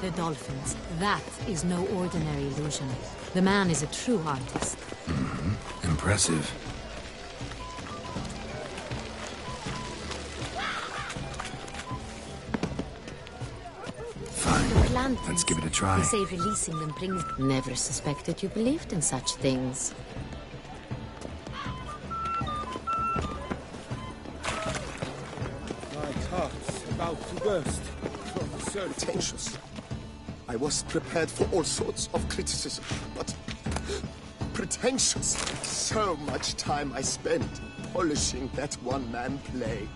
The dolphins. That is no ordinary illusion. The man is a true artist. Impressive. Fine. Let's give it a try. They say releasing them brings... Never suspected you believed in such things. My heart's about to burst from the surge. Pretentious. I was prepared for all sorts of criticism, but pretentious. So much time I spent polishing that one-man play.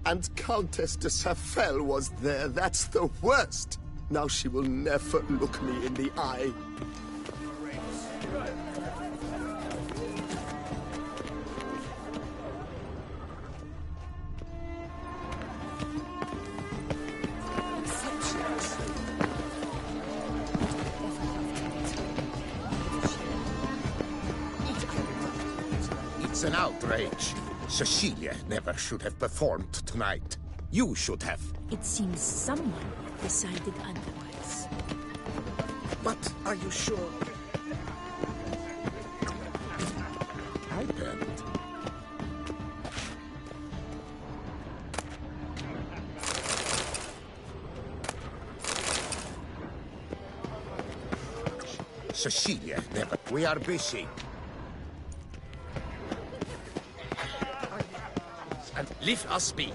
And Countess de Safel was there. That's the worst. Now she will never look me in the eye. It's an outrage. Cecilia never should have performed tonight. You should have. It seems someone decided otherwise. But are you sure? I can't. Cecilia never. We are busy. And leave us be.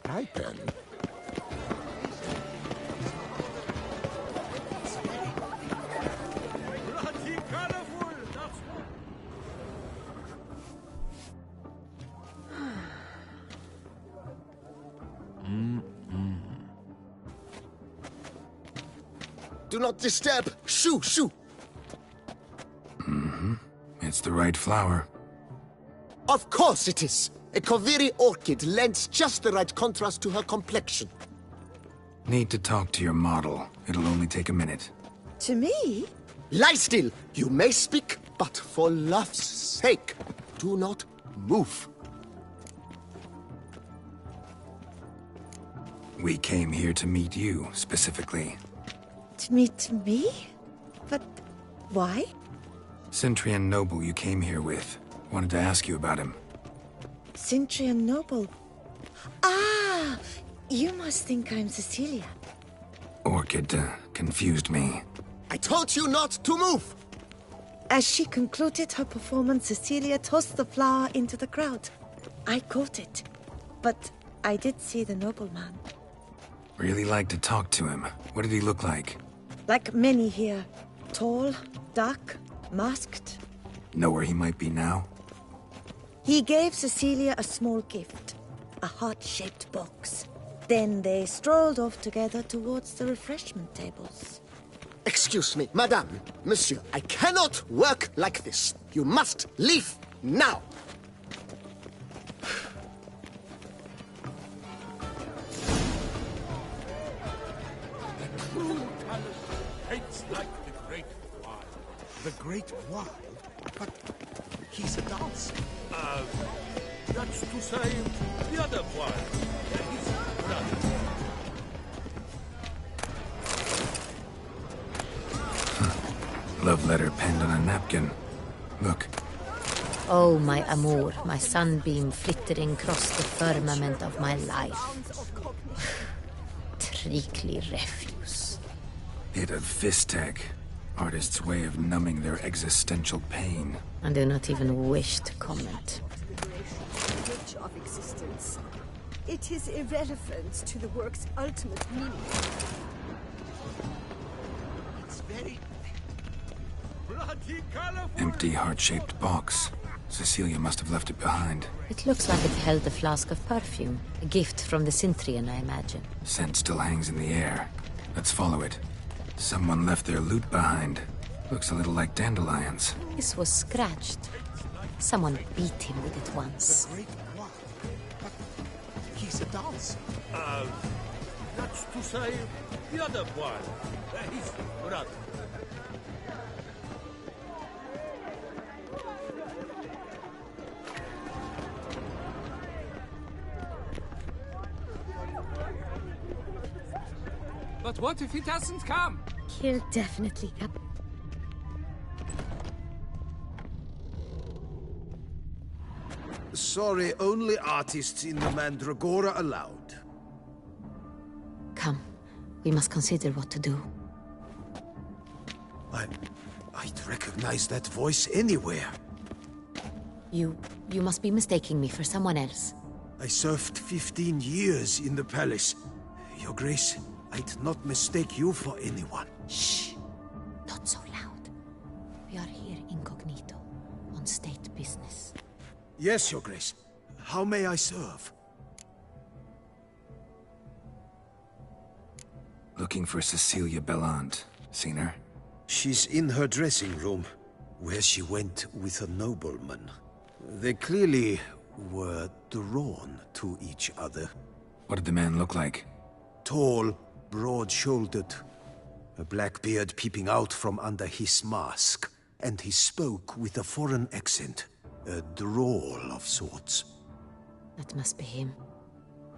I can. Do not disturb! Shoo! Shoo! It's the right flower. Of course it is! A Koviri orchid lends just the right contrast to her complexion. Need to talk to your model. It'll only take a minute. To me? Lie still! You may speak, but for love's sake, do not move. We came here to meet you, specifically. To meet me? But why? Cintrian Noble you came here with. Wanted to ask you about him. Cintrian Noble. Ah! You must think I'm Cecilia. Orchid confused me. I told you not to move! As she concluded her performance, Cecilia tossed the flower into the crowd. I caught it. But I did see the nobleman. Really like to talk to him. What did he look like? Like many here. Tall, dark, masked. Know where he might be now? He gave Cecilia a small gift. A heart-shaped box. Then they strolled off together towards the refreshment tables. Excuse me, madame, monsieur, I cannot work like this. You must leave now. Hates like the Great Wild. The Great Wild? But he's a dancer. That's to say, the other one. His brother. Love letter penned on a napkin. Look. Oh, my amour, my sunbeam flittering across the firmament of my life. Treacly refuse. Bit of Fistech. Artist's way of numbing their existential pain. I do not even wish to comment. Which of existence? It is irrelevant to the work's ultimate meaning. It's very bloody California. Empty heart-shaped box. Cecilia must have left it behind. It looks like it held a flask of perfume. A gift from the Cintrian, I imagine. Scent still hangs in the air. Let's follow it. Someone left their loot behind. Looks a little like dandelions. This was scratched. Someone beat him with it once. Great one. But he's a dancer. That's to say, the other one. His brother. But what if he doesn't come? He'll definitely come. Sorry, only artists in the Mandragora allowed. Come. We must consider what to do. I'd recognize that voice anywhere. You must be mistaking me for someone else. I served 15 years in the palace. Your Grace, I'd not mistake you for anyone. Shh! Not so loud. We are here incognito, on state business. Yes, Your Grace. How may I serve? Looking for Cecilia Bellant. Seen her? She's in her dressing room, where she went with a nobleman. They clearly were drawn to each other. What did the man look like? Tall, broad-shouldered, a black beard peeping out from under his mask, and he spoke with a foreign accent, a drawl of sorts. That must be him.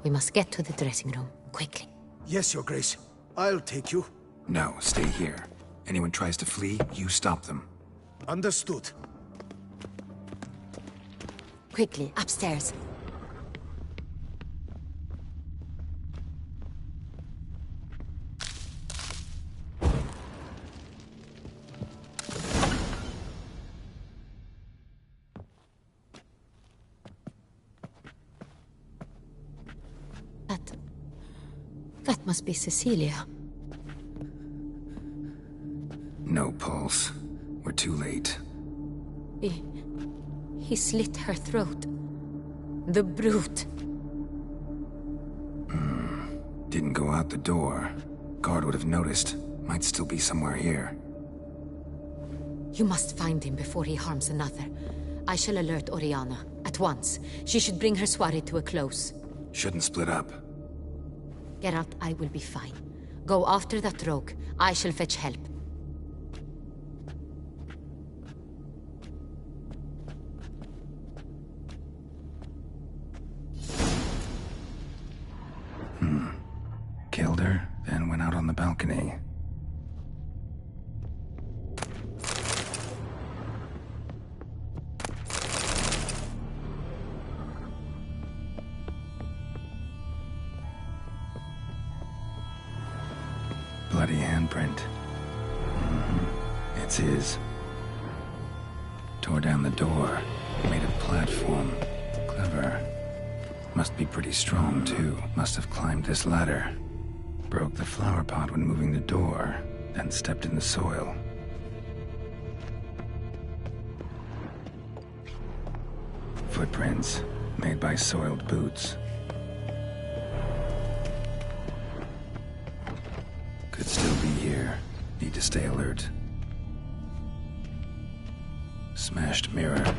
We must get to the dressing room, quickly. Yes, Your Grace. I'll take you. No, stay here. Anyone tries to flee, you stop them. Understood. Quickly, upstairs. That must be Cecilia. No pulse. We're too late. He slit her throat. The brute. Didn't go out the door. Guard would have noticed. Might still be somewhere here. You must find him before he harms another. I shall alert Oriana. At once. She should bring her soirée to a close. Shouldn't split up. Geralt, I will be fine. Go after that rogue. I shall fetch help. Killed her, then went out on the balcony. Bloody handprint. It's his. Tore down the door. Made a platform. Clever. Must be pretty strong, too. Must have climbed this ladder. Broke the flower pot when moving the door, then stepped in the soil. Footprints, made by soiled boots. Could still be here. Need to stay alert. Smashed mirror.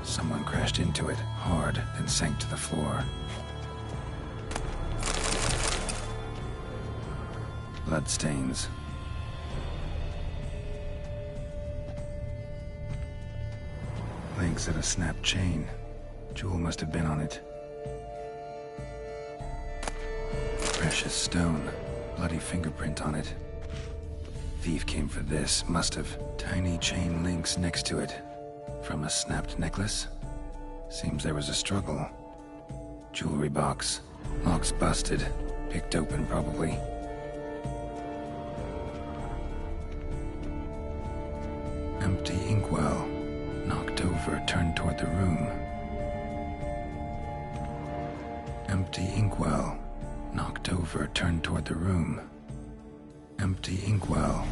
Someone crashed into it, hard, then sank to the floor. Bloodstains. Links at a snapped chain. Jewel must have been on it. Precious stone. Bloody fingerprint on it. Thief came for this, must have. Tiny chain links next to it. From a snapped necklace? Seems there was a struggle. Jewelry box. Lock's busted. Picked open, probably. Empty inkwell. Knocked over, turned toward the room. Empty inkwell. Knocked over, turned toward the room. Empty inkwell.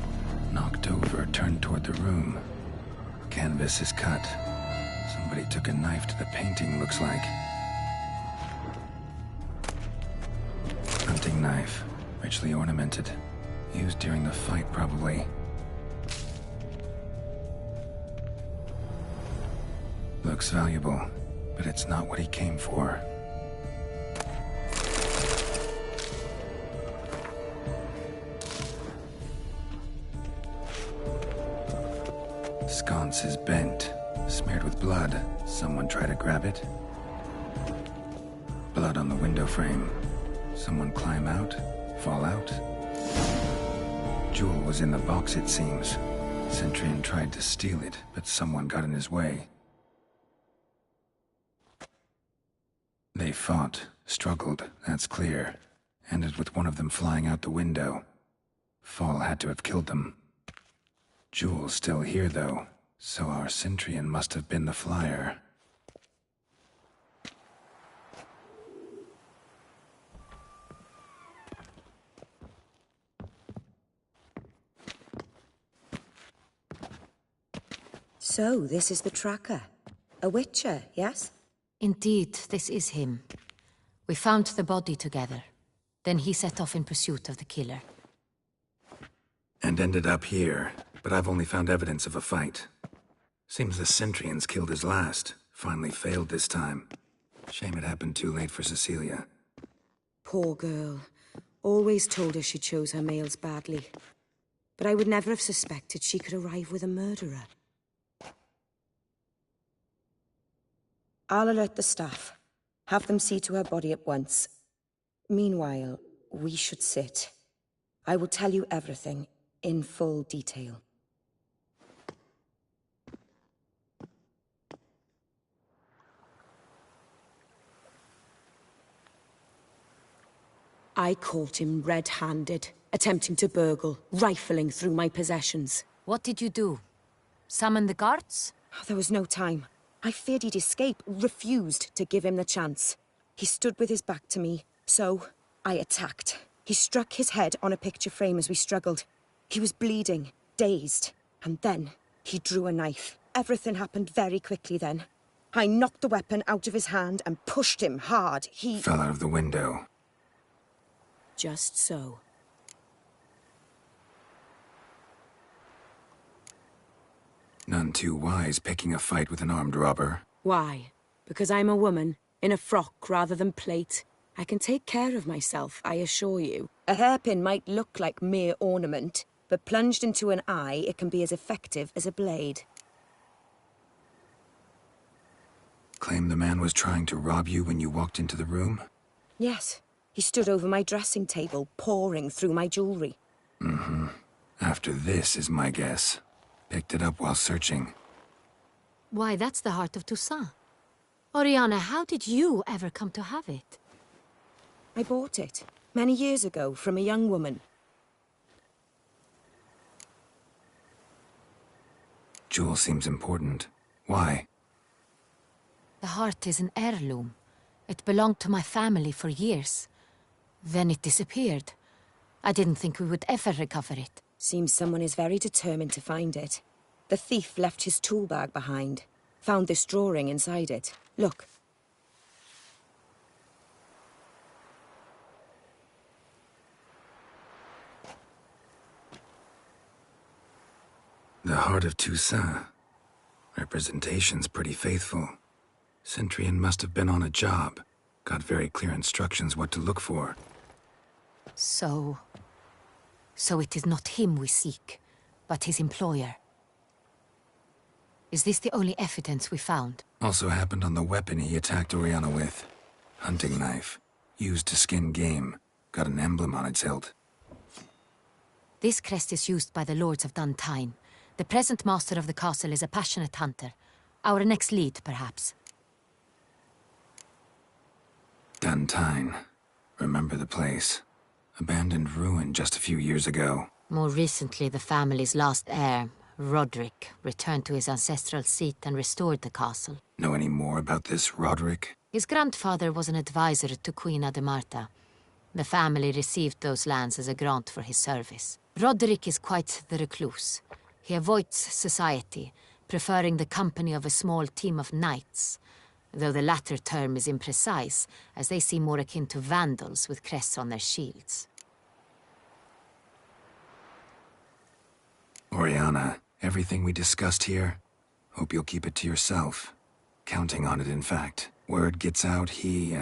Knocked over, turned toward the room. Canvas is cut. Somebody took a knife to the painting, looks like. Hunting knife. Richly ornamented. Used during the fight, probably. Looks valuable, but it's not what he came for. Sconce is bent, smeared with blood. Someone try to grab it? Blood on the window frame. Someone climb out? Fall out? Jewel was in the box, it seems. Centurion tried to steal it, but someone got in his way. They fought, struggled, that's clear. Ended with one of them flying out the window. Fall had to have killed them. Jewel's still here, though, so our Centurion must have been the flyer. So, this is the tracker. A witcher, yes? Indeed, this is him. We found the body together. Then he set off in pursuit of the killer. And ended up here, but I've only found evidence of a fight. Seems the Centurions killed his last. Finally failed this time. Shame it happened too late for Cecilia. Poor girl. Always told her she chose her males badly. But I would never have suspected she could arrive with a murderer. I'll alert the staff. Have them see to her body at once. Meanwhile, we should sit. I will tell you everything, in full detail. I caught him red-handed, attempting to burgle, rifling through my possessions. What did you do? Summon the guards? There was no time. I feared he'd escape, refused to give him the chance. He stood with his back to me, so I attacked. He struck his head on a picture frame as we struggled. He was bleeding, dazed, and then he drew a knife. Everything happened very quickly then. I knocked the weapon out of his hand and pushed him hard. He fell out of the window. Just so. None too wise picking a fight with an armed robber. Why? Because I'm a woman, in a frock rather than plate. I can take care of myself, I assure you. A hairpin might look like mere ornament, but plunged into an eye, it can be as effective as a blade. Claim the man was trying to rob you when you walked into the room? Yes. He stood over my dressing table, pouring through my jewelry. Mm-hmm. After this is my guess. Picked it up while searching. Why, that's the heart of Toussaint. Oriana, how did you ever come to have it? I bought it, many years ago, from a young woman. Jewel seems important. Why? The heart is an heirloom. It belonged to my family for years. Then it disappeared. I didn't think we would ever recover it. Seems someone is very determined to find it. The thief left his tool bag behind. Found this drawing inside it. Look. The heart of Toussaint. Representation's pretty faithful. Centurion must have been on a job. Got very clear instructions what to look for. So it is not him we seek, but his employer. Is this the only evidence we found? Also happened on the weapon he attacked Oriana with. Hunting knife. Used to skin game. Got an emblem on its hilt. This crest is used by the Lords of Duntine. The present master of the castle is a passionate hunter. Our next lead, perhaps. Duntine. Remember the place. Abandoned ruin just a few years ago. More recently, the family's last heir, Roderick, returned to his ancestral seat and restored the castle. Know any more about this Roderick? His grandfather was an advisor to Queen Ademarta. The family received those lands as a grant for his service. Roderick is quite the recluse. He avoids society, preferring the company of a small team of knights, though the latter term is imprecise, as they seem more akin to vandals with crests on their shields. Oriana, everything we discussed here, hope you'll keep it to yourself. Counting on it, in fact. Word gets out he,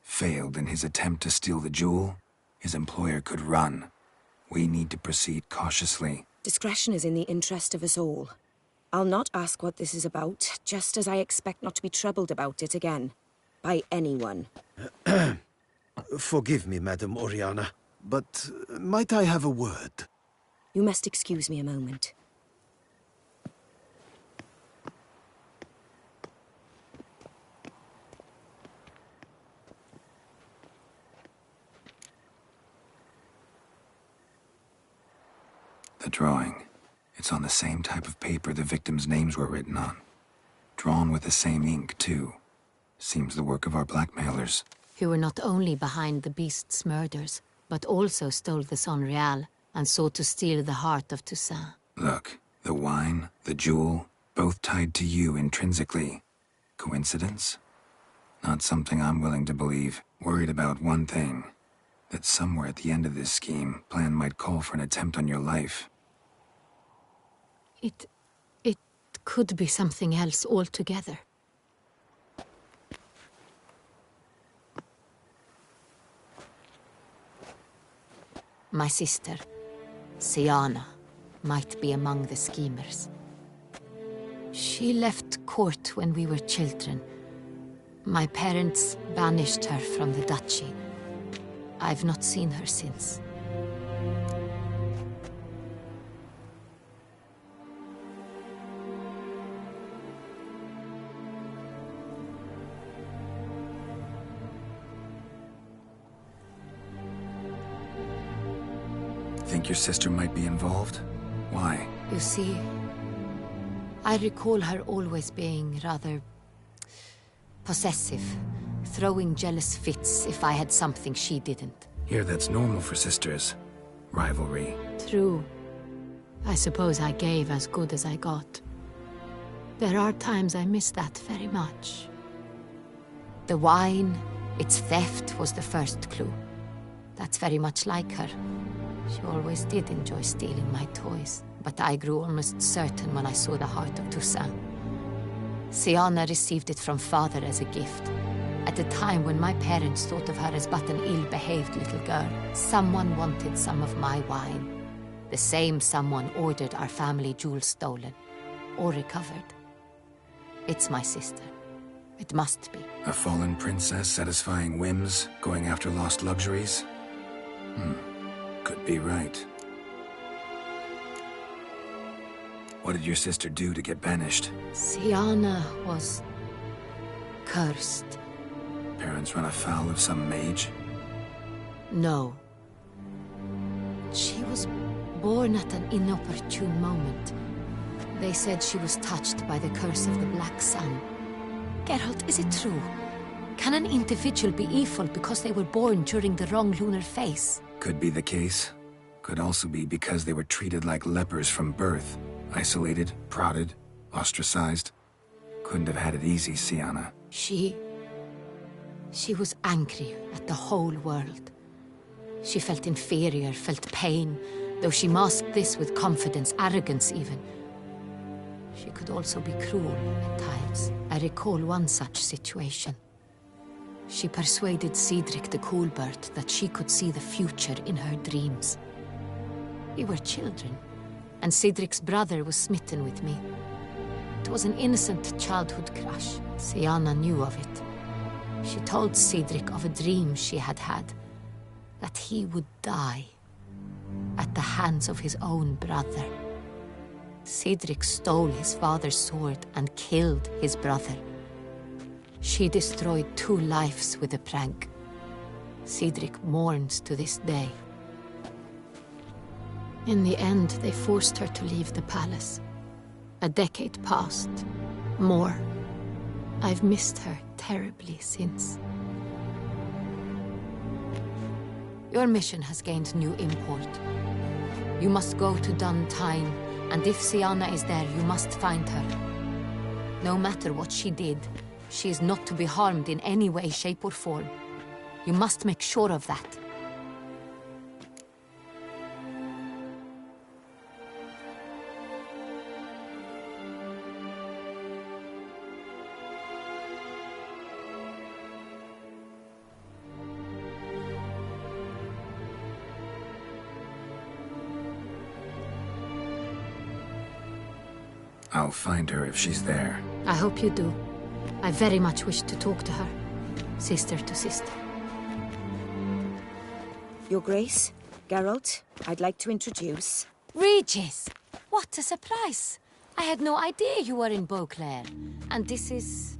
failed in his attempt to steal the jewel. His employer could run. We need to proceed cautiously. Discretion is in the interest of us all. I'll not ask what this is about, just as I expect not to be troubled about it again. By anyone. Forgive me, Madam Oriana, but might I have a word? You must excuse me a moment. The drawing. It's on the same type of paper the victims' names were written on. Drawn with the same ink, too. Seems the work of our blackmailers. Who were not only behind the beast's murders, but also stole the Sonreal and sought to steal the heart of Toussaint. Look, the wine, the jewel, both tied to you intrinsically. Coincidence? Not something I'm willing to believe. Worried about one thing. That somewhere at the end of this scheme, plan might call for an attempt on your life. It could be something else altogether. My sister, Siana, might be among the schemers. She left court when we were children. My parents banished her from the duchy. I've not seen her since. Think your sister might be involved? Why? You see, I recall her always being rather possessive, throwing jealous fits if I had something she didn't. Here, that's normal for sisters. Rivalry. True. I suppose I gave as good as I got. There are times I miss that very much. The wine, its theft, was the first clue. That's very much like her. She always did enjoy stealing my toys, but I grew almost certain when I saw the heart of Toussaint. Siana received it from father as a gift. At a time when my parents thought of her as but an ill-behaved little girl, someone wanted some of my wine. The same someone ordered our family jewels stolen, or recovered. It's my sister. It must be. A fallen princess satisfying whims, going after lost luxuries? Could be right. What did your sister do to get banished? Siana was cursed. Parents run afoul of some mage? No. She was born at an inopportune moment. They said she was touched by the curse of the Black Sun. Geralt, is it true? Can an individual be evil because they were born during the wrong lunar phase? Could be the case. Could also be because they were treated like lepers from birth. Isolated, prodded, ostracized. Couldn't have had it easy, Siana. She was angry at the whole world. She felt inferior, felt pain, though she masked this with confidence, arrogance even. She could also be cruel at times. I recall one such situation. She persuaded Cedric the Coolbird that she could see the future in her dreams. We were children, and Cedric's brother was smitten with me. It was an innocent childhood crush. Siana knew of it. She told Cedric of a dream she had had, that he would die at the hands of his own brother. Cedric stole his father's sword and killed his brother. She destroyed 2 lives with a prank. Cedric mourns to this day. In the end, they forced her to leave the palace. A decade passed. More. I've missed her terribly since. Your mission has gained new import. You must go to Dun Tine, and if Syanna is there, you must find her. No matter what she did, she is not to be harmed in any way, shape, or form. You must make sure of that. I'll find her if she's there. I hope you do. I very much wish to talk to her. Sister to sister. Your Grace, Geralt, I'd like to introduce... Regis! What a surprise! I had no idea you were in Beauclair. And this is...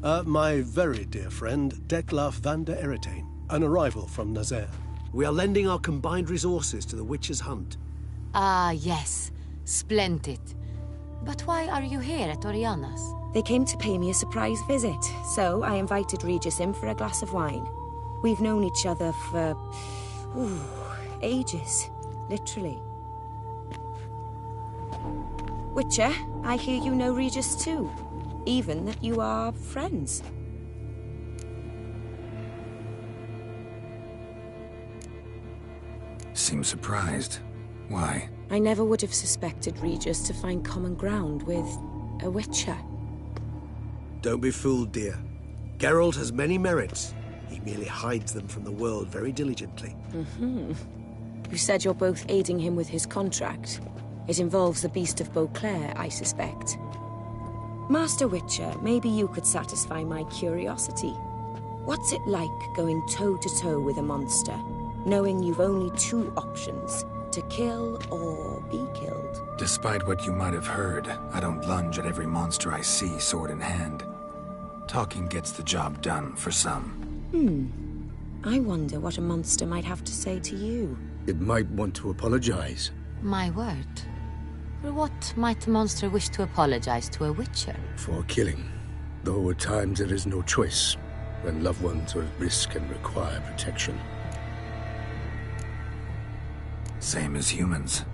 My very dear friend, Dettlaff van der Eretain, an arrival from Nazaire. We are lending our combined resources to the Witcher's Hunt. Ah, yes. Splendid. But why are you here at Oriana's? They came to pay me a surprise visit, so I invited Regis in for a glass of wine. We've known each other for... ages. Literally. Witcher, I hear you know Regis too. Even that you are friends. Seem surprised. Why? I never would have suspected Regis to find common ground with a Witcher. Don't be fooled, dear. Geralt has many merits. He merely hides them from the world very diligently. You said you're both aiding him with his contract. It involves the Beast of Beauclair, I suspect. Master Witcher, maybe you could satisfy my curiosity. What's it like going toe-to-toe with a monster, knowing you've only two options, to kill or be killed? Despite what you might have heard, I don't lunge at every monster I see sword in hand. Talking gets the job done for some. I wonder what a monster might have to say to you. It might want to apologize. My word. For what might a monster wish to apologize to a Witcher? For killing. Though at times there is no choice, when loved ones are at risk and require protection. Same as humans.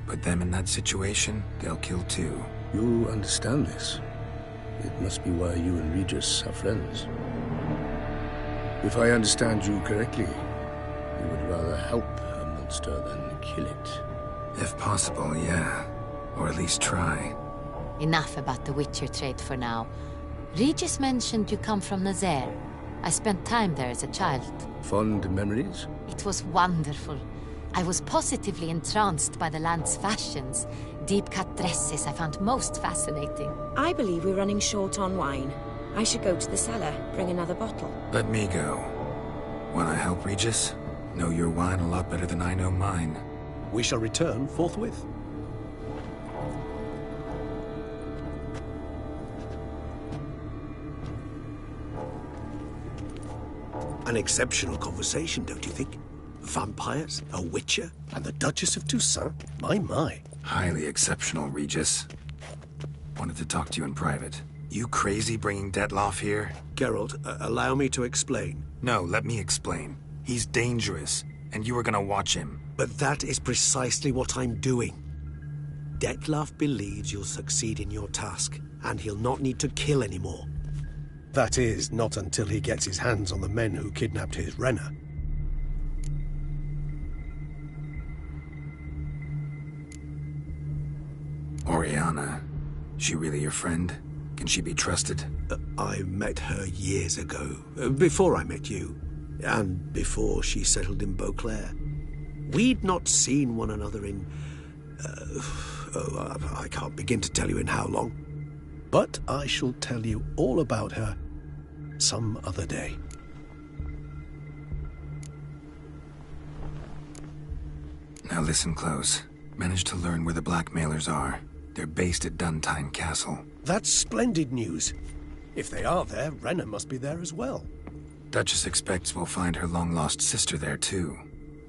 Put them in that situation, they'll kill too. You understand this. It must be why you and Regis are friends. If I understand you correctly, you would rather help a monster than kill it. If possible, yeah. Or at least try. Enough about the Witcher trade for now. Regis mentioned you come from Nazaire. I spent time there as a child. Fond memories? It was wonderful. I was positively entranced by the land's fashions. Deep-cut dresses I found most fascinating. I believe we're running short on wine. I should go to the cellar, bring another bottle. Let me go. Wanna help, Regis? Know your wine a lot better than I know mine. We shall return forthwith. An exceptional conversation, don't you think? Vampires, a Witcher, And the Duchess of Toussaint? My. Highly exceptional, Regis. Wanted to talk to you in private. You crazy bringing Dettlaff here? Geralt, allow me to explain. No, let me explain. He's dangerous, and you were gonna watch him. But that is precisely what I'm doing. Dettlaff believes you'll succeed in your task, and he'll not need to kill anymore. That is, not until he gets his hands on the men who kidnapped his Renna. Oriana, she really your friend? Can she be trusted? I met her years ago, before I met you, and before she settled in Beauclair. We'd not seen one another in... I can't begin to tell you in how long. But I shall tell you all about her some other day. Now listen close. Managed to learn where the blackmailers are. They're based at Dun Tine Castle. That's splendid news. If they are there, Renna must be there as well. Duchess expects we'll find her long-lost sister there too.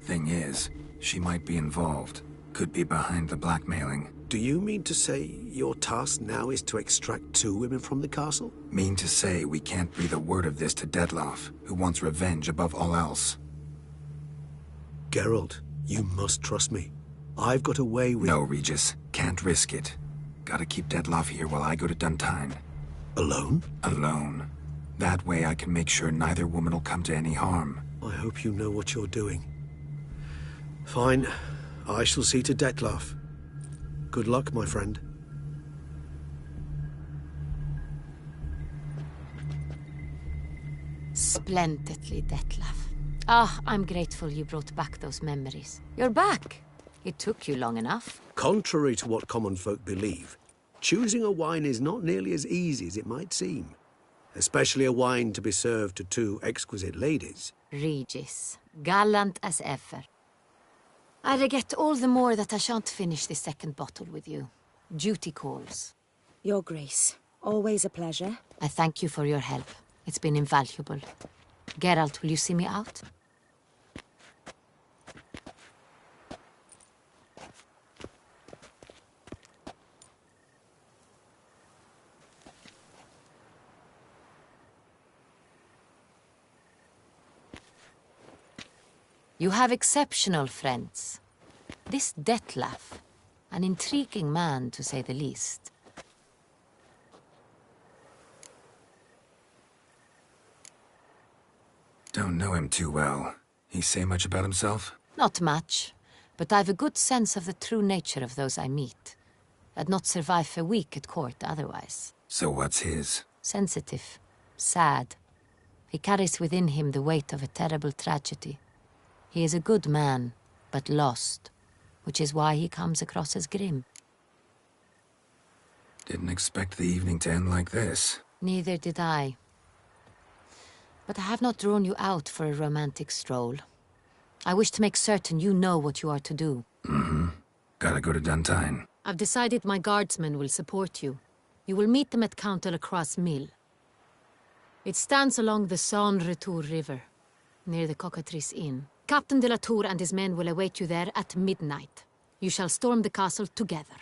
Thing is, she might be involved. Could be behind the blackmailing. Do you mean to say your task now is to extract 2 women from the castle? Mean to say we can't breathe a word of this to Dettlaff, who wants revenge above all else. Geralt, you must trust me. I've got a way with... No, Regis. Can't risk it. Gotta keep Dettlaff here while I go to Duntine. Alone? Alone. That way I can make sure neither woman will come to any harm. I hope you know what you're doing. Fine. I shall see to Dettlaff. Good luck, my friend. Splendidly, Dettlaff. Ah, I'm grateful you brought back those memories. You're back. It took you long enough. Contrary to what common folk believe, choosing a wine is not nearly as easy as it might seem. Especially a wine to be served to 2 exquisite ladies. Regis, gallant as ever. I regret all the more that I shan't finish this 2nd bottle with you. Duty calls. Your Grace, always a pleasure. I thank you for your help. It's been invaluable. Geralt, will you see me out? You have exceptional friends. This Dettlaff, an intriguing man to say the least. Don't know him too well. He say much about himself? Not much, but I've a good sense of the true nature of those I meet. I'd not survive a week at court otherwise. So what's his? Sensitive, sad. He carries within him the weight of a terrible tragedy. He is a good man, but lost, which is why he comes across as grim. Didn't expect the evening to end like this. Neither did I. But I have not drawn you out for a romantic stroll. I wish to make certain you know what you are to do. Mm-hmm. Gotta go to Duntine. I've decided my guardsmen will support you. You will meet them at Count Delacroix' mill. It stands along the Saône-Retour River, near the Cockatrice Inn. Captain de la Tour and his men will await you there at midnight. You shall storm the castle together.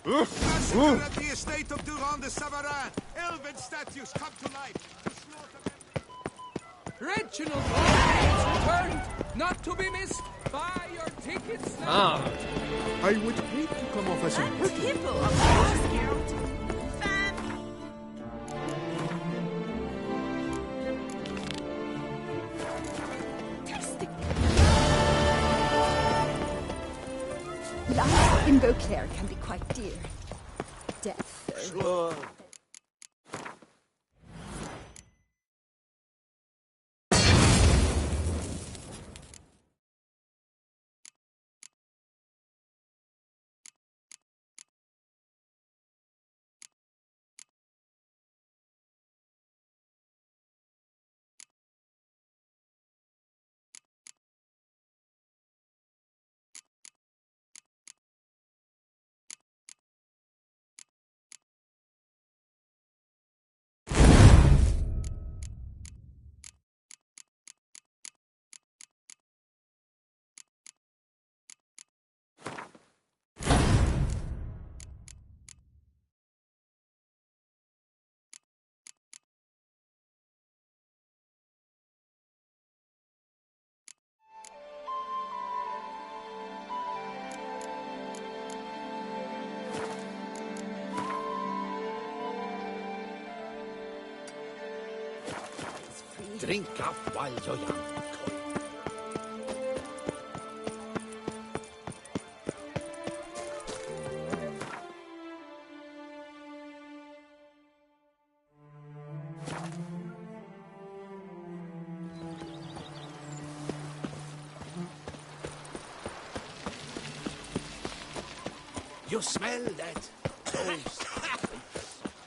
Massacre at the estate of Durand de Savarin. Elven statues come to life. Reginald has returned, not to be missed. Buy your tickets now. I would hate to come off as impertinent. Life in Beauclair can be quite dear. Death, though. Sure. Drink up while you're young. You smell that? Toast.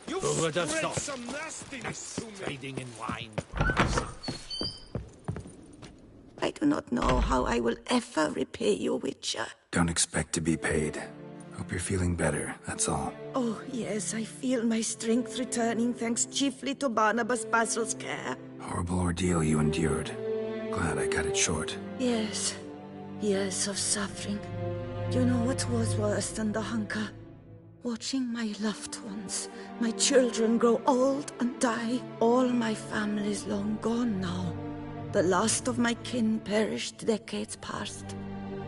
You Who would have spread thought? some nastiness to me. Trading in wine. I do not know how I will ever repay you, Witcher. Don't expect to be paid. Hope you're feeling better, that's all. Oh, yes, I feel my strength returning thanks chiefly to Barnabas Basil's care. Horrible ordeal you endured. Glad I cut it short. Yes, years of suffering. You know what was worse than the hunger? Watching my loved ones, my children grow old and die. All my family's long gone now. The last of my kin perished decades past.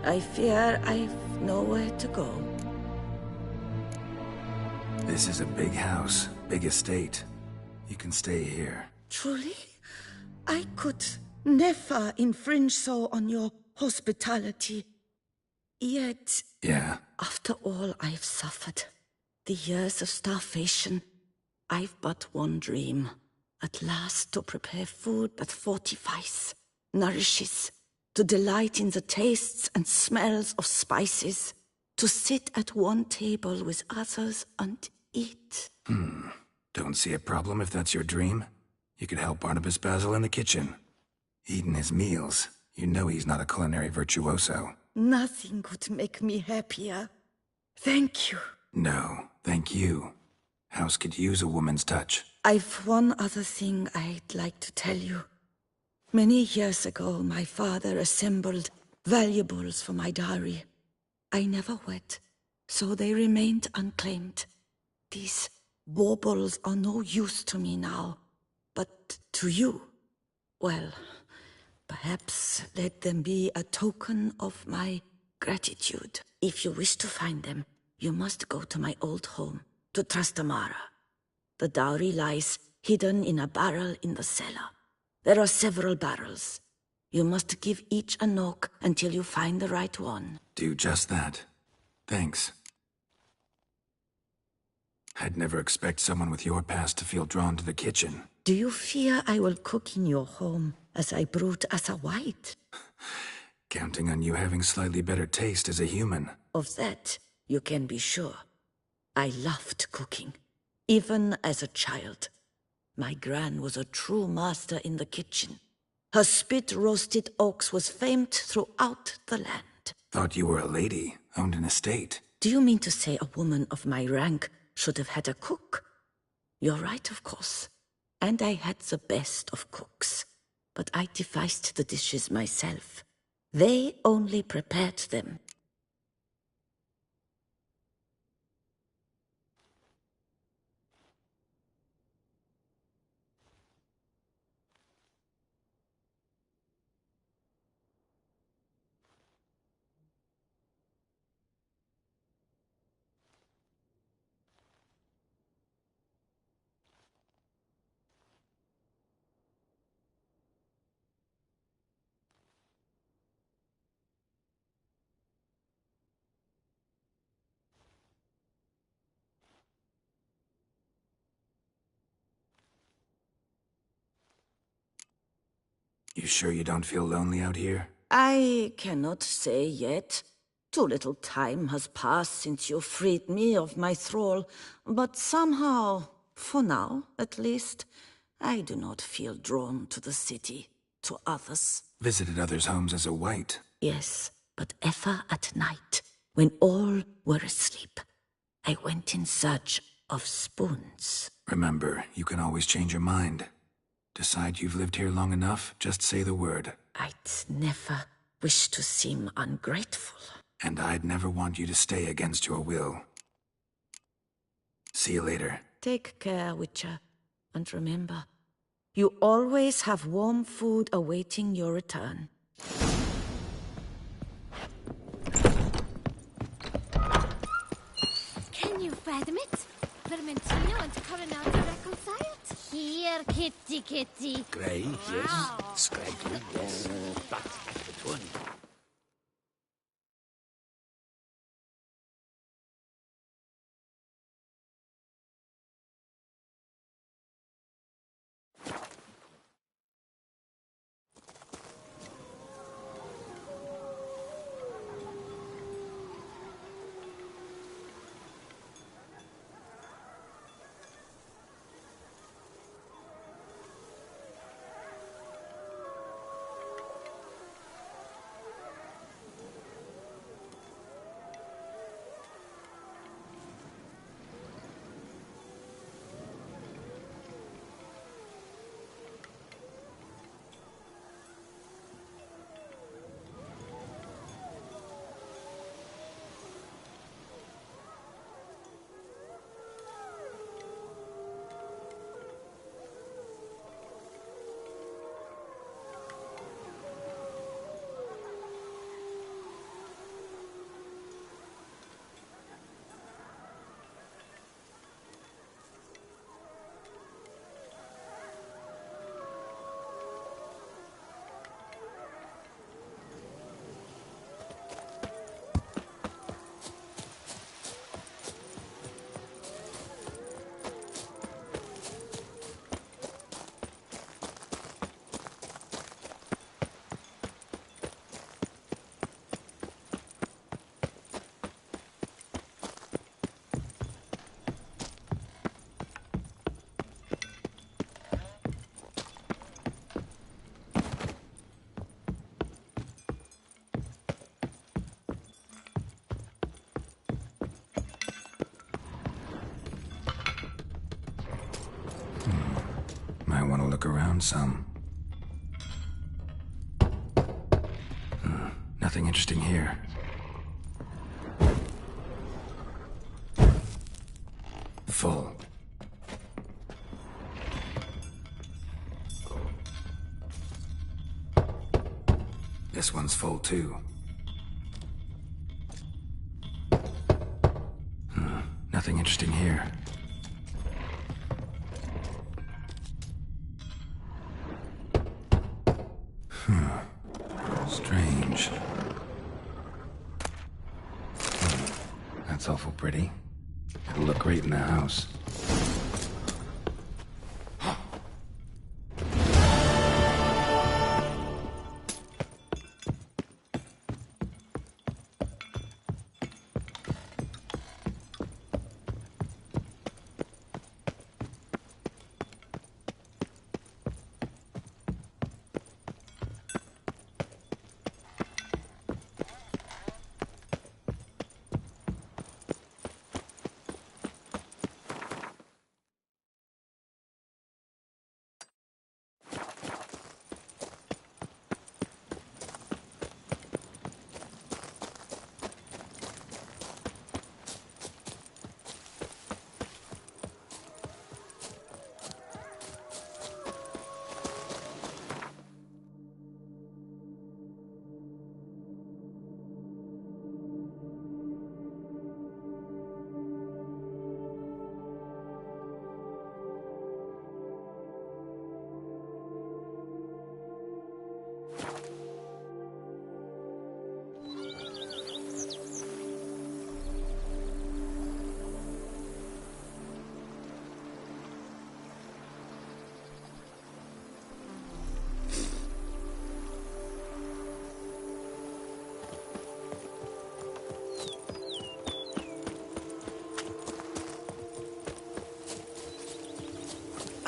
I fear I've nowhere to go. This is a big house, big estate. You can stay here. Truly? I could never infringe so on your hospitality. Yet, Yeah? after all I've suffered, the years of starvation, I've but one dream. At last to prepare food that fortifies, nourishes, to delight in the tastes and smells of spices, to sit at one table with others and eat. Don't see a problem if that's your dream. You could help Barnabas Basil in the kitchen. Eating his meals. You know he's not a culinary virtuoso. Nothing could make me happier. Thank you. No, thank you. House could use a woman's touch. I've one other thing I'd like to tell you. Many years ago, my father assembled valuables for my dowry. I never wed, so they remained unclaimed. These baubles are no use to me now, but to you, well, perhaps let them be a token of my gratitude. If you wish to find them, you must go to my old home, to Trastamara. The dowry lies hidden in a barrel in the cellar. There are several barrels. You must give each a knock until you find the right one. Do just that. Thanks. I'd never expect someone with your past to feel drawn to the kitchen. Do you fear I will cook in your home as I brewed as a white? Counting on you having slightly better taste as a human. Of that, you can be sure. I loved cooking, even as a child. My gran was a true master in the kitchen. Her spit-roasted ox was famed throughout the land. Thought you were a lady, owned an estate. Do you mean to say a woman of my rank should have had a cook? You're right, of course. And I had the best of cooks. But I devised the dishes myself. They only prepared them. You sure you don't feel lonely out here? I cannot say yet. Too little time has passed since you freed me of my thrall, but somehow, for now at least, I do not feel drawn to the city, to others. Visited others' homes as a white. Yes, but ever at night, when all were asleep, I went in search of spoons. Remember, you can always change your mind. Decide you've lived here long enough, just say the word. I'd never wish to seem ungrateful. And I'd never want you to stay against your will. See you later. Take care, Witcher. And remember, you always have warm food awaiting your return. Can you fathom it? Vermentino and Coronado reconciled? Here there, kitty kitty. Grey, yes. Scraggly, yes. But the one. Might want to look around some. Nothing interesting here. Full. This one's full too. Nothing interesting here. Strange. That's awful pretty. It'll look great in the house.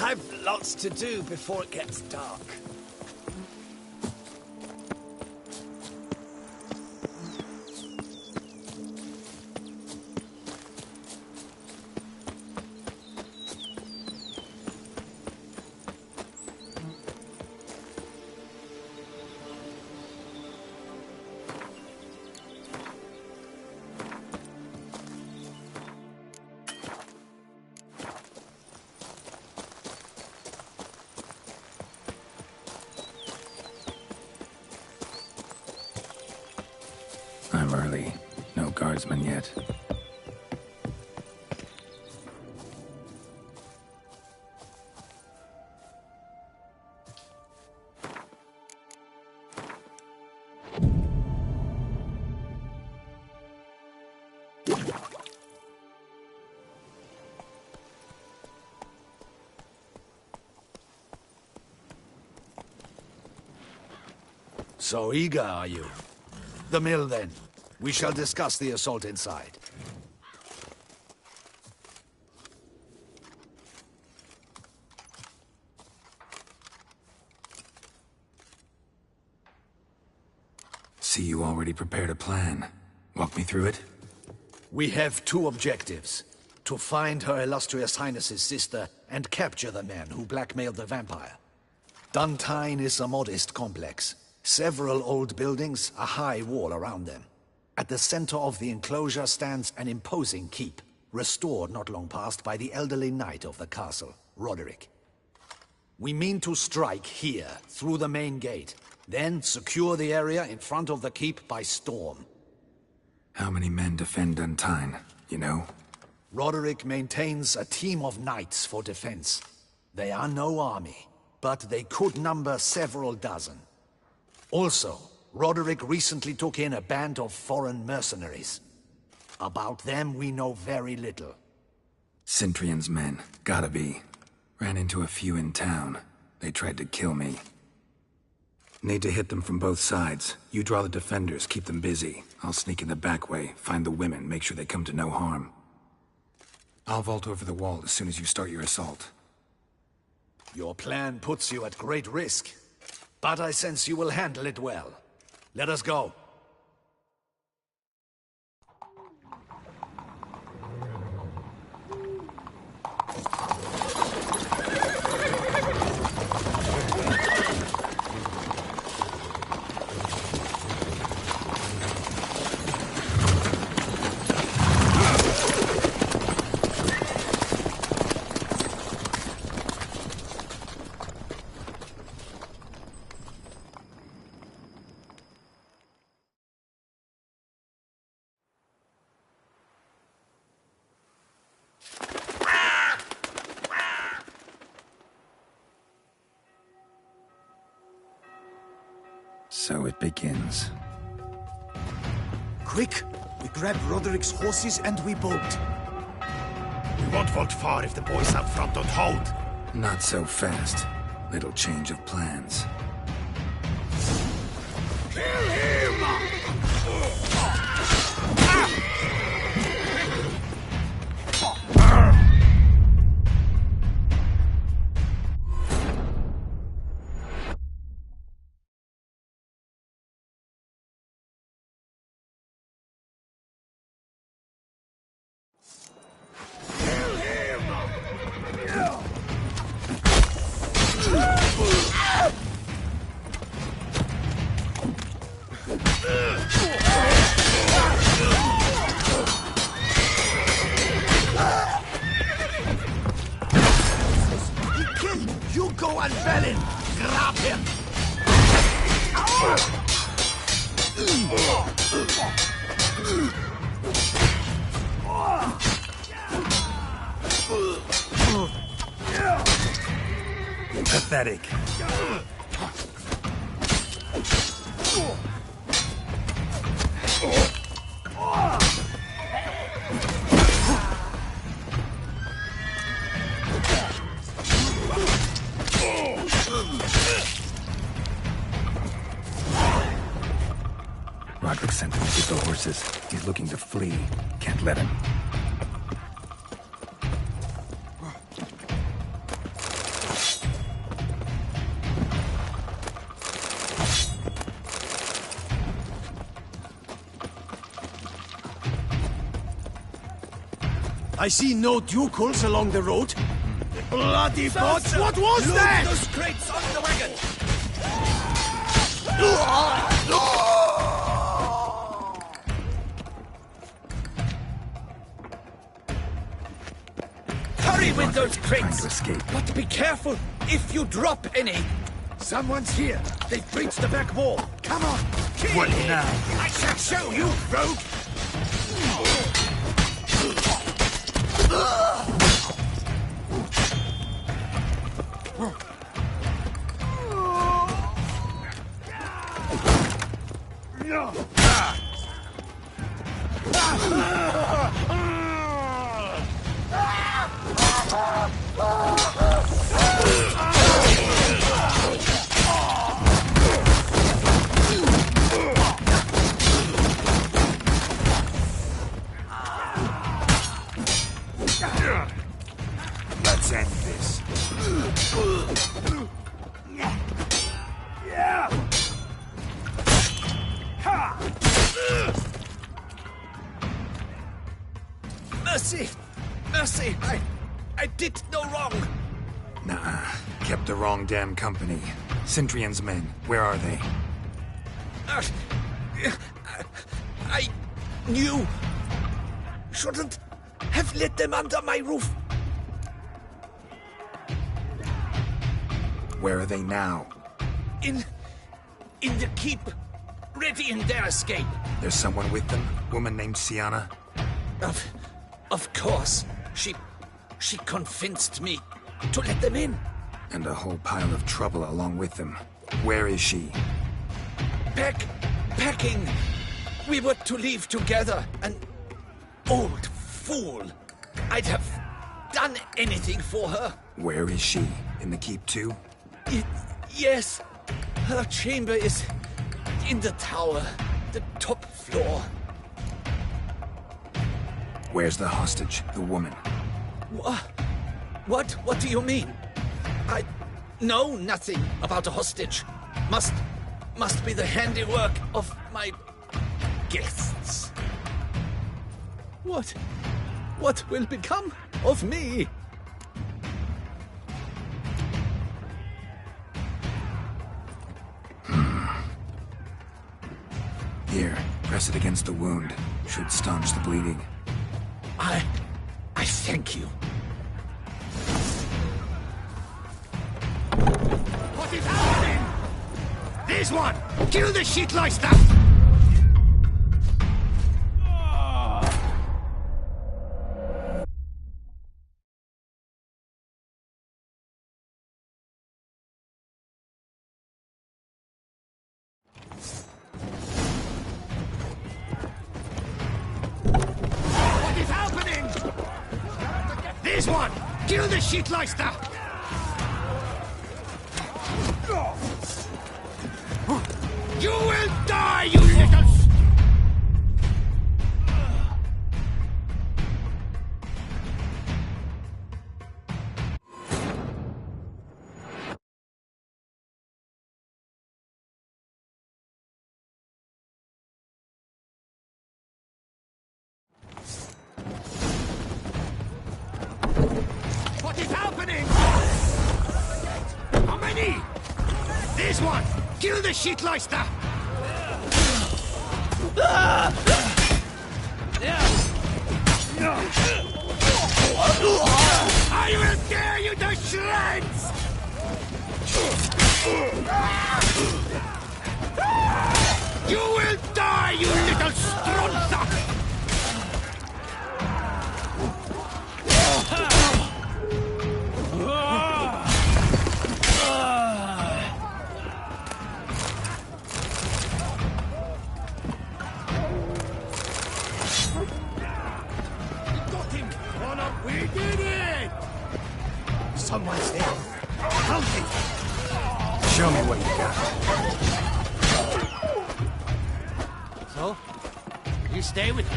I've lots to do before it gets dark. I'm early. No guardsmen yet. So eager, are you? The mill, then. We shall discuss the assault inside. See, you already prepared a plan. Walk me through it? We have two objectives. To find Her Illustrious Highness's sister and capture the man who blackmailed the vampire. Duntine is a modest complex. Several old buildings, a high wall around them. At the center of the enclosure stands an imposing keep, restored not long past by the elderly knight of the castle, Roderick. We mean to strike here, through the main gate, then secure the area in front of the keep by storm. How many men defend Duntine, you know? Roderick maintains a team of knights for defense. They are no army, but they could number several dozen. Also, Roderick recently took in a band of foreign mercenaries. About them we know very little. Cintrian's men, gotta be. Ran into a few in town. They tried to kill me. Need to hit them from both sides. You draw the defenders, keep them busy. I'll sneak in the back way, find the women, make sure they come to no harm. I'll vault over the wall as soon as you start your assault. Your plan puts you at great risk, but I sense you will handle it well. Let us go. So it begins. Quick! We grab Roderick's horses and we bolt. We won't vault far if the boys up front don't hold. Not so fast. Little change of plans. Kill him! You go and Belin! Grab him! Pathetic. Roderick sent him to get the horses. He's looking to flee. Can't let him. I see no ducals along the road. Bloody bots! What was Load that? those crates on the wagon! Hurry with those Trying crates! to escape. But be careful if you drop any! Someone's here! They've breached the back wall! Come on! Kill What him. now? I shall show you, rogue! Mercy! Mercy! I did no wrong! Nah, kept the wrong damn company. Centrion's men, where are they? I knew... Shouldn't have let them under my roof. Where are they now? In the keep. Ready in their escape. There's someone with them? Woman named Sienna? Of course. She convinced me to let them in. And a whole pile of trouble along with them. Where is she? Packing. We were to leave together. An old fool. I'd have done anything for her. Where is she? In the keep too? Yes. Her chamber is in the tower. The top floor. Where's the hostage? The woman? What do you mean? I know nothing about a hostage. Must be the handiwork of my guests. What will become of me? Here, press it against the wound. Should staunch the bleeding. I thank you. What is happening? This one! Kill the shitleister! What is happening? This one! Kill the shitleister! You will die, you little... What is happening? How many? This one! Kill the shitleister! I will tear you to shreds! You will die, you little strunza! We did it! Someone's there. Counting. Show me what you got. So, you stay with me.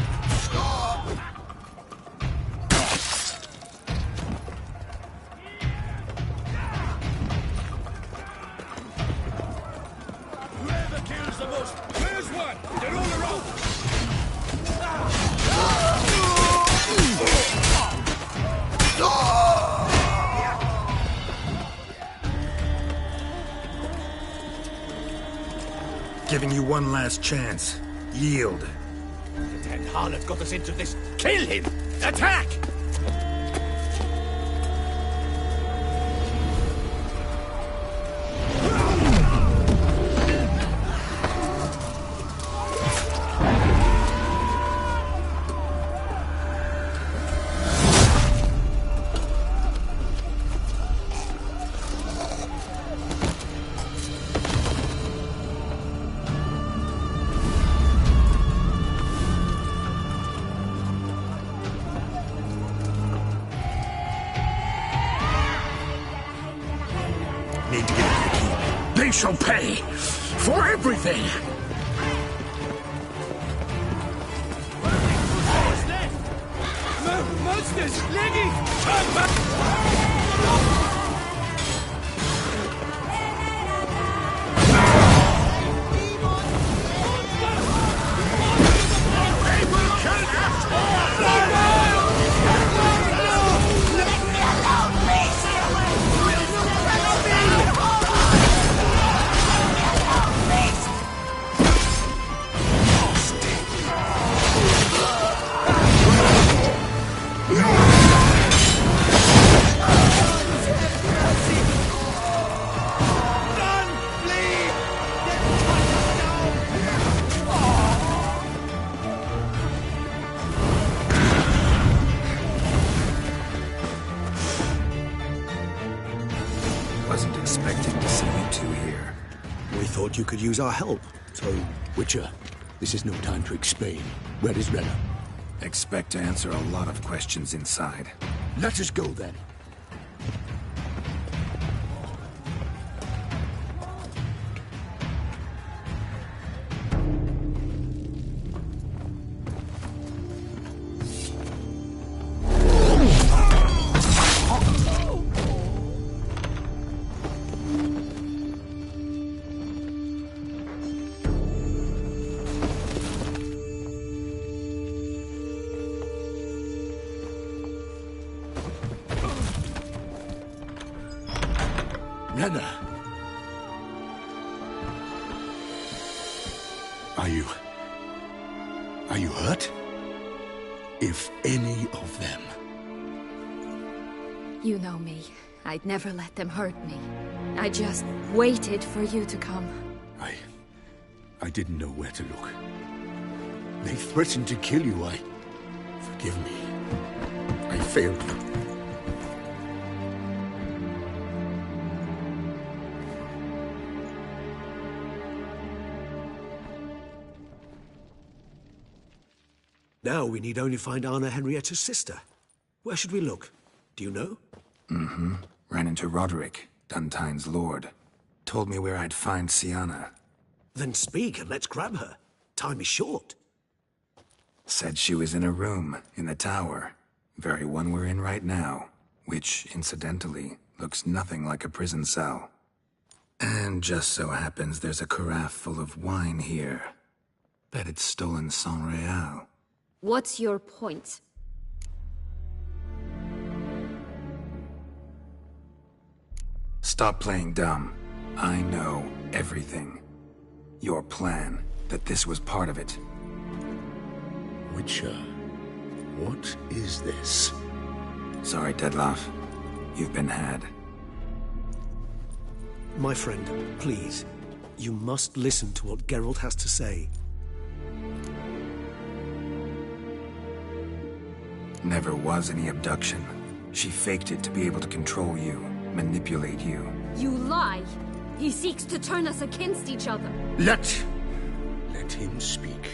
Whoever kills the most, there's one! They're all around! Giving you one last chance. Yield. The Ten Harlot got us into this. Kill him! Attack! Need to get to the keep. They shall pay for everything! Monsters! Leggy! Turn back! They will kill us all! expecting to see you two here. We thought you could use our help. So, Witcher, this is no time to explain. Where is Rena? Expect to answer a lot of questions inside. Let us go then. Rena! Are you hurt? If any of them. You know me. I'd never let them hurt me. I just waited for you to come. I didn't know where to look. They threatened to kill you. Forgive me. I failed you. Now we need only find Anna Henrietta's sister. Where should we look? Do you know? Mm-hmm. Ran into Roderick, Duntine's lord. Told me where I'd find Siana. Then speak and let's grab her. Time is short. Said she was in a room in the tower. Very one we're in right now. Which, incidentally, looks nothing like a prison cell. And just so happens there's a carafe full of wine here. Bet it's stolen San Real. What's your point? Stop playing dumb. I know everything. Your plan, that this was part of it. Witcher, what is this? Sorry, Dettlaff. You've been had. My friend, please. You must listen to what Geralt has to say. Never was any abduction. She faked it to be able to control you, manipulate you. You lie! He seeks to turn us against each other. Let him speak.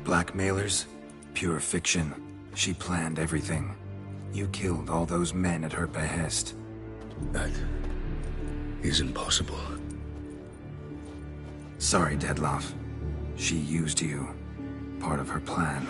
Blackmailers? Pure fiction. She planned everything. You killed all those men at her behest. That isn't possible. Sorry, Dettlaff. She used you. Part of her plan.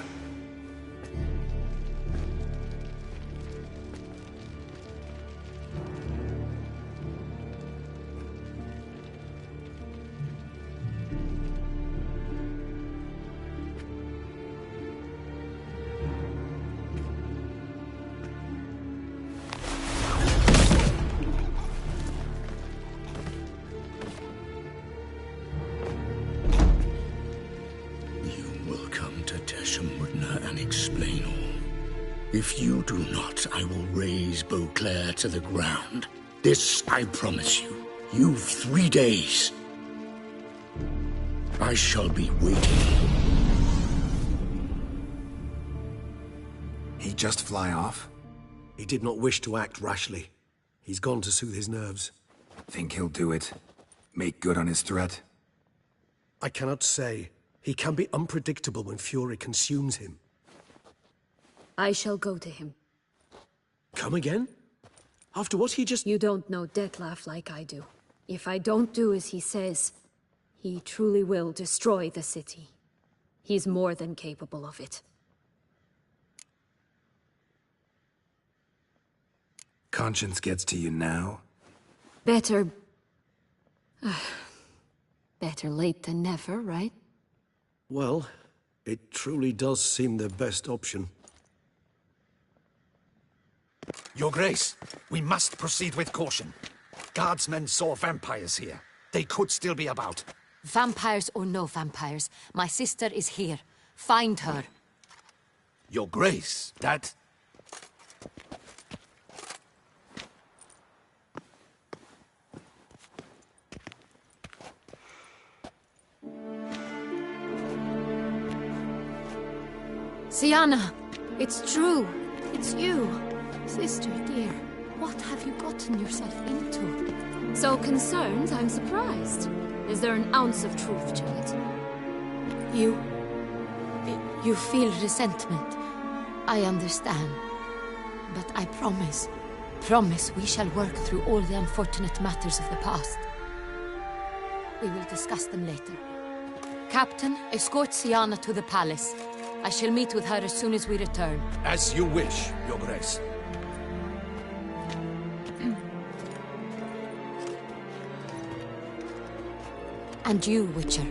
If you do not, I will raise Beauclair to the ground. This I promise you. You've 3 days. I shall be waiting. He just fly off? He did not wish to act rashly. He's gone to soothe his nerves. Think he'll do it? Make good on his threat? I cannot say. He can be unpredictable when fury consumes him. I shall go to him. Come again? After what he just... You don't know Dettlaff like I do. If I don't do as he says, he truly will destroy the city. He's more than capable of it. Conscience gets to you now? Better... better late than never, right? Well, it truly does seem the best option. Your Grace, we must proceed with caution. Guardsmen saw vampires here. They could still be about. Vampires or no vampires, my sister is here. Find her. Your Grace, that... Siana, it's true. It's you. Sister, dear. What have you gotten yourself into? So concerned, I'm surprised. Is there an ounce of truth to it? You feel resentment. I understand. But I promise we shall work through all the unfortunate matters of the past. We will discuss them later. Captain, escort Syanna to the palace. I shall meet with her as soon as we return. As you wish, Your Grace. And you, Witcher.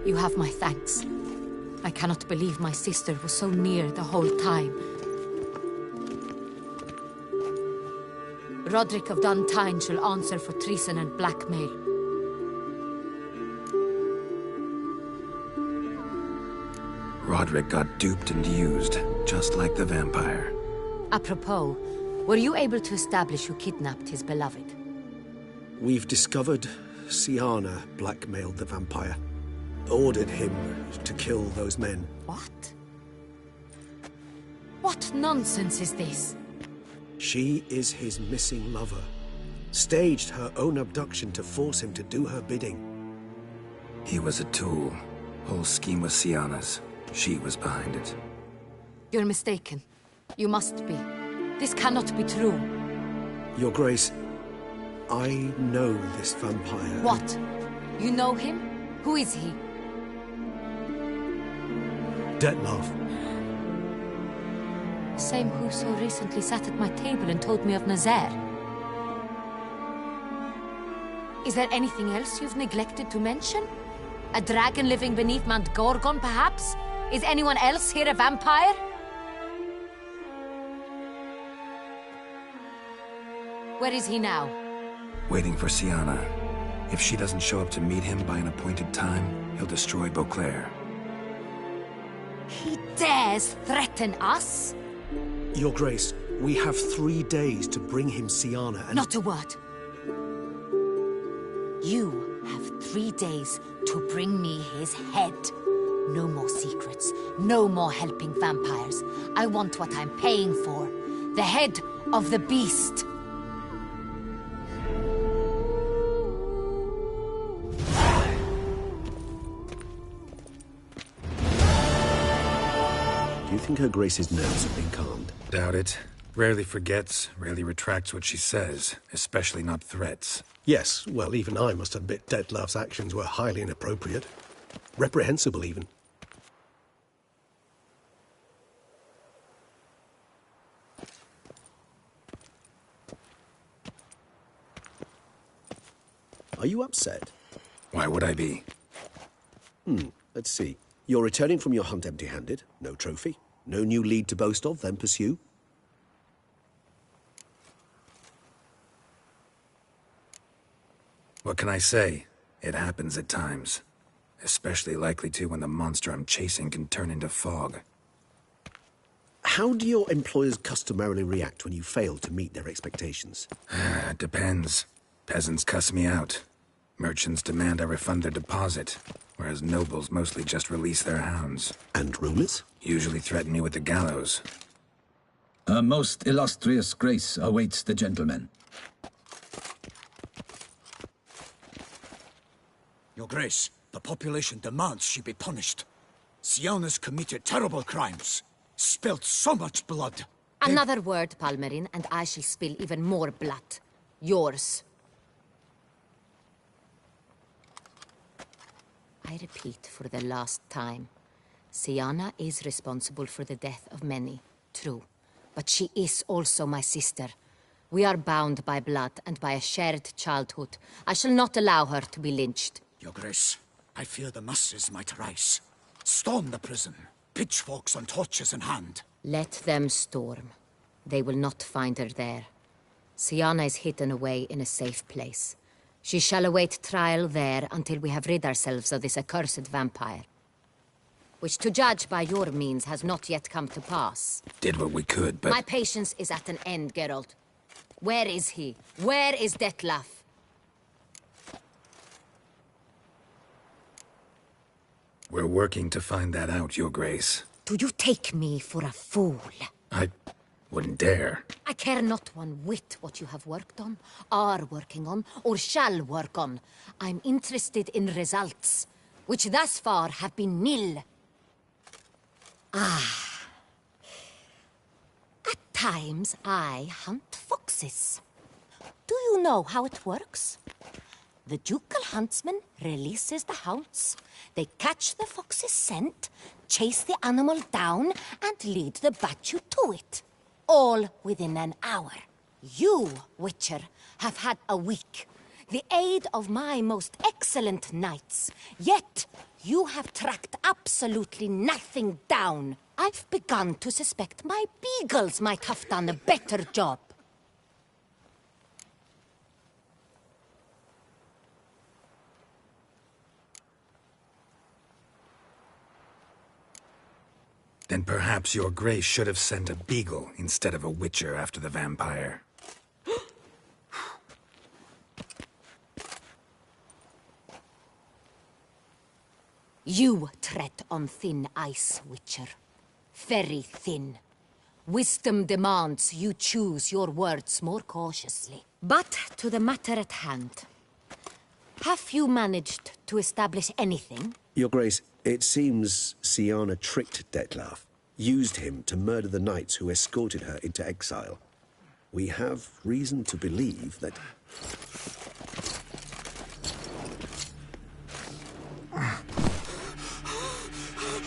You have my thanks. I cannot believe my sister was so near the whole time. Roderick of Dun Tine shall answer for treason and blackmail. Roderick got duped and used, just like the vampire. Apropos, were you able to establish who kidnapped his beloved? We've discovered Syanna blackmailed the vampire. Ordered him to kill those men. What? What nonsense is this? She is his missing lover. Staged her own abduction to force him to do her bidding. He was a tool. Whole scheme was Syanna's. She was behind it. You're mistaken. You must be. This cannot be true. Your Grace, I know this vampire. What? You know him? Who is he? Dettlaff. Same who so recently sat at my table and told me of Nazaire. Is there anything else you've neglected to mention? A dragon living beneath Mount Gorgon, perhaps? Is anyone else here a vampire? Where is he now? Waiting for Syanna. If she doesn't show up to meet him by an appointed time, he'll destroy Beauclair. He dares threaten us? Your Grace, we have 3 days to bring him Syanna and— Not a word. You have 3 days to bring me his head. No more secrets. No more helping vampires. I want what I'm paying for. The head of the beast. Do you think Her Grace's nerves have been calmed? Doubt it. Rarely forgets, rarely retracts what she says, especially not threats. Yes, well, even I must admit Dettlaff's actions were highly inappropriate. Reprehensible, even. Are you upset? Why would I be? Let's see. You're returning from your hunt empty-handed. No trophy. No new lead to boast of, then pursue. What can I say? It happens at times. Especially likely to when the monster I'm chasing can turn into fog. How do your employers customarily react when you fail to meet their expectations? It depends. Peasants cuss me out. Merchants demand I refund their deposit, whereas nobles mostly just release their hounds. And rulers? Usually threaten me with the gallows. A most illustrious grace awaits the gentleman. Your Grace, the population demands she be punished. Syanna's committed terrible crimes. Spilt so much blood. Another word, Palmerin, and I shall spill even more blood. Yours. I repeat for the last time. Syanna is responsible for the death of many, true. But she is also my sister. We are bound by blood and by a shared childhood. I shall not allow her to be lynched. Your Grace, I fear the masses might rise. Storm the prison, pitchforks and torches in hand. Let them storm. They will not find her there. Syanna is hidden away in a safe place. She shall await trial there until we have rid ourselves of this accursed vampire. Which, to judge by your means, has not yet come to pass. Did what we could, but— My patience is at an end, Geralt. Where is he? Where is Dettlaff? We're working to find that out, Your Grace. Do you take me for a fool? Wouldn't dare. I care not one whit what you have worked on, are working on, or shall work on. I'm interested in results, which thus far have been nil. At times, I hunt foxes. Do you know how it works? The ducal huntsman releases the hounds. They catch the fox's scent, chase the animal down, and lead the battue to it. All within an hour. You, Witcher, have had a week. The aid of my most excellent knights. Yet, you have tracked absolutely nothing down. I've begun to suspect my beagles might have done a better job. Then perhaps your grace should have sent a beagle instead of a witcher after the vampire. You tread on thin ice, Witcher. Very thin. Wisdom demands you choose your words more cautiously. But to the matter at hand. Have you managed to establish anything? Your Grace, it seems Syanna tricked Dettlaff, used him to murder the knights who escorted her into exile. We have reason to believe that...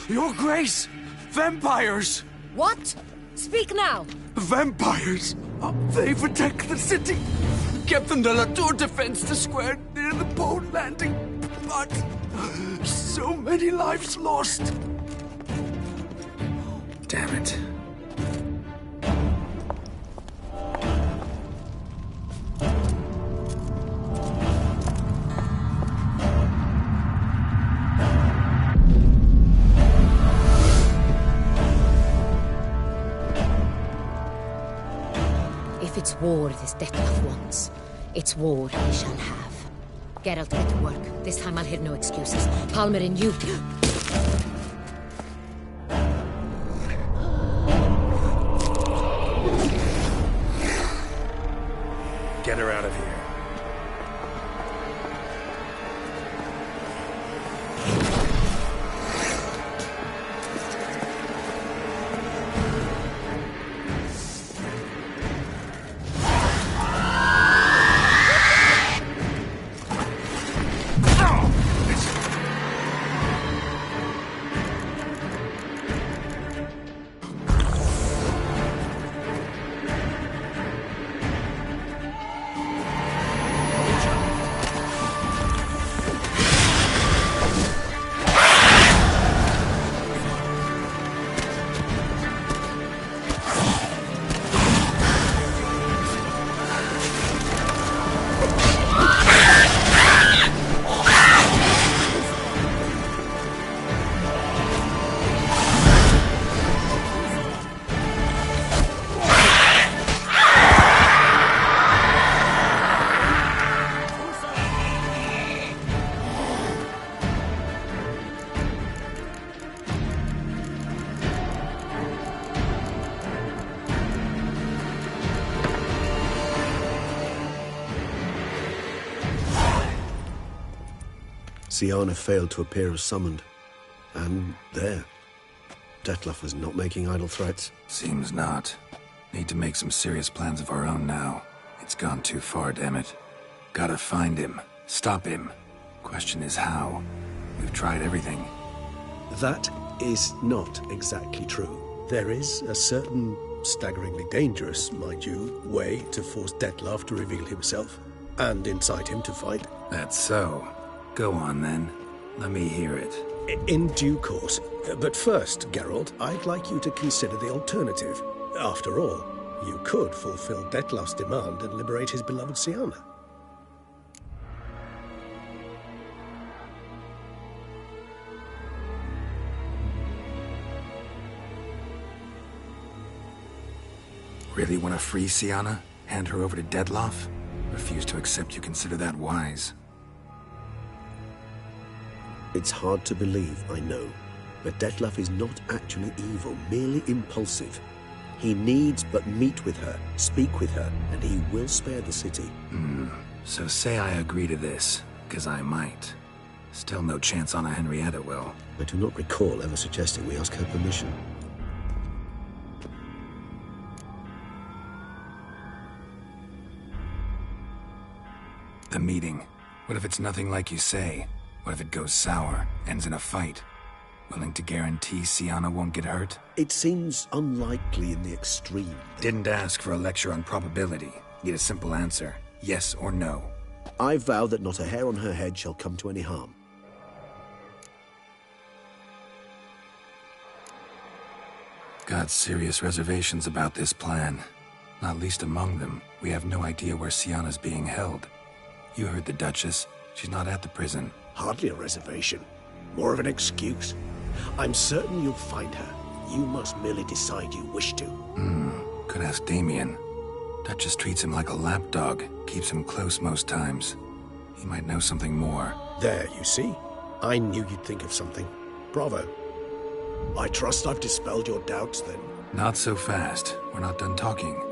Your Grace! Vampires! What? Speak now! Vampires! They've attacked the city! Captain de la Tour defends the square near the boat landing, but so many lives lost! Damn it. If it's war this Dettlaff wants, it's war he shall have. Geralt, get to work. This time I'll hear no excuses. Palmer and you... Get her out of here. Syanna failed to appear as summoned. And there. Dettlaff was not making idle threats. Seems not. Need to make some serious plans of our own now. It's gone too far, damn it. Gotta find him. Stop him. Question is how. We've tried everything. That is not exactly true. There is a certain, staggeringly dangerous, mind you, way to force Dettlaff to reveal himself, and incite him to fight. That's so. Go on, then. Let me hear it. In due course. But first, Geralt, I'd like you to consider the alternative. After all, you could fulfill Dettlaff's demand and liberate his beloved Syanna. Really want to free Syanna? Hand her over to Dettlaff? Refuse to accept you consider that wise. It's hard to believe, I know, but Dettlaff is not actually evil, merely impulsive. He needs but meet with her, speak with her, and he will spare the city. So say I agree to this, because I might. Still no chance Anna Henrietta will. I do not recall ever suggesting we ask her permission. The meeting. What if it's nothing like you say? What if it goes sour, ends in a fight? Willing to guarantee Syanna won't get hurt? It seems unlikely in the extreme. Didn't ask for a lecture on probability. Need a simple answer. Yes or no. I vow that not a hair on her head shall come to any harm. Got serious reservations about this plan. Not least among them, we have no idea where Syanna's being held. You heard the Duchess. She's not at the prison. Hardly a reservation. More of an excuse. I'm certain you'll find her. You must merely decide you wish to. Could ask Damien. Duchess treats him like a lapdog. Keeps him close most times. He might know something more. There, you see? I knew you'd think of something. Bravo. I trust I've dispelled your doubts, then. Not so fast. We're not done talking.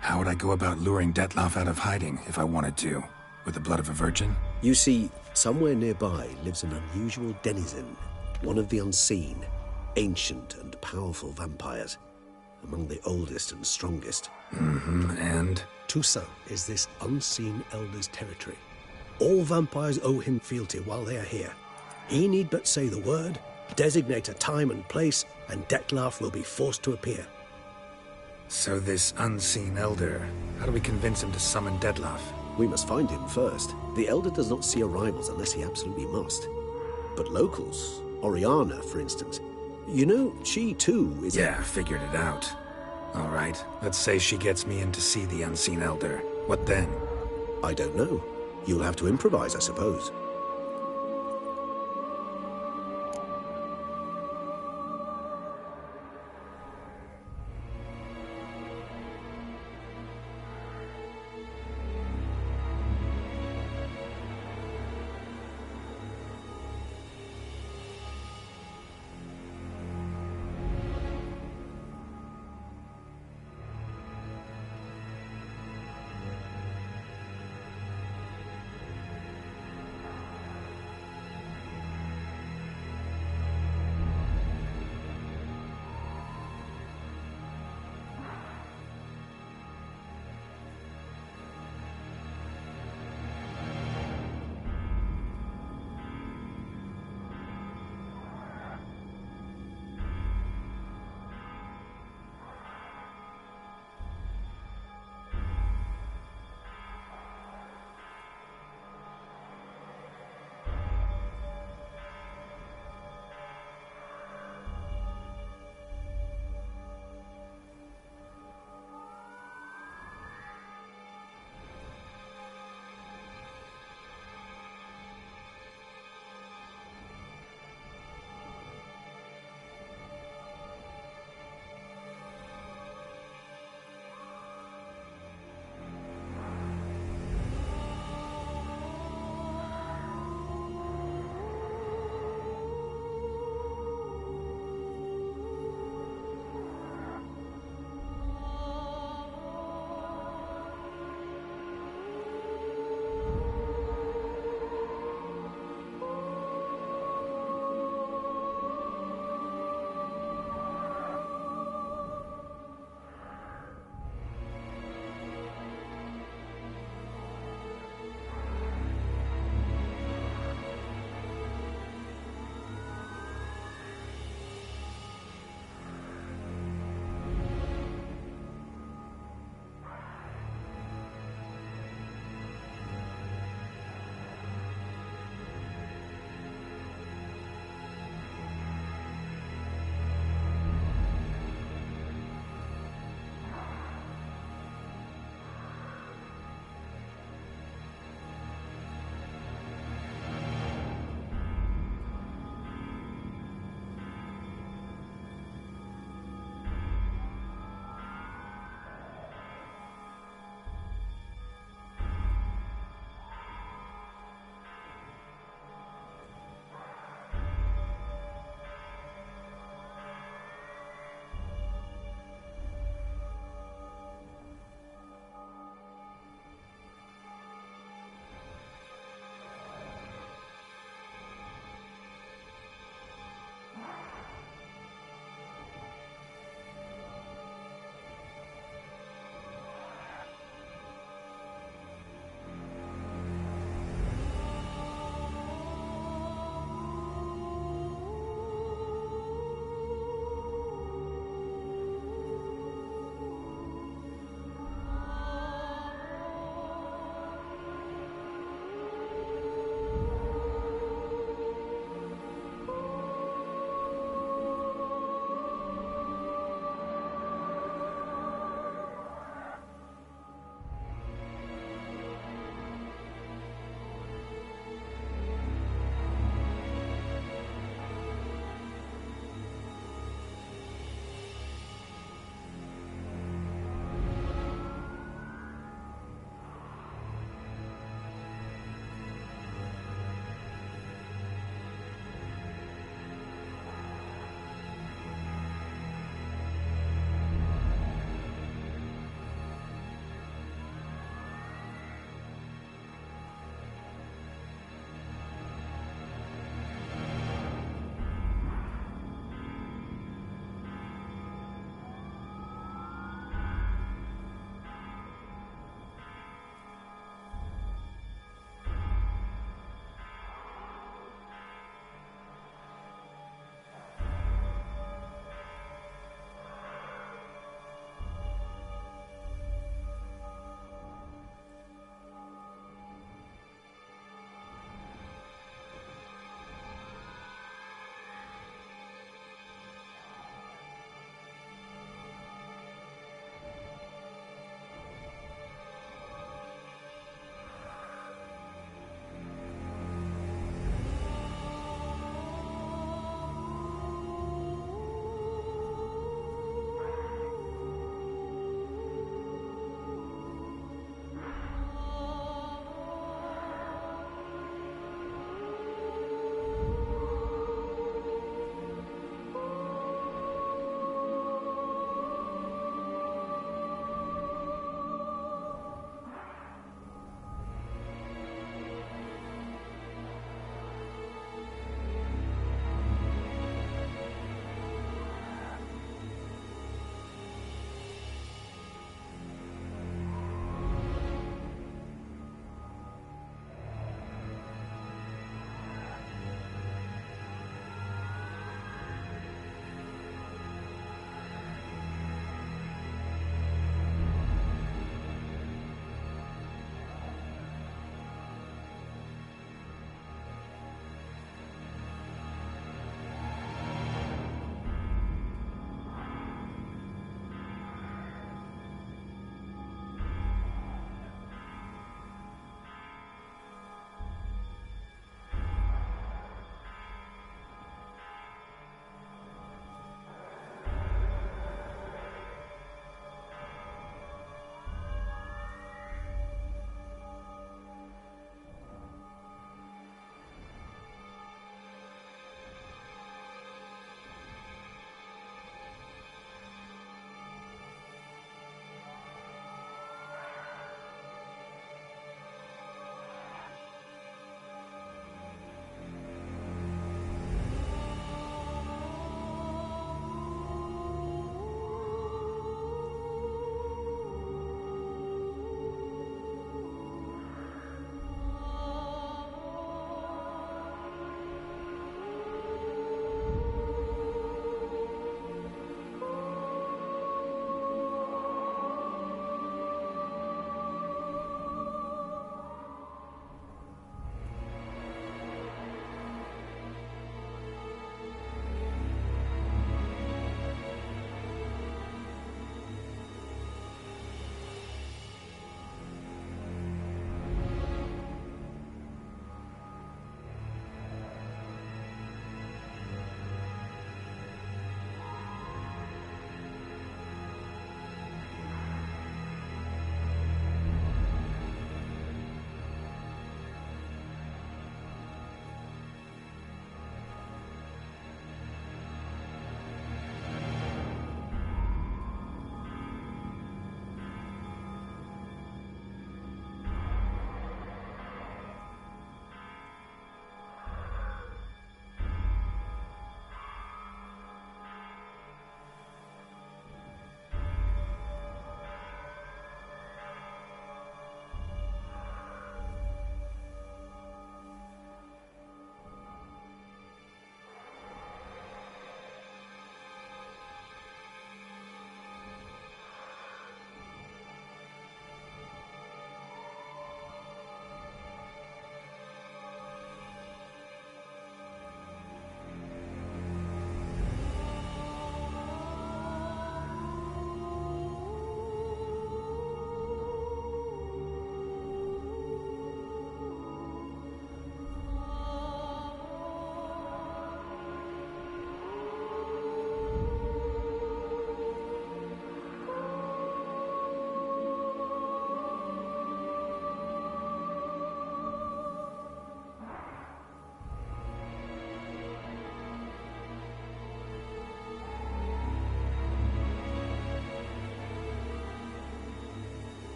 How would I go about luring Detloff out of hiding if I wanted to? With the blood of a virgin? You see, somewhere nearby lives an unusual denizen, one of the unseen, ancient and powerful vampires, among the oldest and strongest. And? Toussaint is this unseen elder's territory. All vampires owe him fealty while they are here. He need but say the word, designate a time and place, and Detloff will be forced to appear. So this unseen elder, how do we convince him to summon Detloff? We must find him first. The elder does not see arrivals unless he absolutely must. But locals, Oriana, for instance, you know, she too is... Yeah, figured it out. All right, let's say she gets me in to see the unseen elder. What then? I don't know. You'll have to improvise, I suppose.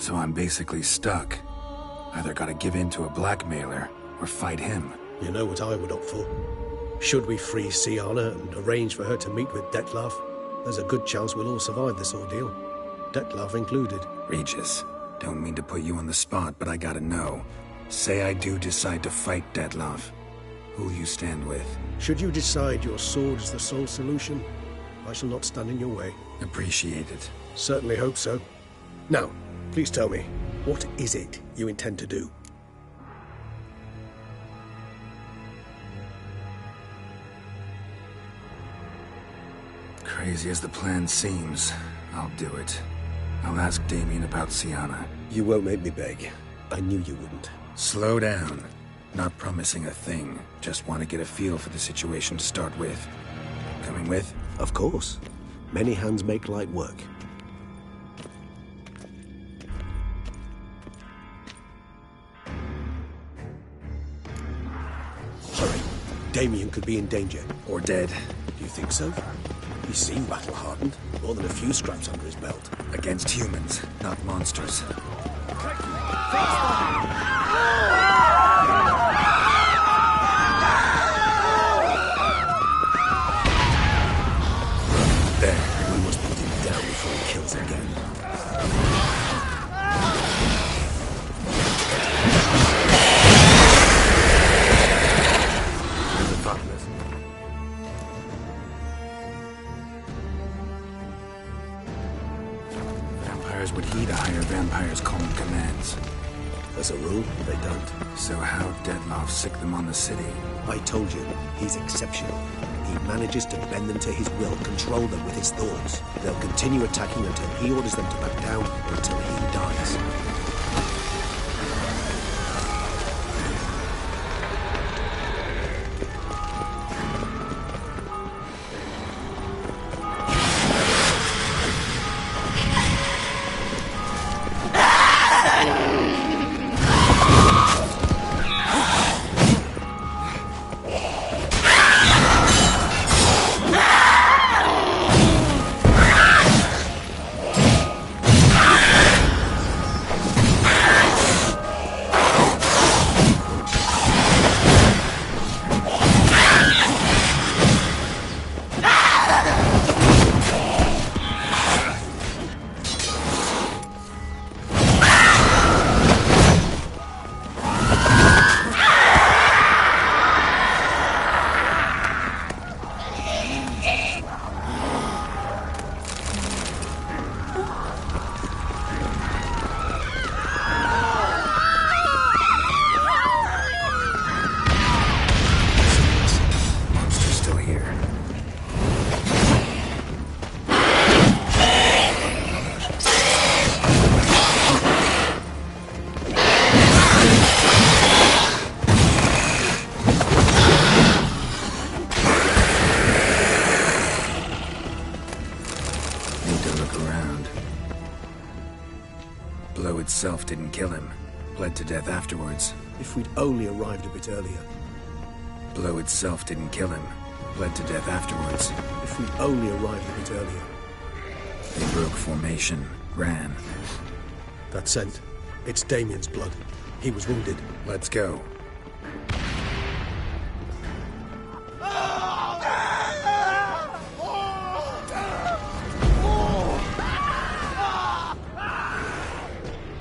So I'm basically stuck. Either gotta give in to a blackmailer, or fight him. You know what I would opt for? Should we free Syanna and arrange for her to meet with Dettlaff, there's a good chance we'll all survive this ordeal. Dettlaff included. Regis, don't mean to put you on the spot, but I gotta know. Say I do decide to fight Dettlaff. Who'll you stand with? Should you decide your sword is the sole solution, I shall not stand in your way. Appreciate it. Certainly hope so. Now, please tell me, what is it you intend to do? Crazy as the plan seems, I'll do it. I'll ask Damien about Syanna. You won't make me beg. I knew you wouldn't. Slow down. Not promising a thing. Just want to get a feel for the situation to start with. Coming with? Of course. Many hands make light work. Hurry. Damien could be in danger. Or dead. Do you think so? He seemed battle-hardened. More than a few scraps under his belt. Against humans, not monsters. There, we must put him down before he kills again. Vampires would heed a higher vampire's calling commands. As a rule, they don't. So how'd Dettlaff sick them on the city? I told you, he's exceptional. He manages to bend them to his will, control them with his thoughts. They'll continue attacking until he orders them to back down, or until he dies. Itself didn't kill him. Bled to death afterwards. If we'd only arrived a bit earlier. Blow itself didn't kill him. Bled to death afterwards. If we'd only arrived a bit earlier. They broke formation. Ran. That scent. It's Damien's blood. He was wounded. Let's go.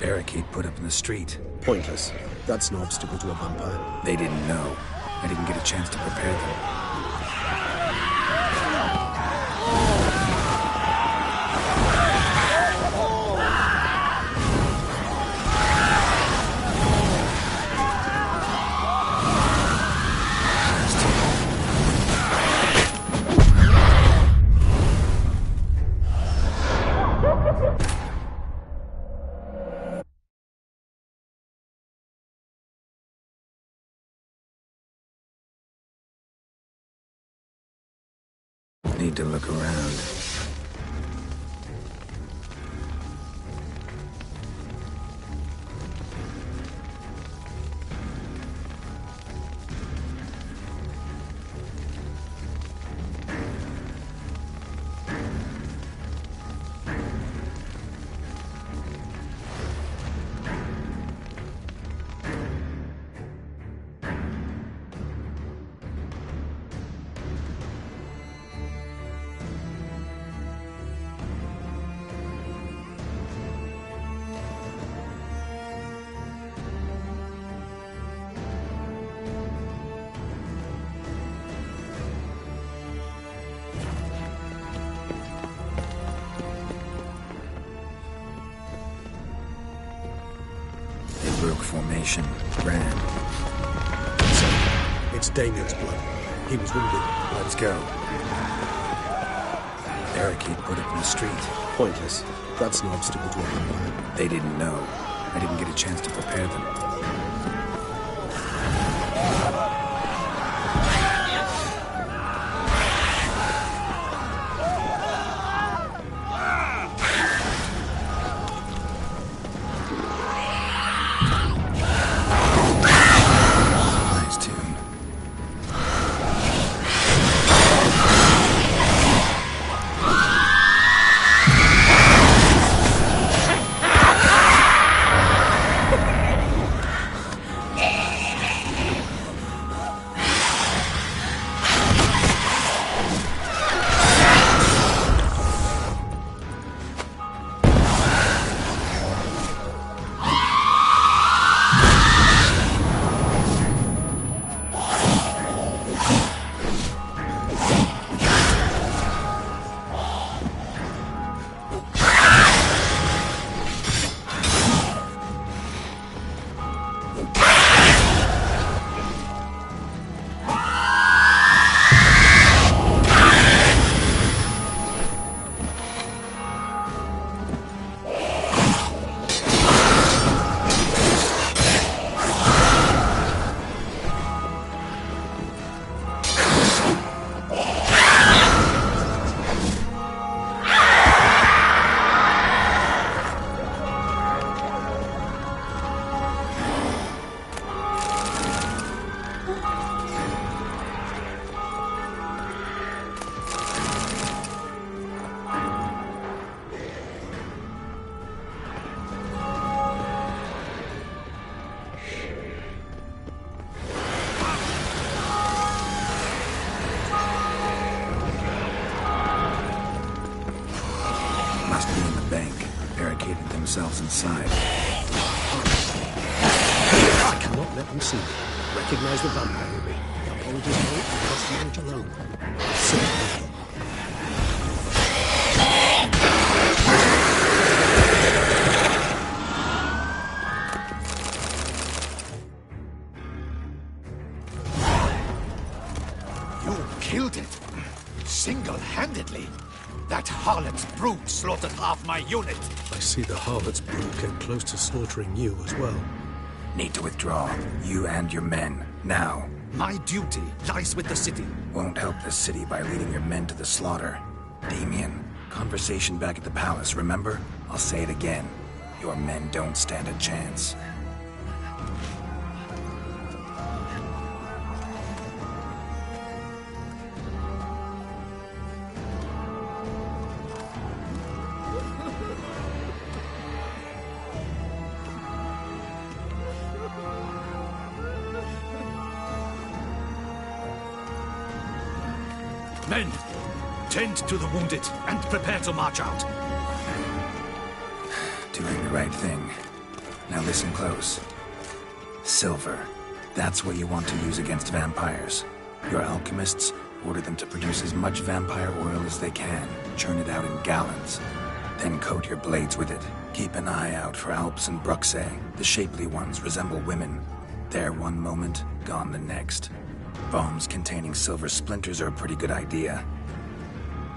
Barricade put up in the street. Pointless. That's no obstacle to a vampire. They didn't know. I didn't get a chance to prepare them. Need to look around. Formation. Brand. It's Damien's blood. He was wounded. Let's go. Barricade put up in the street. Pointless. That's no obstacle to our. They didn't know. I didn't get a chance to prepare them. Themselves inside. I cannot let them see me. Recognize the vampire in me. Apologies for it, because knowledge alone. You killed it. Single-handedly. That harlot's brood slaughtered half my unit. I see the harlot's brood came close to slaughtering you as well. Need to withdraw. You and your men. Now. My duty lies with the city. Won't help the city by leading your men to the slaughter. Damien, conversation back at the palace, remember? I'll say it again. Your men don't stand a chance. Men, tend to the wounded and prepare to march out. Doing the right thing. Now listen close. Silver. That's what you want to use against vampires. Your alchemists order them to produce as much vampire oil as they can. Churn it out in gallons. Then coat your blades with it. Keep an eye out for Alps and Bruxae. The shapely ones resemble women. There one moment, gone the next. Bombs containing silver splinters are a pretty good idea.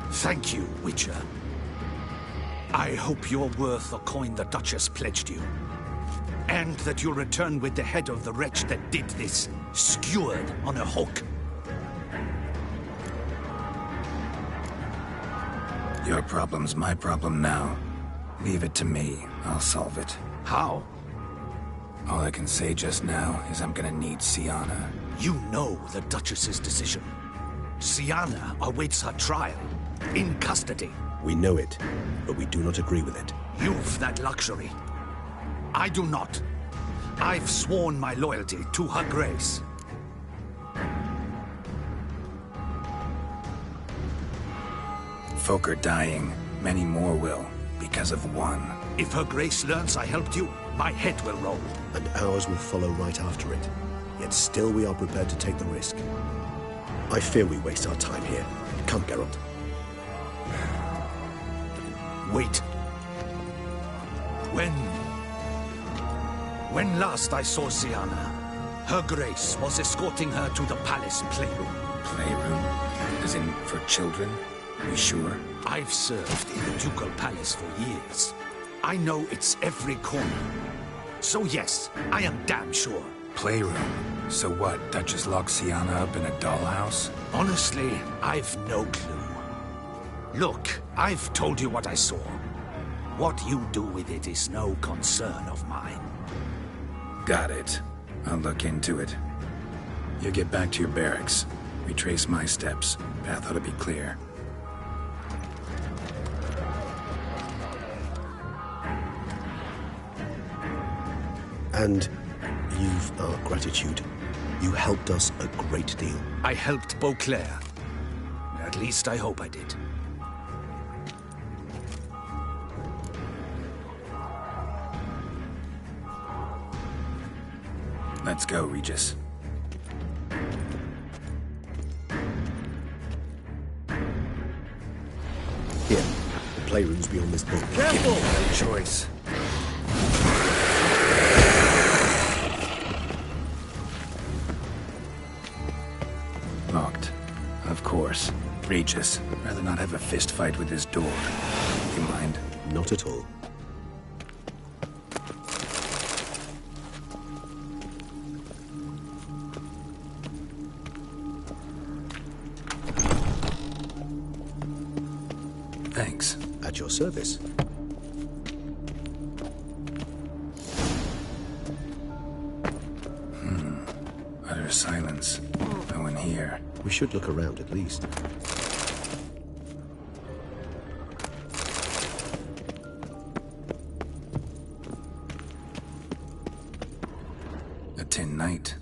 Thank you, Witcher. I hope you're worth the coin the Duchess pledged you. And that you'll return with the head of the wretch that did this, skewered on a hook. Your problem's my problem now. Leave it to me. I'll solve it. How? All I can say just now is I'm gonna need Syanna. You know the Duchess's decision. Syanna awaits her trial, in custody. We know it, but we do not agree with it. You've that luxury. I do not. I've sworn my loyalty to Her Grace. Folk are dying. Many more will, because of one. If Her Grace learns I helped you, my head will roll. And ours will follow right after it. Yet still we are prepared to take the risk. I fear we waste our time here. Come, Geralt. Wait. When last I saw Siana, Her Grace was escorting her to the palace playroom. Playroom? As in, for children? You sure? I've served in the ducal palace for years. I know its every corner. So yes, I am damn sure. Playroom? So what, Duchess locked Siana up in a dollhouse? Honestly, I've no clue. Look, I've told you what I saw. What you do with it is no concern of mine. Got it. I'll look into it. You get back to your barracks. Retrace my steps. Path ought to be clear. And you've our gratitude. You helped us a great deal. I helped Beauclair. At least I hope I did. Let's go, Regis. Here, the playroom's beyond this book. Careful! No choice. Locked. Of course. Regis, rather not have a fist fight with this door. You mind? Not at all. Thanks. At your service. Utter silence. No one here. We should look around at least. A tin knight.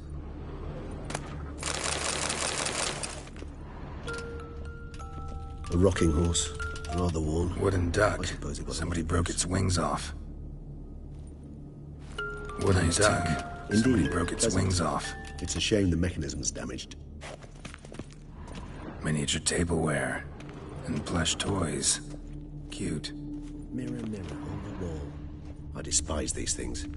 A rocking horse. Rather worn. Wooden duck. I suppose it got Somebody broke its wings off. Wooden duck. Indeed. Somebody broke its wings off. It's a shame the mechanism's damaged. Miniature tableware. And plush toys. Cute. Mirror, mirror on the wall. I despise these things.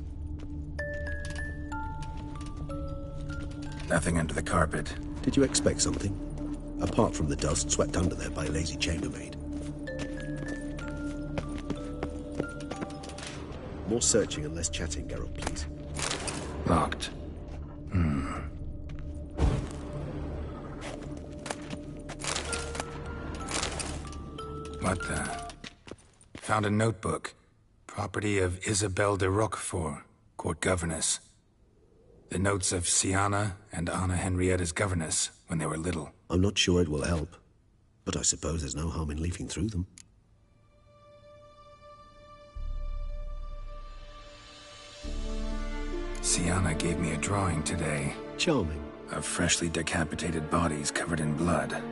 Nothing under the carpet. Did you expect something? Apart from the dust swept under there by a lazy chambermaid. More searching and less chatting, Geralt, please. Locked. What the? Found a notebook. Property of Isabelle de Roquefort, court governess. The notes of Siana and Anna Henrietta's governess when they were little. I'm not sure it will help, but I suppose there's no harm in leafing through them. Siana gave me a drawing today. Charming. Of freshly decapitated bodies covered in blood.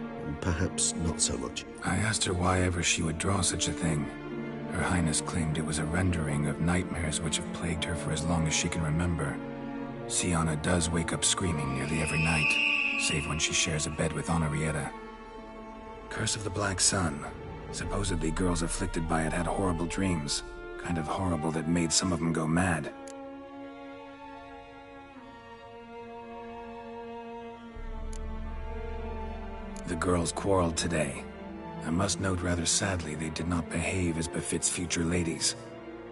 Perhaps not so much. I asked her why ever she would draw such a thing. Her Highness claimed it was a rendering of nightmares which have plagued her for as long as she can remember. Siana does wake up screaming nearly every night, save when she shares a bed with Henrietta. Curse of the Black Sun. Supposedly girls afflicted by it had horrible dreams. Kind of horrible that made some of them go mad. The girls quarreled today. I must note rather sadly they did not behave as befits future ladies.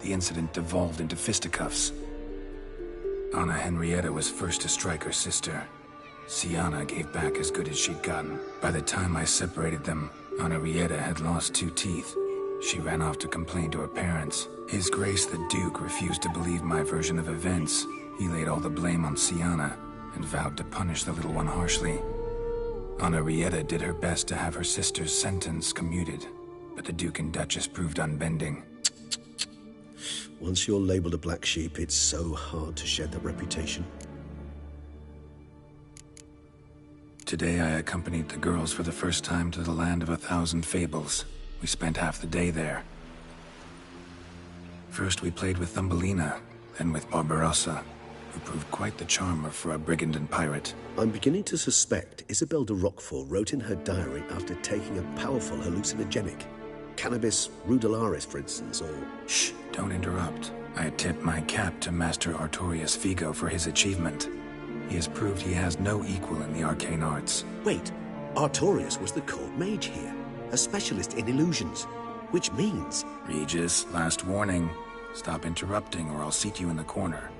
The incident devolved into fisticuffs. Anna Henrietta was first to strike her sister. Siana gave back as good as she'd gotten. By the time I separated them, Henrietta had lost 2 teeth. She ran off to complain to her parents. His Grace the Duke refused to believe my version of events. He laid all the blame on Siana and vowed to punish the little one harshly. Henrietta did her best to have her sister's sentence commuted, but the Duke and Duchess proved unbending. Once you're labeled a black sheep, it's so hard to shed that reputation. Today I accompanied the girls for the first time to the land of 1,000 fables. We spent half the day there. First we played with Thumbelina, then with Barbarossa, who proved quite the charmer for a brigand and pirate. I'm beginning to suspect Isabelle de Roquefort wrote in her diary after taking a powerful hallucinogenic. Cannabis rudularis, for instance, or... Shh, don't interrupt. I tip my cap to Master Artorius Figo for his achievement. He has proved he has no equal in the arcane arts. Wait, Artorius was the court mage here, a specialist in illusions, which means... Regis, last warning. Stop interrupting or I'll seat you in the corner.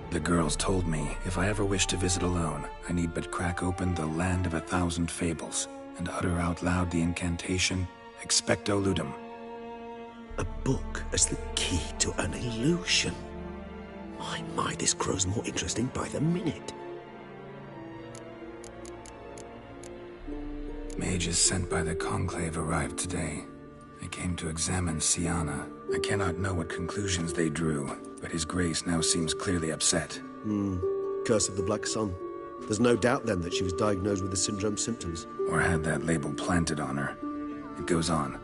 The girls told me if I ever wish to visit alone, I need but crack open the Land of 1,000 Fables and utter out loud the incantation, Expecto Ludum. A book as the key to an illusion. My, this grows more interesting by the minute. Mages sent by the Conclave arrived today. They came to examine Siana. I cannot know what conclusions they drew, but His Grace now seems clearly upset. Curse of the Black Sun. There's no doubt then that she was diagnosed with the syndrome symptoms. Or had that label planted on her. It goes on.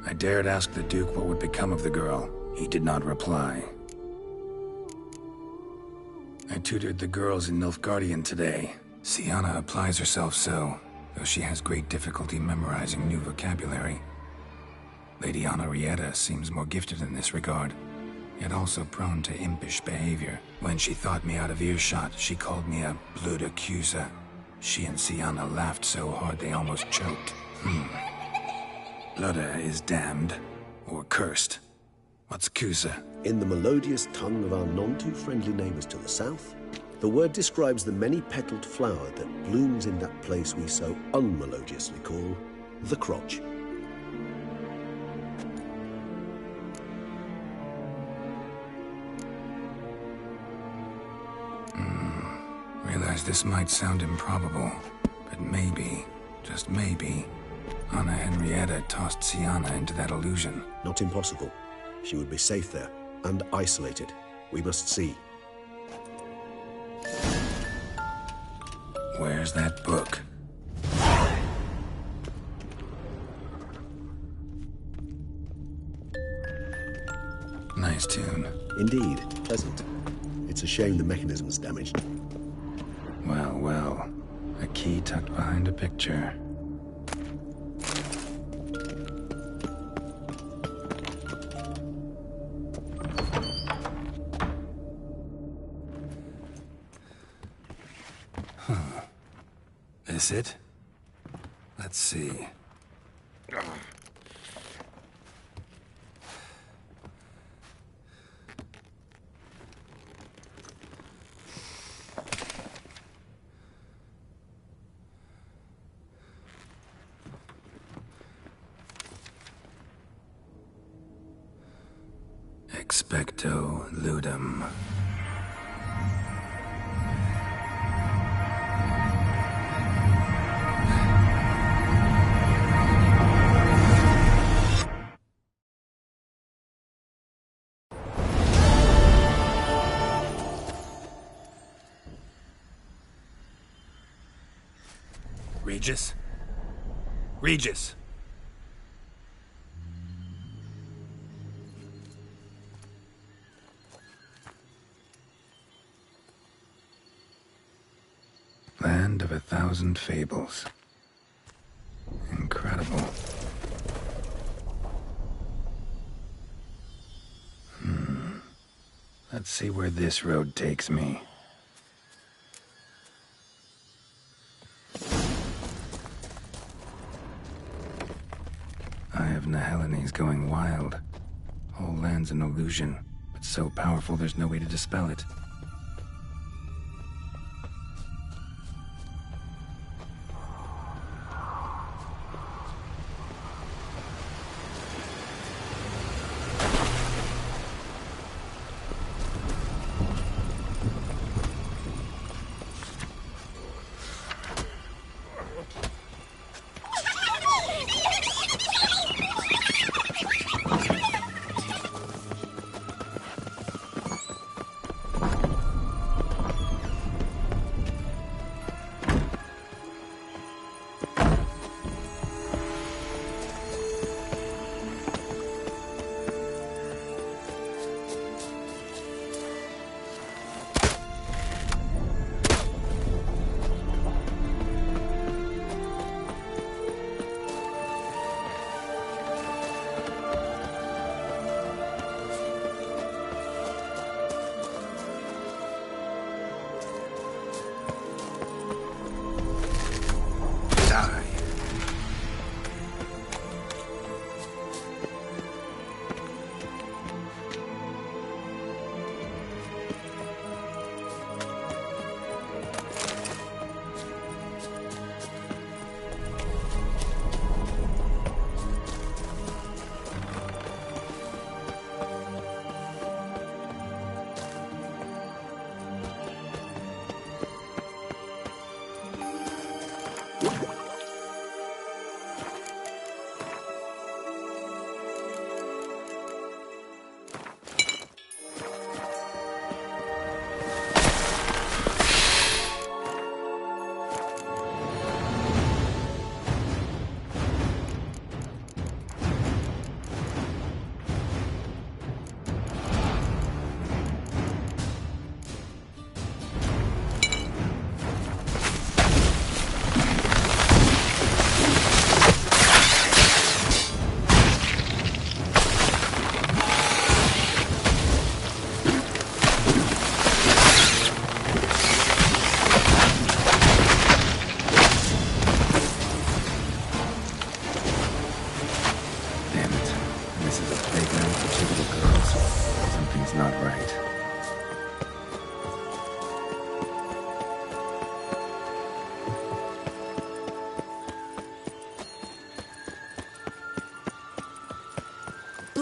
I dared ask the Duke what would become of the girl. He did not reply. I tutored the girls in Nilfgaardian today. Siana applies herself so, though she has great difficulty memorizing new vocabulary. Lady Henrietta seems more gifted in this regard, yet also prone to impish behavior. When she thought me out of earshot, she called me a blood accuser. She and Siana laughed so hard they almost choked. Blood is damned, or cursed. What's Cusa? In the melodious tongue of our none-too-friendly neighbors to the south, the word describes the many-petaled flower that blooms in that place we so unmelodiously call the crotch. Realize this might sound improbable, but maybe, just maybe, Anna Henrietta tossed Siana into that illusion. Not impossible. She would be safe there, and isolated. We must see. Where's that book? Nice tune. Indeed, pleasant. It's a shame the mechanism's damaged. Well, well. A key tucked behind a picture. This it? Let's see. Expecto Ludum. Regis? Regis! Land of 1,000 Fables. Incredible. Let's see where this road takes me. Eye of Neheleni's going wild. Whole land's an illusion, but so powerful there's no way to dispel it.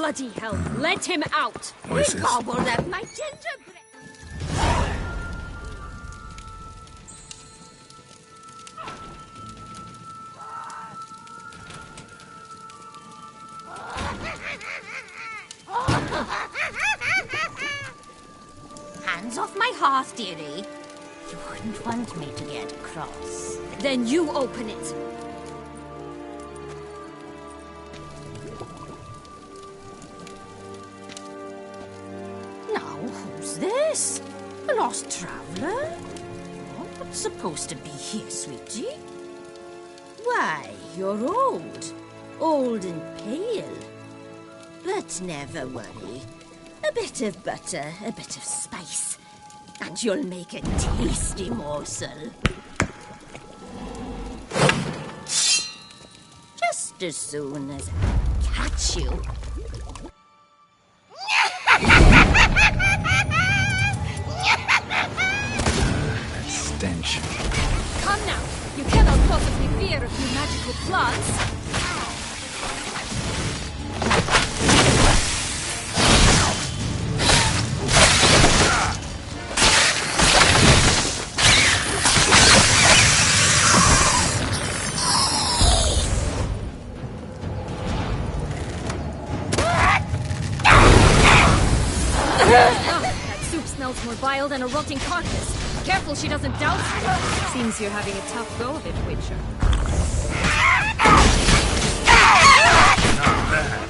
Bloody hell, let him out! Voices. We gobbled up my gingerbread! Hands off my hearth, dearie. You wouldn't want me to get cross. Then you open it. Now, who's this? A lost traveler? What's supposed to be here, sweetie? Why, you're old. Old and pale. But never worry. A bit of butter, a bit of spice, and you'll make a tasty morsel. Just as soon as I catch you. That stench. Come now! You cannot possibly fear a few magical plants! That soup smells more vile than a rotting carcass. Careful she doesn't douse you. Seems you're having a tough go of it, Witcher. Not bad.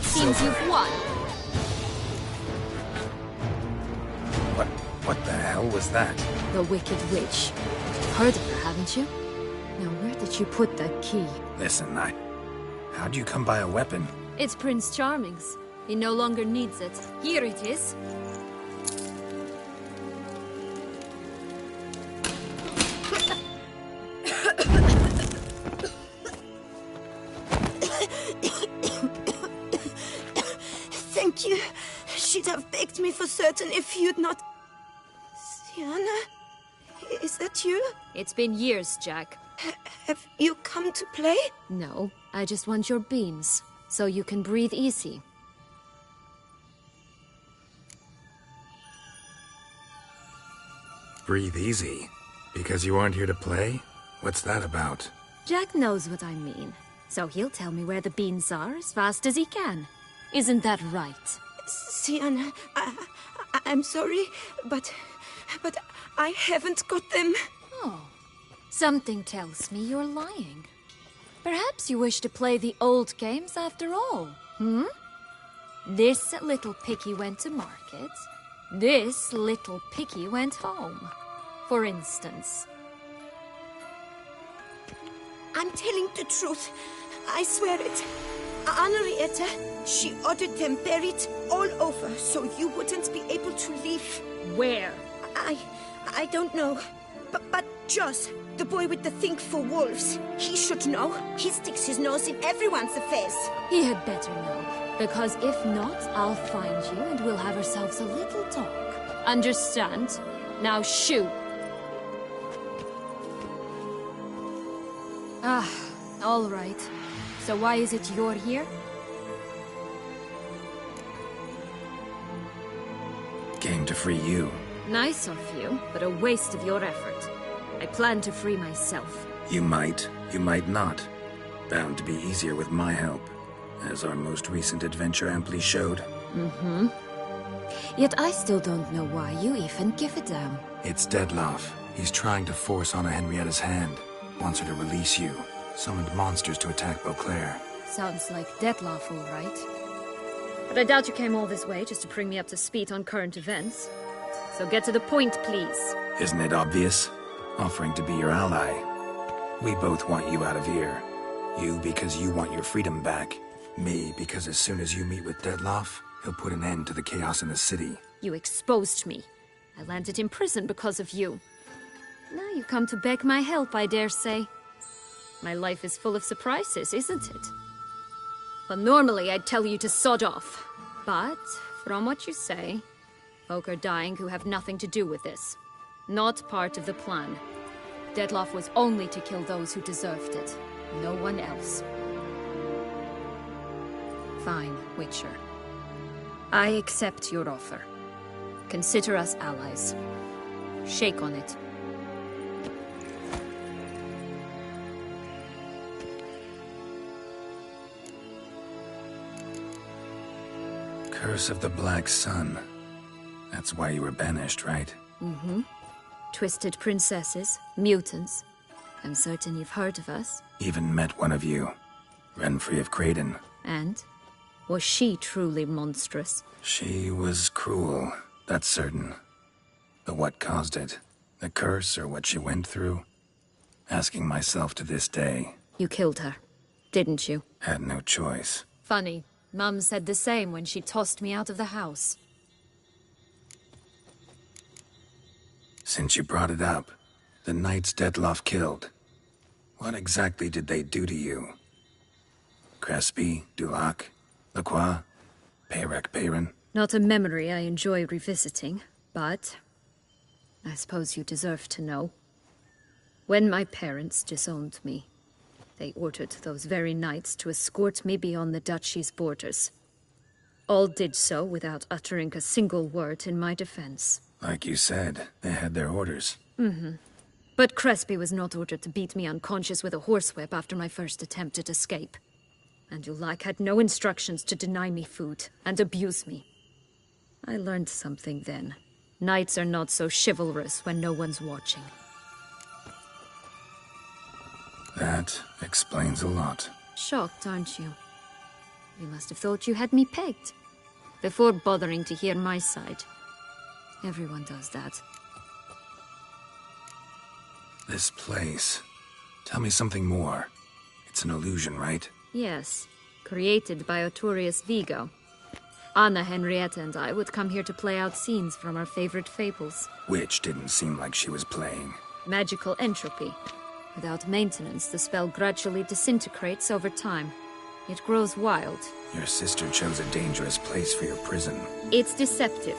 Seems you've won. What the hell was that? The Wicked Witch. Heard of her, haven't you? Now, where did you put the key? Listen, how'd you come by a weapon? It's Prince Charming's. He no longer needs it. Here it is. Thank you. She'd have begged me for certain if you'd not... Sienna? Is that you? It's been years, Jack. Have you come to play? No, I just want your beams, so you can breathe easy. Breathe easy? Because you aren't here to play? What's that about? Jack knows what I mean, so he'll tell me where the beans are as fast as he can. Isn't that right? Sienna, I'm sorry, but I haven't got them. Oh, something tells me you're lying. Perhaps you wish to play the old games after all, hmm? This little piggy went to market. This little piggy went home, for instance. I'm telling the truth. I swear it. Henrietta, she ordered them buried all over so you wouldn't be able to leave. Where? I don't know. But Joss, the boy with the thing for wolves, he should know. He sticks his nose in everyone's affairs. He had better know, because if not, I'll find you and we'll have ourselves a little talk. Understand? Now shoot. Ah, all right. So why is it you're here? Came to free you. Nice of you, but a waste of your effort. I plan to free myself. You might not. Bound to be easier with my help, as our most recent adventure amply showed. Mm-hmm. Yet I still don't know why you even give a damn. It's Dettlaff. He's trying to force Anna Henrietta's hand. Wants her to release you. Summoned monsters to attack Beauclair. Sounds like Dettlaff, all right. But I doubt you came all this way just to bring me up to speed on current events. So get to the point, please. Isn't it obvious? Offering to be your ally. We both want you out of here. You because you want your freedom back. Me because as soon as you meet with Dettlaff, he'll put an end to the chaos in the city. You exposed me. I landed in prison because of you. Now you come to beg my help, I dare say. My life is full of surprises, isn't it? But normally I'd tell you to sod off. But, from what you say, folk are dying who have nothing to do with this. Not part of the plan. Dettlaff was only to kill those who deserved it. No one else. Fine, Witcher. I accept your offer. Consider us allies. Shake on it. Curse of the Black Sun. That's why you were banished, right? Mm-hmm. Twisted princesses, mutants. I'm certain you've heard of us. Even met one of you. Renfri of Kraden. And? Was she truly monstrous? She was cruel, that's certain. But what caused it? The curse or what she went through? Asking myself to this day. You killed her, didn't you? Had no choice. Funny. Mum said the same when she tossed me out of the house. Since you brought it up, the knights Dettlaff killed. What exactly did they do to you? Crespi, Dulac, Lacroix, Peyrac Peyran? Not a memory I enjoy revisiting, but I suppose you deserve to know. When my parents disowned me, they ordered those very knights to escort me beyond the duchy's borders. All did so without uttering a single word in my defense. Like you said, they had their orders. Mm-hmm. But Crespi was not ordered to beat me unconscious with a horsewhip after my first attempt at escape. And Dulac had no instructions to deny me food and abuse me. I learned something then. Knights are not so chivalrous when no one's watching. That explains a lot. Shocked, aren't you? You must have thought you had me pegged. Before bothering to hear my side. Everyone does that. This place. Tell me something more. It's an illusion, right? Yes. Created by Arturius Vigo. Anna Henrietta and I would come here to play out scenes from our favorite fables. Which didn't seem like she was playing. Magical entropy. Without maintenance, the spell gradually disintegrates over time. It grows wild. Your sister chose a dangerous place for your prison. It's deceptive.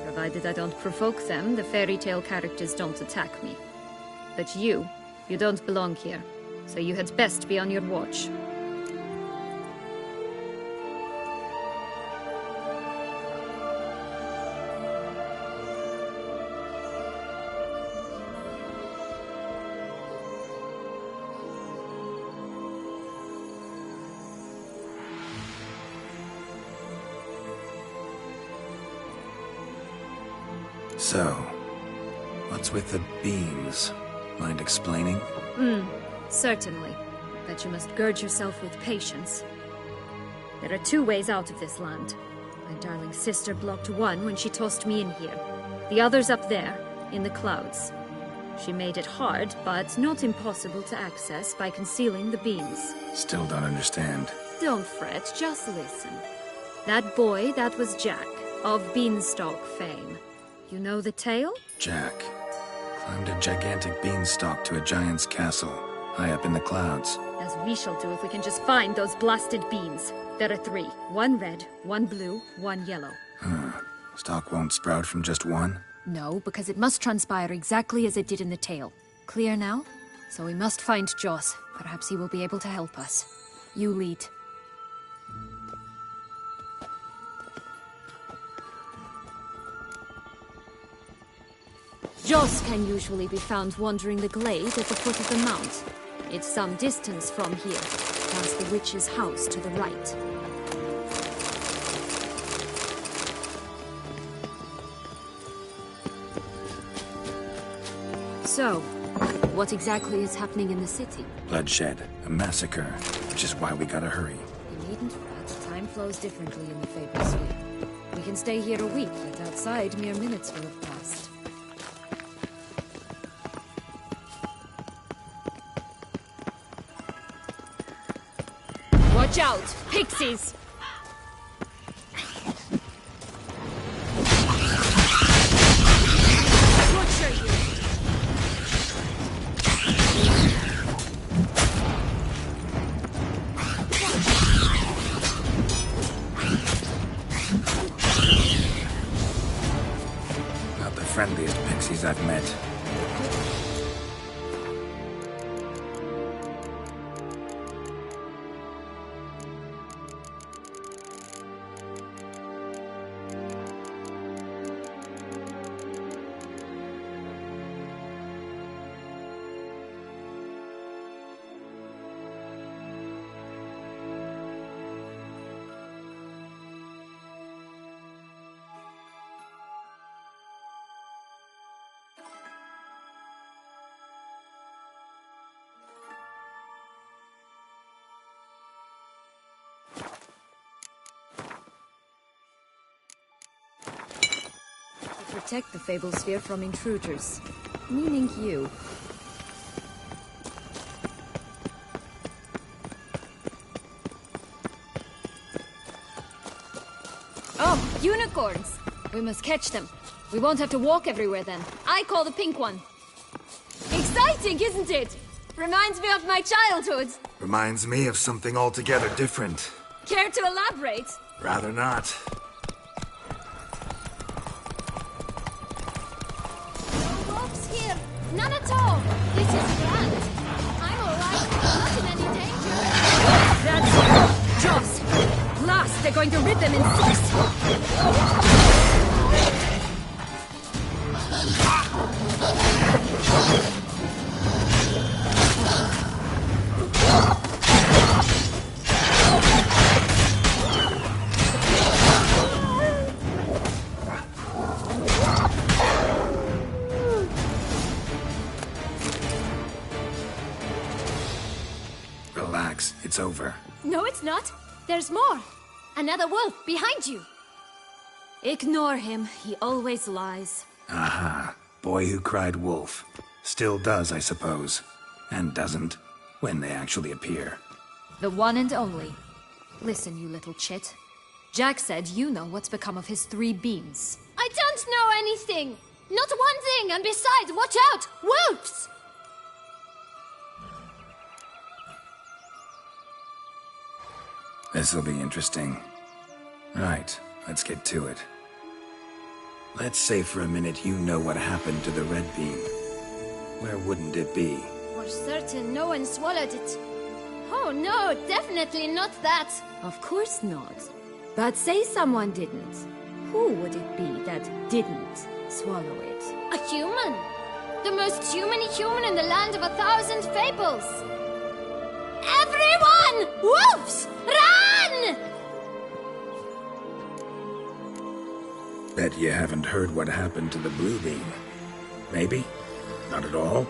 Provided I don't provoke them, the fairy tale characters don't attack me. But you don't belong here, so you had best be on your watch. So, what's with the beams? Mind explaining? Certainly. But you must gird yourself with patience. There are two ways out of this land. My darling sister blocked one when she tossed me in here. The other's up there, in the clouds. She made it hard, but not impossible to access by concealing the beams. Still don't understand. Don't fret, just listen. That boy, that was Jack, of Beanstalk fame. You know the tale? Jack climbed a gigantic beanstalk to a giant's castle, high up in the clouds. As we shall do if we can just find those blasted beans. There are 3. 1 red, 1 blue, 1 yellow. Stalk won't sprout from just one? No, because it must transpire exactly as it did in the tale. Clear now? So we must find Joss. Perhaps he will be able to help us. You lead. Joss can usually be found wandering the glade at the foot of the mount. It's some distance from here, past the witch's house to the right. So, what exactly is happening in the city? Bloodshed, a massacre, which is why we gotta hurry. You needn't fret. Time flows differently in the Fable Sphere. We can stay here a week, but outside, mere minutes will have passed. Watch out! Pixies! Butcher you! Not the friendliest pixies I've met. Protect the Fable Sphere from intruders. Meaning you. Oh, unicorns! We must catch them. We won't have to walk everywhere then. I call the pink one. Exciting, isn't it? Reminds me of my childhood. Reminds me of something altogether different. Care to elaborate? Rather not. Here. None at all. This is grand. I'm all right. Not in any danger. That's Joss. Blast! They're going to rip them in six. Relax, it's over. No, it's not. There's more. Another wolf behind you. Ignore him. He always lies. Aha. Boy who cried wolf. Still does, I suppose. And doesn't, when they actually appear. The one and only. Listen, you little chit. Jack said you know what's become of his 3 beams. I don't know anything! Not one thing, and besides, watch out! Wolves! This'll be interesting. Right, let's get to it. Let's say for a minute you know what happened to the red beam. Where wouldn't it be? For certain, no one swallowed it. Oh no, definitely not that. Of course not. But say someone didn't. Who would it be that didn't swallow it? A human. The most human-y human in the land of 1,000 fables. Everyone! Wolves! Run! Bet you haven't heard what happened to the blue beam. Maybe? Not at all?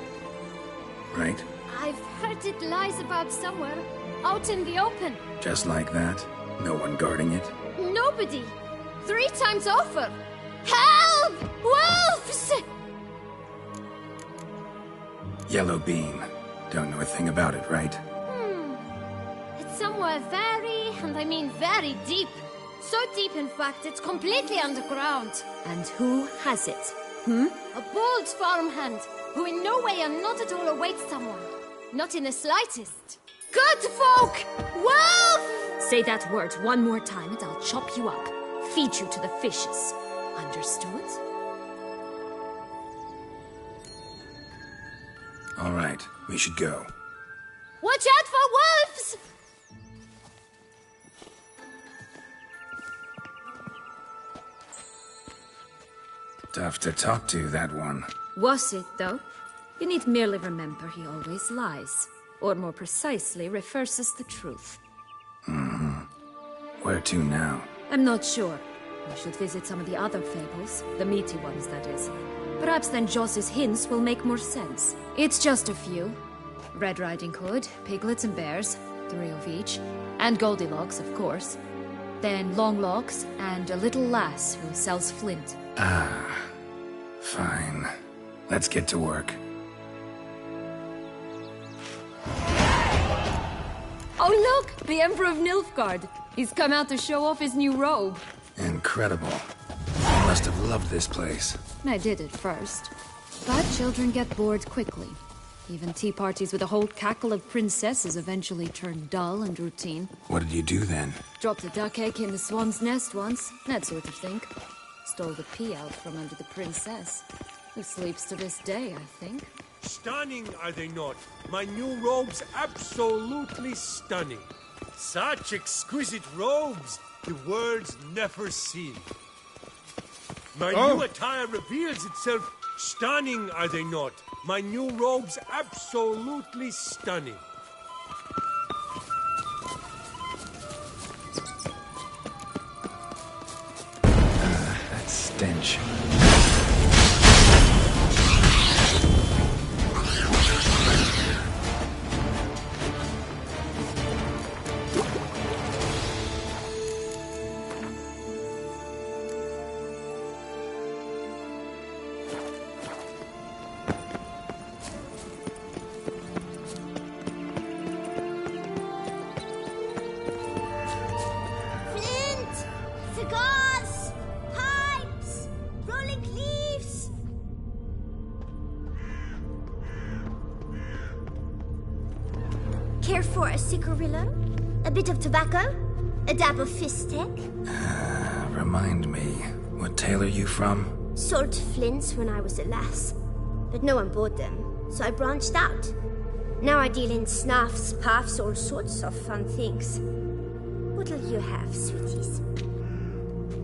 Right? I've heard it lies about somewhere, out in the open. Just like that? No one guarding it? Nobody. 3 times over. Help! Wolves! Yellow beam. Don't know a thing about it, right? It's somewhere very, and I mean very deep. So deep, in fact, it's completely underground. And who has it? A bold farmhand, who in no way and not at all awaits someone. Not in the slightest. Good folk! Wolf! Say that word one more time and I'll chop you up. Feed you to the fishes. Understood? All right, we should go. Watch out for wolves! Tough to talk to, that one. Was it, though? You need merely remember he always lies. Or more precisely, reverses the truth. Mm-hmm. Where to now? I'm not sure. We should visit some of the other fables. The meaty ones, that is. Perhaps then Joss's hints will make more sense. It's just a few. Red Riding Hood, piglets and bears, 3 of each. And Goldilocks, of course. Then Longlocks, and a little lass who sells flint. Ah, fine. Let's get to work. Oh look! The Emperor of Nilfgaard! He's come out to show off his new robe. Incredible. You must have loved this place. I did at first. But children get bored quickly. Even tea parties with a whole cackle of princesses eventually turn dull and routine. What did you do then? Dropped a duck egg in the swan's nest once, that sort of thing. Stole the pea out from under the princess, who sleeps to this day, I think. Stunning, are they not? My new robes absolutely stunning. Such exquisite robes, the world's never seen. My new attire reveals itself. Stunning, are they not? My new robes absolutely stunning. That stench. Flint! Cigars! Pipes! Rolling leaves! Care for a cigarillo? A bit of tobacco? A dab of fistek? Remind me, what tale are you from? Sold flints when I was a lass, but no one bought them, so I branched out. Now I deal in snuffs, puffs, all sorts of fun things. What'll you have, sweeties?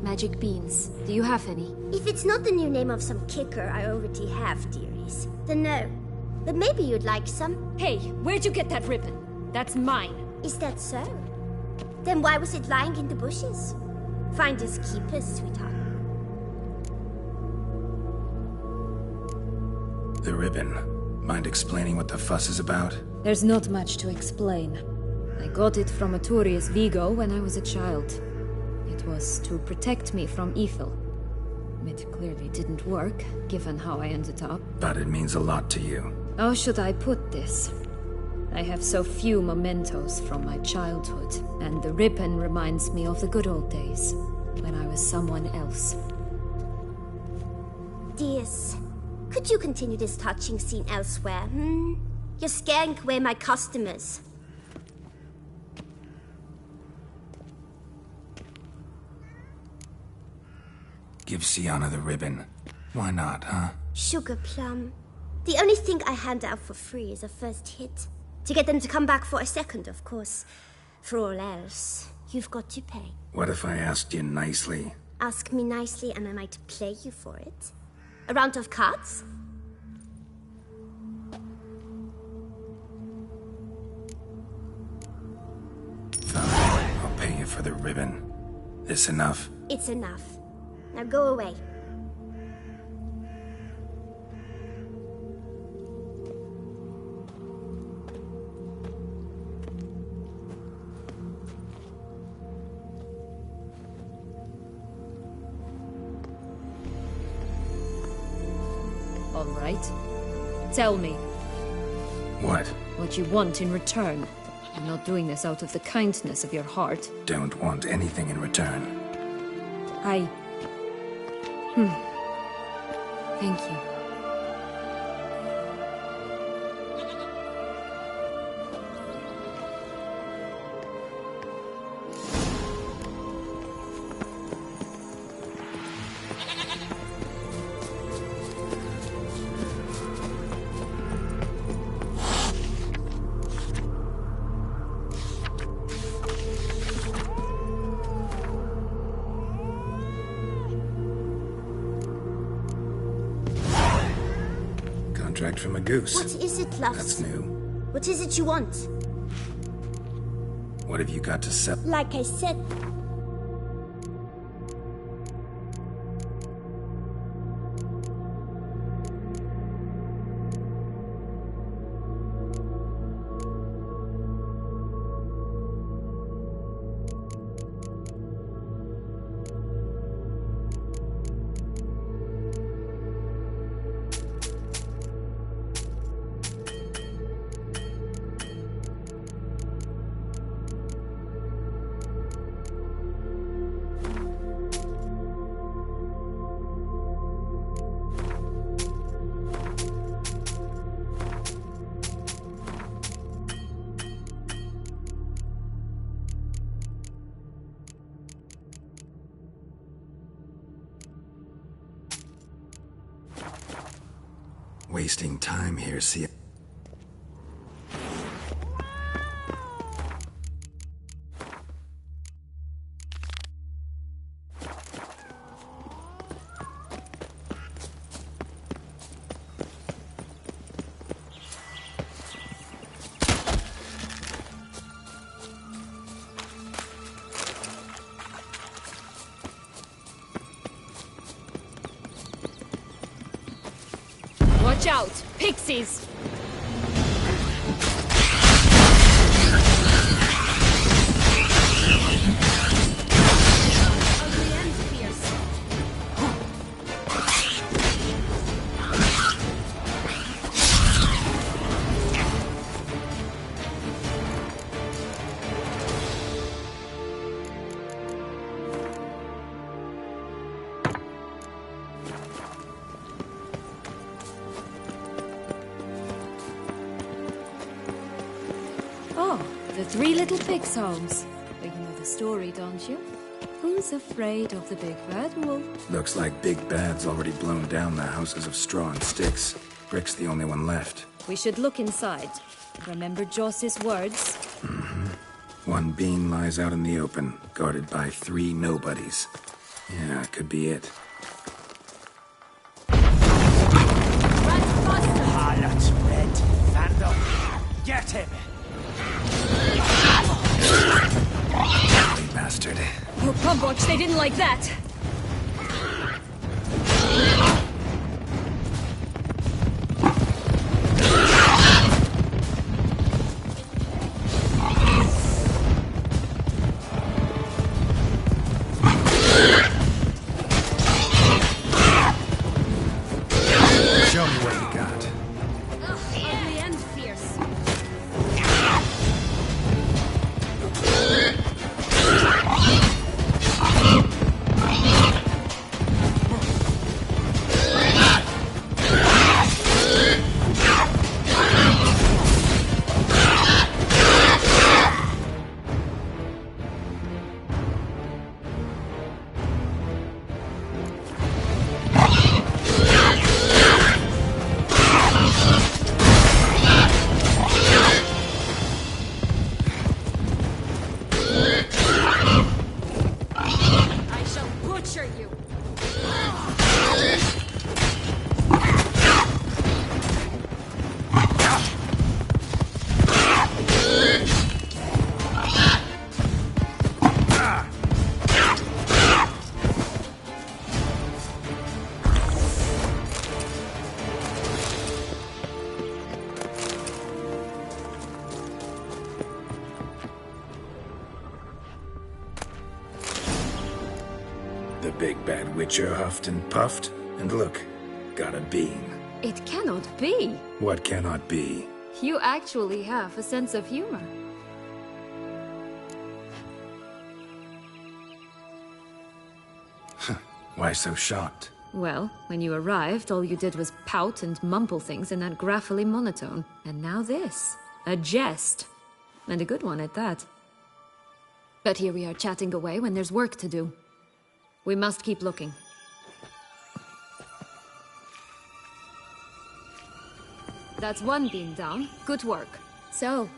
Magic beans. Do you have any? If it's not the new name of some kicker I already have, dearies, then no. But maybe you'd like some. Hey, where'd you get that ribbon? That's mine. Is that so? Then why was it lying in the bushes? Finders keepers, sweetheart. The ribbon. Mind explaining what the fuss is about? There's not much to explain. I got it from Aturius Vigo when I was a child. It was to protect me from evil. It clearly didn't work, given how I ended up. But it means a lot to you. How should I put this? I have so few mementos from my childhood, and the ribbon reminds me of the good old days, when I was someone else. Dears, could you continue this touching scene elsewhere, You're scaring away my customers. Give Sienna the ribbon. Why not, huh? Sugar plum. The only thing I hand out for free is a first hit. To get them to come back for a second, of course. For all else, you've got to pay. What if I asked you nicely? Ask me nicely and I might play you for it. A round of cards? Fine, I'll pay you for the ribbon. This enough? It's enough. Now go away. All right. Tell me. What? What you want in return. You're not doing this out of the kindness of your heart. Don't want anything in return. Thank you. extract from a goose. What is it, Luffs? That's new. What is it you want? What have you got to sell? Like I said... Wasting time here, see? Watch out! Pixies! The Three Little Pigs homes. But you know the story, don't you? Who's afraid of the big bad wolf? Looks like Big Bad's already blown down the houses of straw and sticks. Brick's the only one left. We should look inside. Remember Joss's words? One bean lies out in the open, guarded by 3 nobodies. Yeah, could be it. Harlot's red. Vandal. Get him! Bastard. Oh, Pumbroch, they didn't like that! Show me what you got. Ugly and fierce. The big bad witcher huffed and puffed, and look, got a bean. It cannot be. What cannot be? You actually have a sense of humor. Why so shocked? Well, when you arrived, all you did was pout and mumble things in that graphically monotone. And now this. A jest. And a good one at that. But here we are chatting away when there's work to do. We must keep looking. That's one beam down. Good work. So,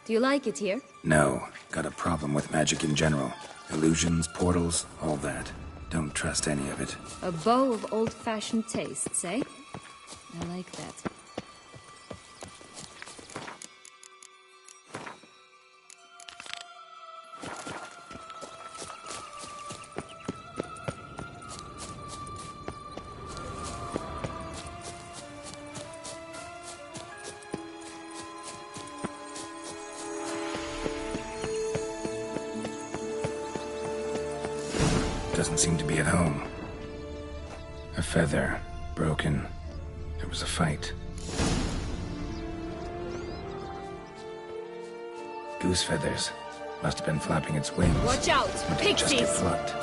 do you like it here? No. Got a problem with magic in general. Illusions, portals, all that. Don't trust any of it. A bow of old-fashioned tastes, eh? I like that. doesn't seem to be at home. A feather, broken. There was a fight. Goose feathers. Must have been flapping its wings. Watch out! Or did it just get Pixies! plucked?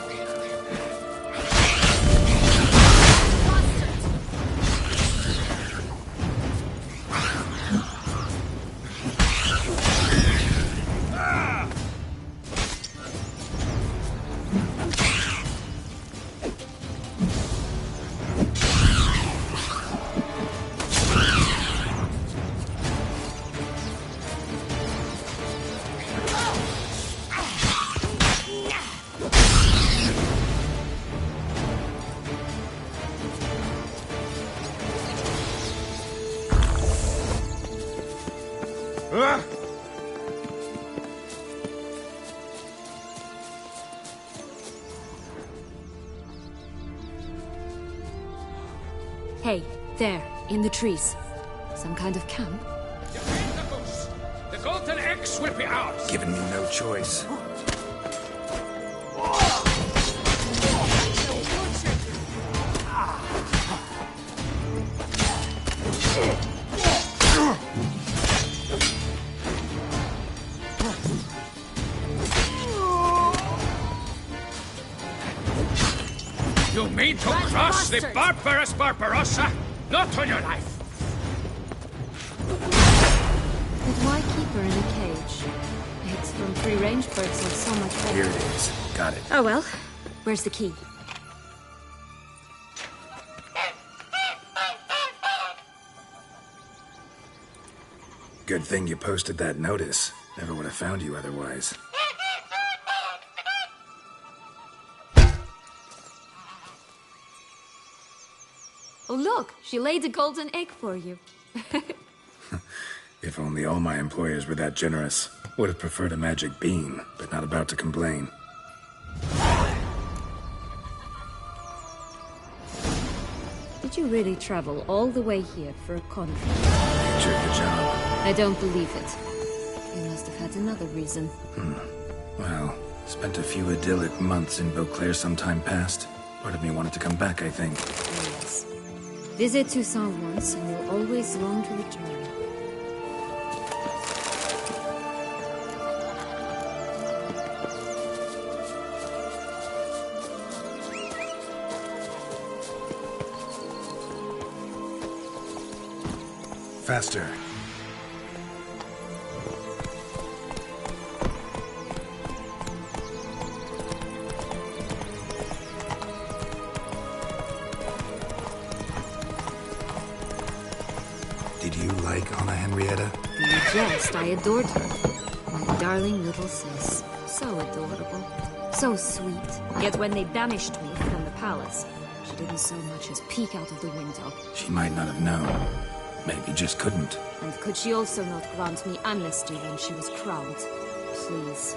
Hey, there, in the trees. Some kind of camp? The golden X will be ours. Giving me no choice. You mean to cross the barbarous Barbarossa? Not on your life! But why keep her in a cage? Eggs from free-range birds are so much better. Here it is. Got it. Oh well. Where's the key? Good thing you posted that notice. Never would have found you otherwise. Oh look, she laid a golden egg for you. If only all my employers were that generous. Would have preferred a magic bean, but not about to complain. Did you really travel all the way here for a contract? Nature of the job. I don't believe it. You must have had another reason. Well, spent a few idyllic months in Beauclair some time past. Part of me wanted to come back, I think. Yes. Visit Toussaint once, and you'll always long to return. Faster. Did you like Anna Henrietta? You jest, I adored her. My darling little sis. So adorable. So sweet. Yet when they banished me from the palace, she didn't so much as peek out of the window. She might not have known. Maybe just couldn't. And could she also not grant me amnesty when she was crowned? Please.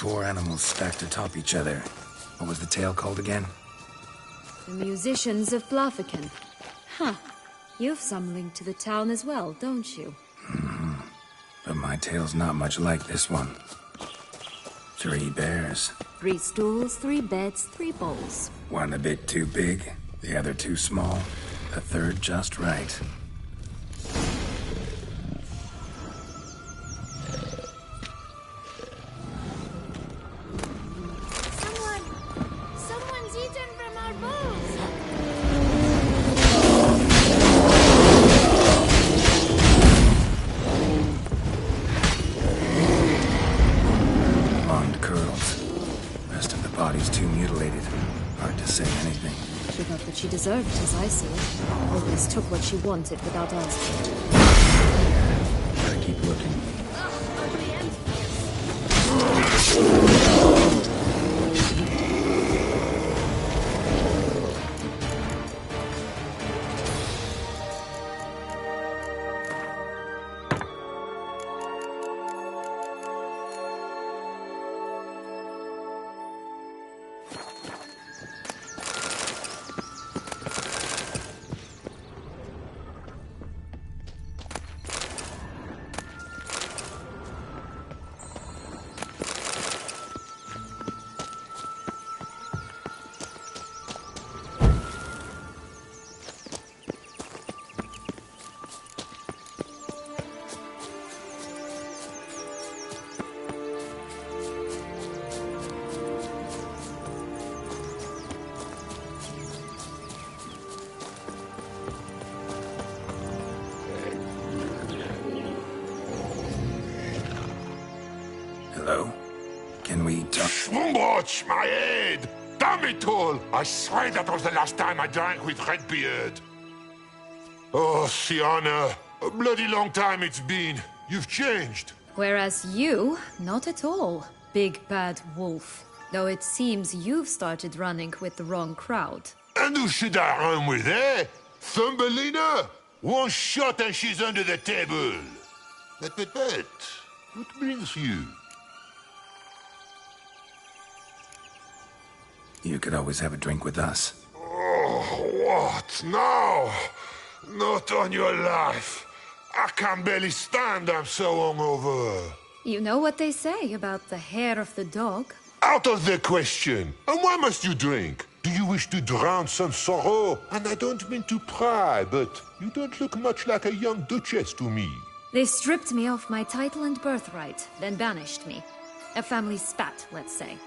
Four animals stacked atop each other. What was the tale called again? The musicians of Blaviken. Huh. You've some link to the town as well, don't you? But my tale's not much like this one. 3 bears. 3 stools, 3 beds, 3 bowls. One a bit too big, the other too small, the third just right. Someone's eaten from our bowls! Blonde curls. Rest of the body's too mutilated. Hard to say anything. She got what she deserved, as I see it. Always took what she wanted without asking. Gotta keep looking. Hello? Can we talk? Schwumbroch, my head! Damn it all! I swear that was the last time I drank with Redbeard. Oh, Sienna, a bloody long time it's been. You've changed. Whereas you, not at all, big bad wolf. Though it seems you've started running with the wrong crowd. And who should I run with, eh? Thumbelina? One shot and she's under the table. But, what brings you? You could always have a drink with us. Oh, what now? Not on your life. I can barely stand, I'm so hungover. You know what they say about the hair of the dog? Out of the question. And why must you drink? Do you wish to drown some sorrow? And I don't mean to pry, but you don't look much like a young duchess to me. They stripped me of my title and birthright, then banished me. A family spat, let's say.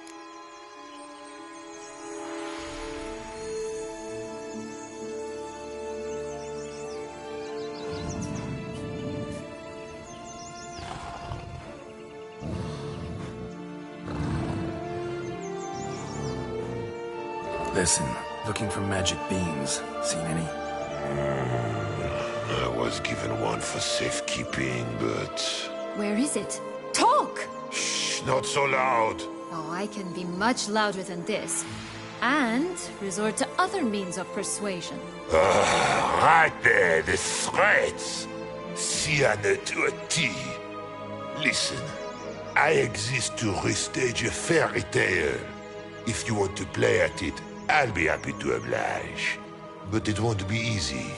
Listen, looking for magic beans. Seen any? I was given one for safekeeping, but... Where is it? Talk! Shh, not so loud. Oh, I can be much louder than this. And resort to other means of persuasion. Right there, the threats. Sienna to a T. Listen, I exist to restage a fairy tale. If you want to play at it, I'll be happy to oblige. But it won't be easy.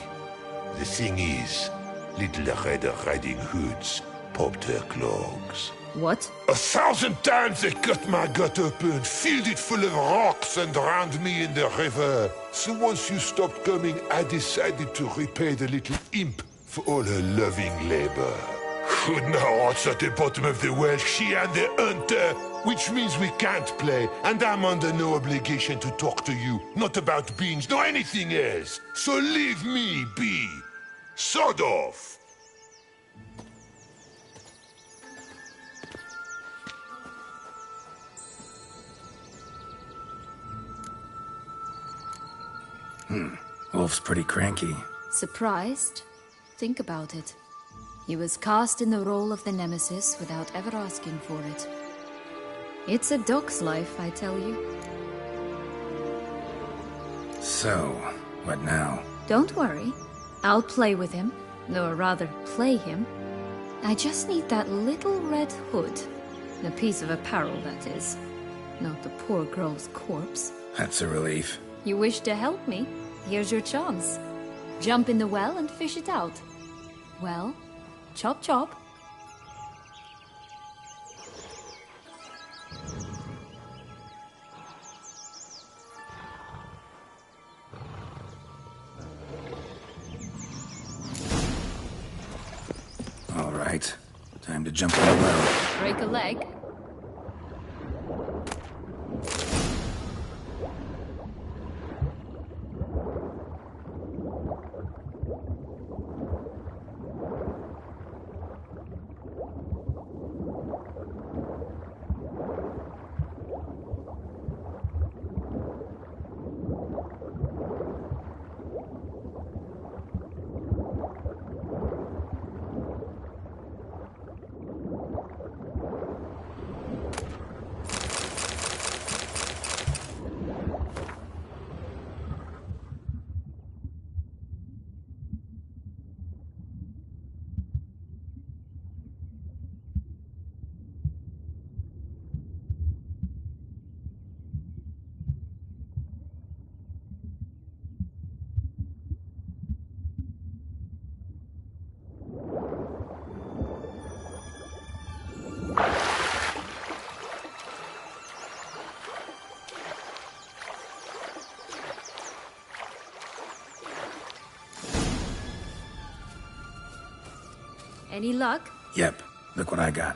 The thing is, little Red Riding Hoods popped her clogs. What? 1,000 times they cut my gut open, filled it full of rocks and drowned me in the river. So once you stopped coming, I decided to repay the little imp for all her loving labor. Good now, what's at the bottom of the well? She and the hunter, which means we can't play, and I'm under no obligation to talk to you. Not about beans, nor anything else. So leave me be. Sod off. Wolf's pretty cranky. Surprised? Think about it. He was cast in the role of the Nemesis without ever asking for it. It's a dog's life, I tell you. So, what now? Don't worry. I'll play with him. Or rather, play him. I just need that little red hood. A piece of apparel, that is. Not the poor girl's corpse. That's a relief. You wish to help me? Here's your chance. Jump in the well and fish it out. Well, chop chop. to jump in the well. Break a leg? Any luck? Yep, look what I got.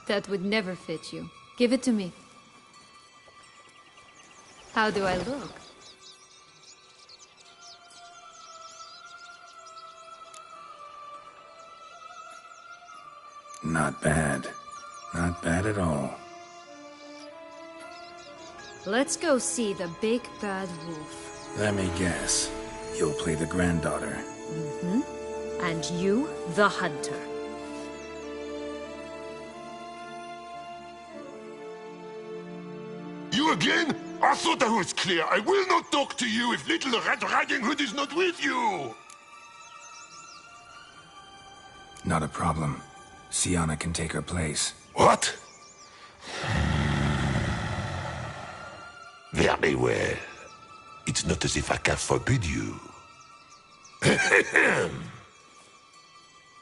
That would never fit you. Give it to me. How do I look? Not bad. Not bad at all. Let's go see the big bad wolf. Let me guess. You'll play the granddaughter. Mm-hmm. And you, the hunter. You again? I thought I was clear. I will not talk to you if little Red Riding Hood is not with you! Not a problem. Syanna can take her place. What? Very well. It's not as if I can forbid you.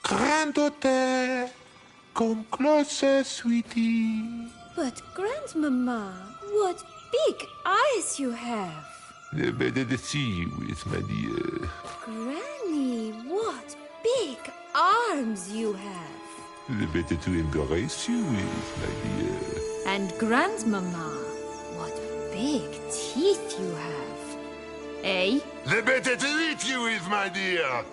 Granddaughter, come closer, sweetie. But, Grandmama, what big eyes you have! The better to see you with, my dear. Granny, what big arms you have! The better to embrace you with, my dear. And Grandmama, what big teeth you have. Eh? The better to eat you with, my dear.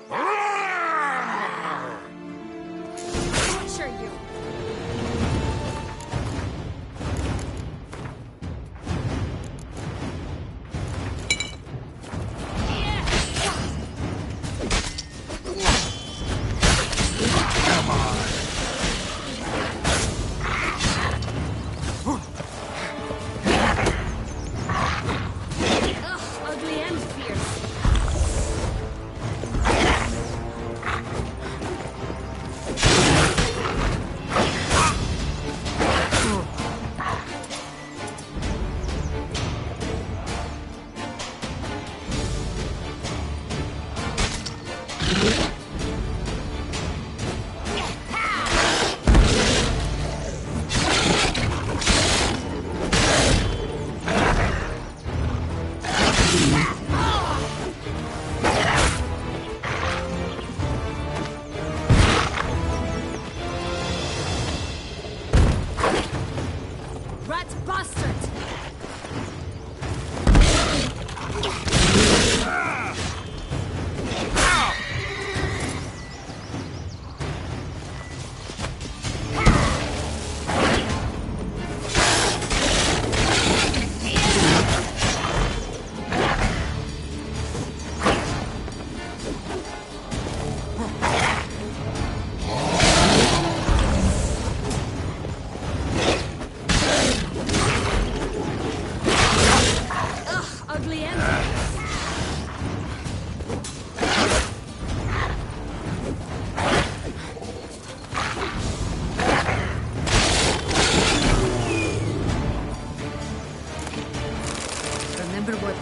Capture you!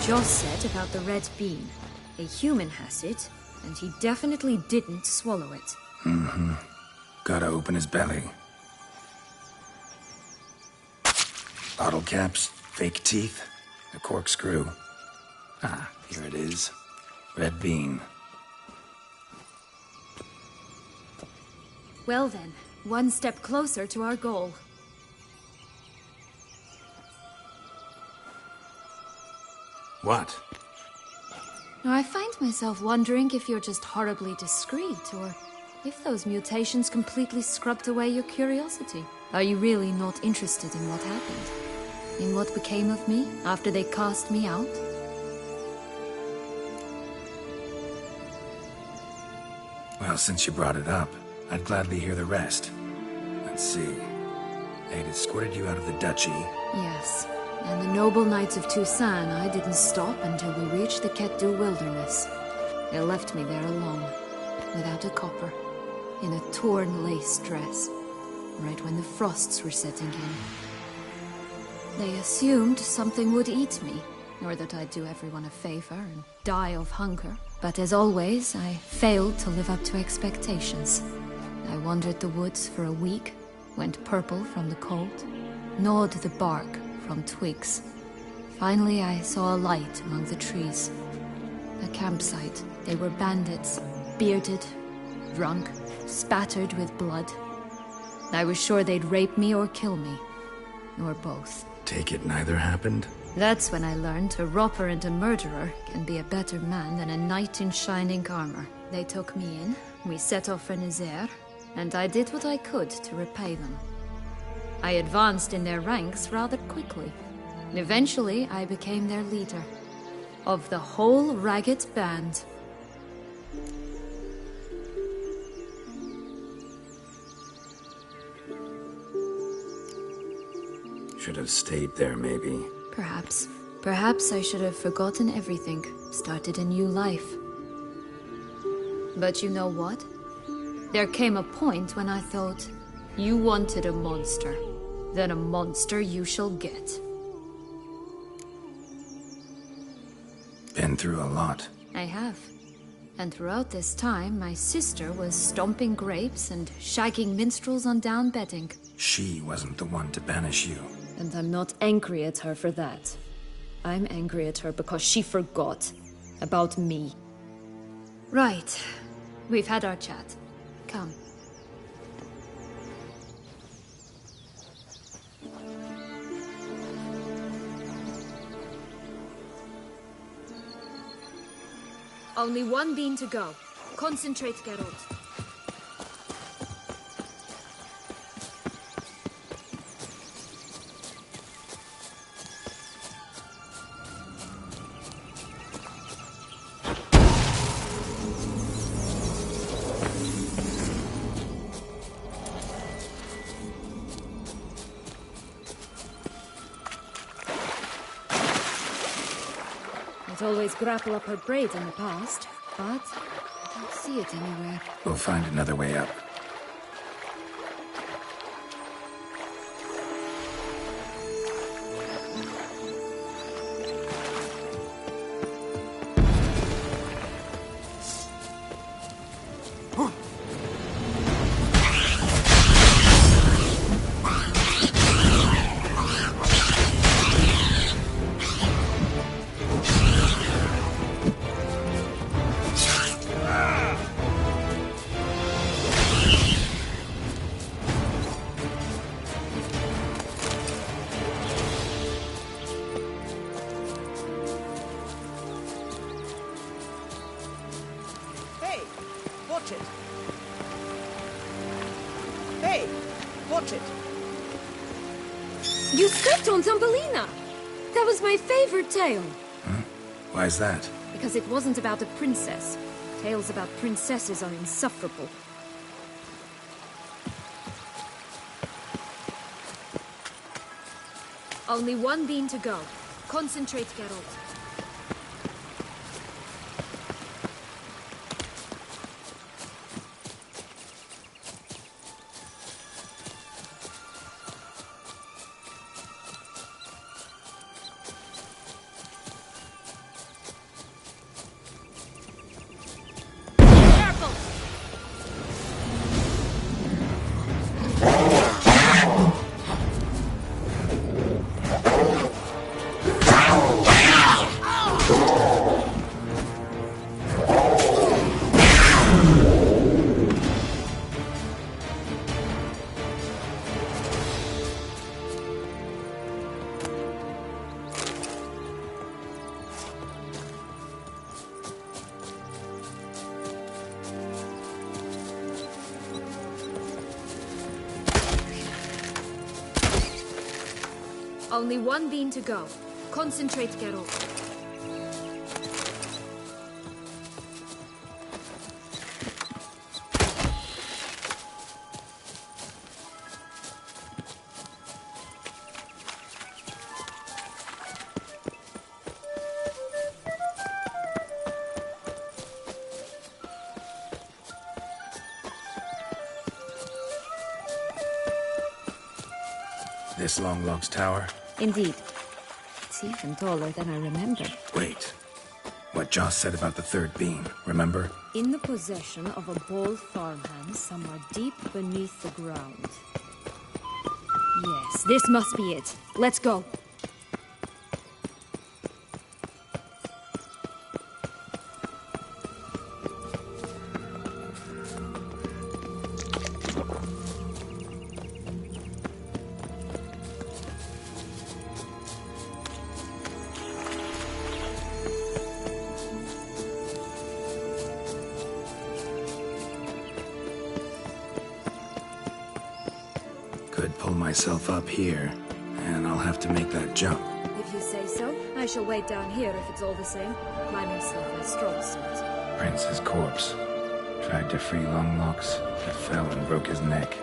Joss said about the red bean. A human has it, and he definitely didn't swallow it. Mm-hmm. Gotta open his belly. Bottle caps, fake teeth, a corkscrew. Ah, here it is. Red bean. Well then, One step closer to our goal. What? Now, I find myself wondering if you're just horribly discreet, or if those mutations completely scrubbed away your curiosity. Are you really not interested in what happened? In what became of me after they cast me out? Well, since you brought it up, I'd gladly hear the rest. Let's see. They'd escorted you out of the duchy. Yes. And the noble knights of Toussaint, I didn't stop until we reached the Ketdu wilderness. They left me there alone, without a copper, in a torn lace dress, right when the frosts were setting in. They assumed something would eat me, or that I'd do everyone a favor and die of hunger. But as always, I failed to live up to expectations. I wandered the woods for a week, went purple from the cold, gnawed the bark from twigs. Finally, I saw a light among the trees. A campsite. They were bandits, bearded, drunk, spattered with blood. I was sure they'd rape me or kill me, or both. Take it neither happened? That's when I learned a robber and a murderer can be a better man than a knight in shining armor. They took me in, we set off for Nazaire, and I did what I could to repay them. I advanced in their ranks rather quickly. Eventually, I became their leader. Of the whole ragged band. Should have stayed there, maybe. Perhaps. Perhaps I should have forgotten everything, started a new life. But you know what? There came a point when I thought, you wanted a monster. Then a monster you shall get. Been through a lot. I have. And throughout this time, my sister was stomping grapes and shagging minstrels on down bedding. She wasn't the one to banish you. And I'm not angry at her for that. I'm angry at her because she forgot about me. Right. We've had our chat. Come. Only one bean to go. Concentrate, Geralt. Always grapple up her braid in the past, but I don't see it anywhere. We'll find another way up. You stepped on Thumbelina! That was my favorite tale. Huh? Why's that? Because it wasn't about a princess. Tales about princesses are insufferable. Only one bean to go. Concentrate, Geralt. Only one bean to go. Concentrate, Geralt. This Longlog's tower? Indeed. It's even taller than I remembered. Wait. What Joss said about the third beam, remember? In the possession of a bold farmhand somewhere deep beneath the ground. Yes, this must be it. Let's go. Could pull myself up here, and I'll have to make that jump. If you say so, I shall wait down here if it's all the same. Climbing stuff is strong suit. Prince's corpse. Tried to free Longlocks, but fell and broke his neck.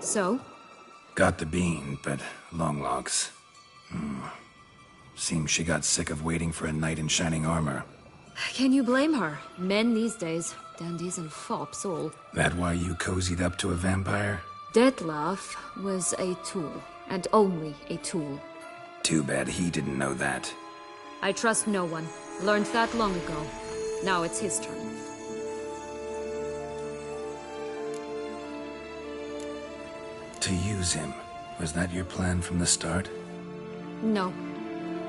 So? Got the bean, but Longlocks. Seems she got sick of waiting for a knight in shining armor. Can you blame her? Men these days, dandies and fops all. That why you cozied up to a vampire? Dettlaff was a tool, and only a tool. Too bad he didn't know that. I trust no one. Learned that long ago. Now it's his turn. To use him. Was that your plan from the start? No.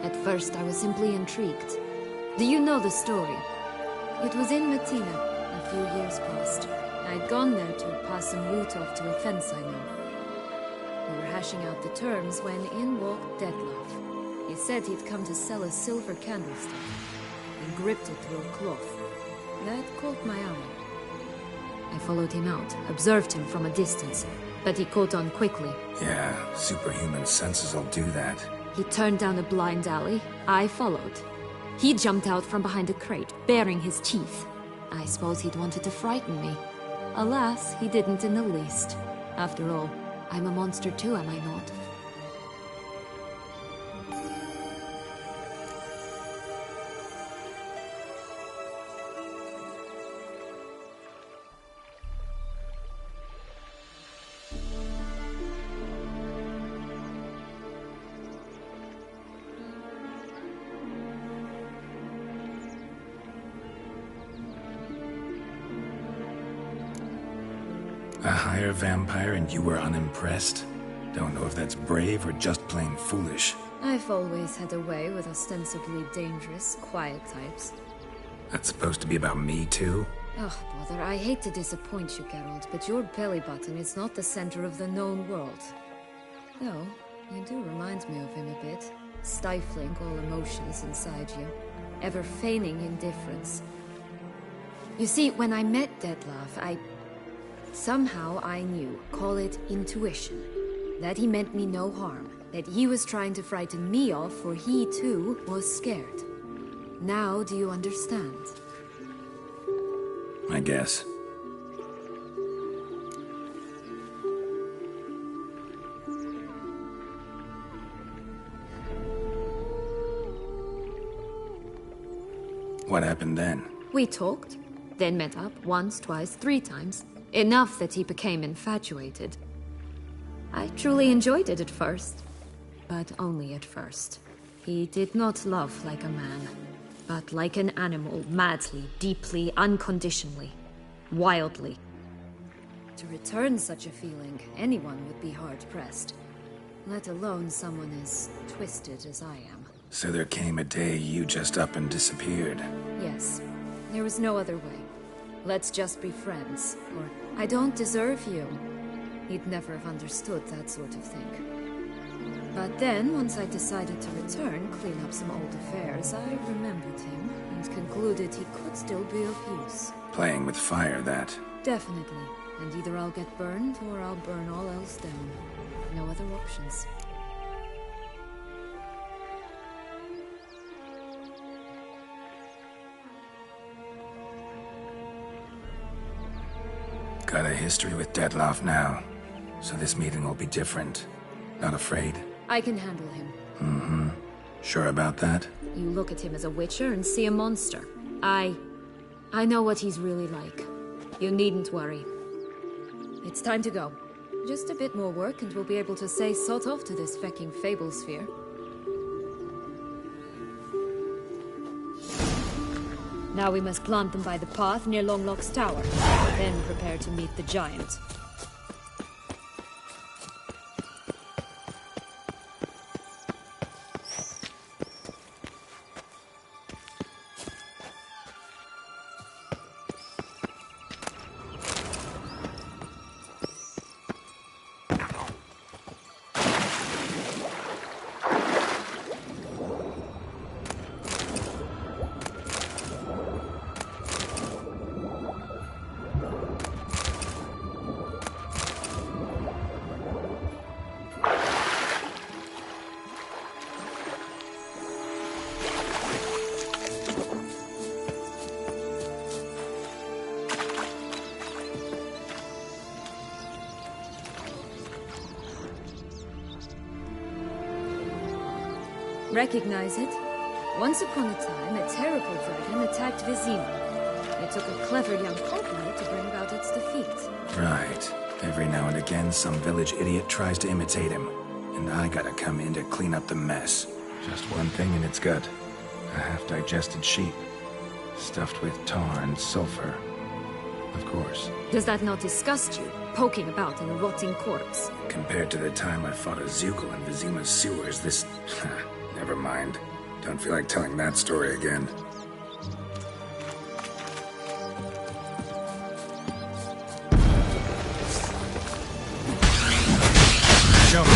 At first I was simply intrigued. Do you know the story? It was in Matina, a few years past. I'd gone there to pass some loot off to a fence I knew. We were hashing out the terms when in walked Dettlaff. He said he'd come to sell a silver candlestick. He gripped it through a cloth. That caught my eye. I followed him out, observed him from a distance, but he caught on quickly. Yeah, superhuman senses will do that. He turned down a blind alley. I followed. He jumped out from behind a crate, baring his teeth. I suppose he'd wanted to frighten me. Alas, he didn't in the least. After all, I'm a monster too, am I not? A higher vampire and you were unimpressed? Don't know if that's brave or just plain foolish. I've always had a way with ostensibly dangerous, quiet types. That's supposed to be about me too? Oh, bother, I hate to disappoint you, Geralt, but your belly button is not the center of the known world. Though, you do remind me of him a bit. Stifling all emotions inside you. Ever feigning indifference. You see, when I met Dettlaff, somehow I knew, call it intuition, that he meant me no harm, that he was trying to frighten me off, for he too was scared. Now do you understand? I guess. What happened then? We talked, then met up once, twice, 3 times. Enough that he became infatuated. I truly enjoyed it at first, but only at first. He did not love like a man, but like an animal, madly, deeply, unconditionally, wildly. To return such a feeling, anyone would be hard-pressed, let alone someone as twisted as I am. So there came a day you just up and disappeared. Yes, there was no other way. Let's just be friends, or I don't deserve you. He'd never have understood that sort of thing. But then, once I decided to return, clean up some old affairs, I remembered him and concluded he could still be of use. Playing with fire, that. Definitely. And either I'll get burned, or I'll burn all else down. No other options. Got a history with Dettlaff now, so this meeting will be different. Not afraid? I can handle him. Mm-hmm. Sure about that? You look at him as a witcher and see a monster. I know what he's really like. You needn't worry. It's time to go. Just a bit more work and we'll be able to say sod off to this fecking fable sphere. Now we must plant them by the path near Longlock's tower. Then prepare to meet the giant. Recognize it? Once upon a time, a terrible dragon attacked Vizima. It took a clever young conqueror to bring about its defeat. Right. Every now and again, some village idiot tries to imitate him. And I gotta come in to clean up the mess. Just one thing in its gut. A half-digested sheep. Stuffed with tar and sulfur. Of course. Does that not disgust you? Poking about in a rotting corpse? Compared to the time I fought a Zuko in Vizima's sewers, this... Never mind. Don't feel like telling that story again. Show me.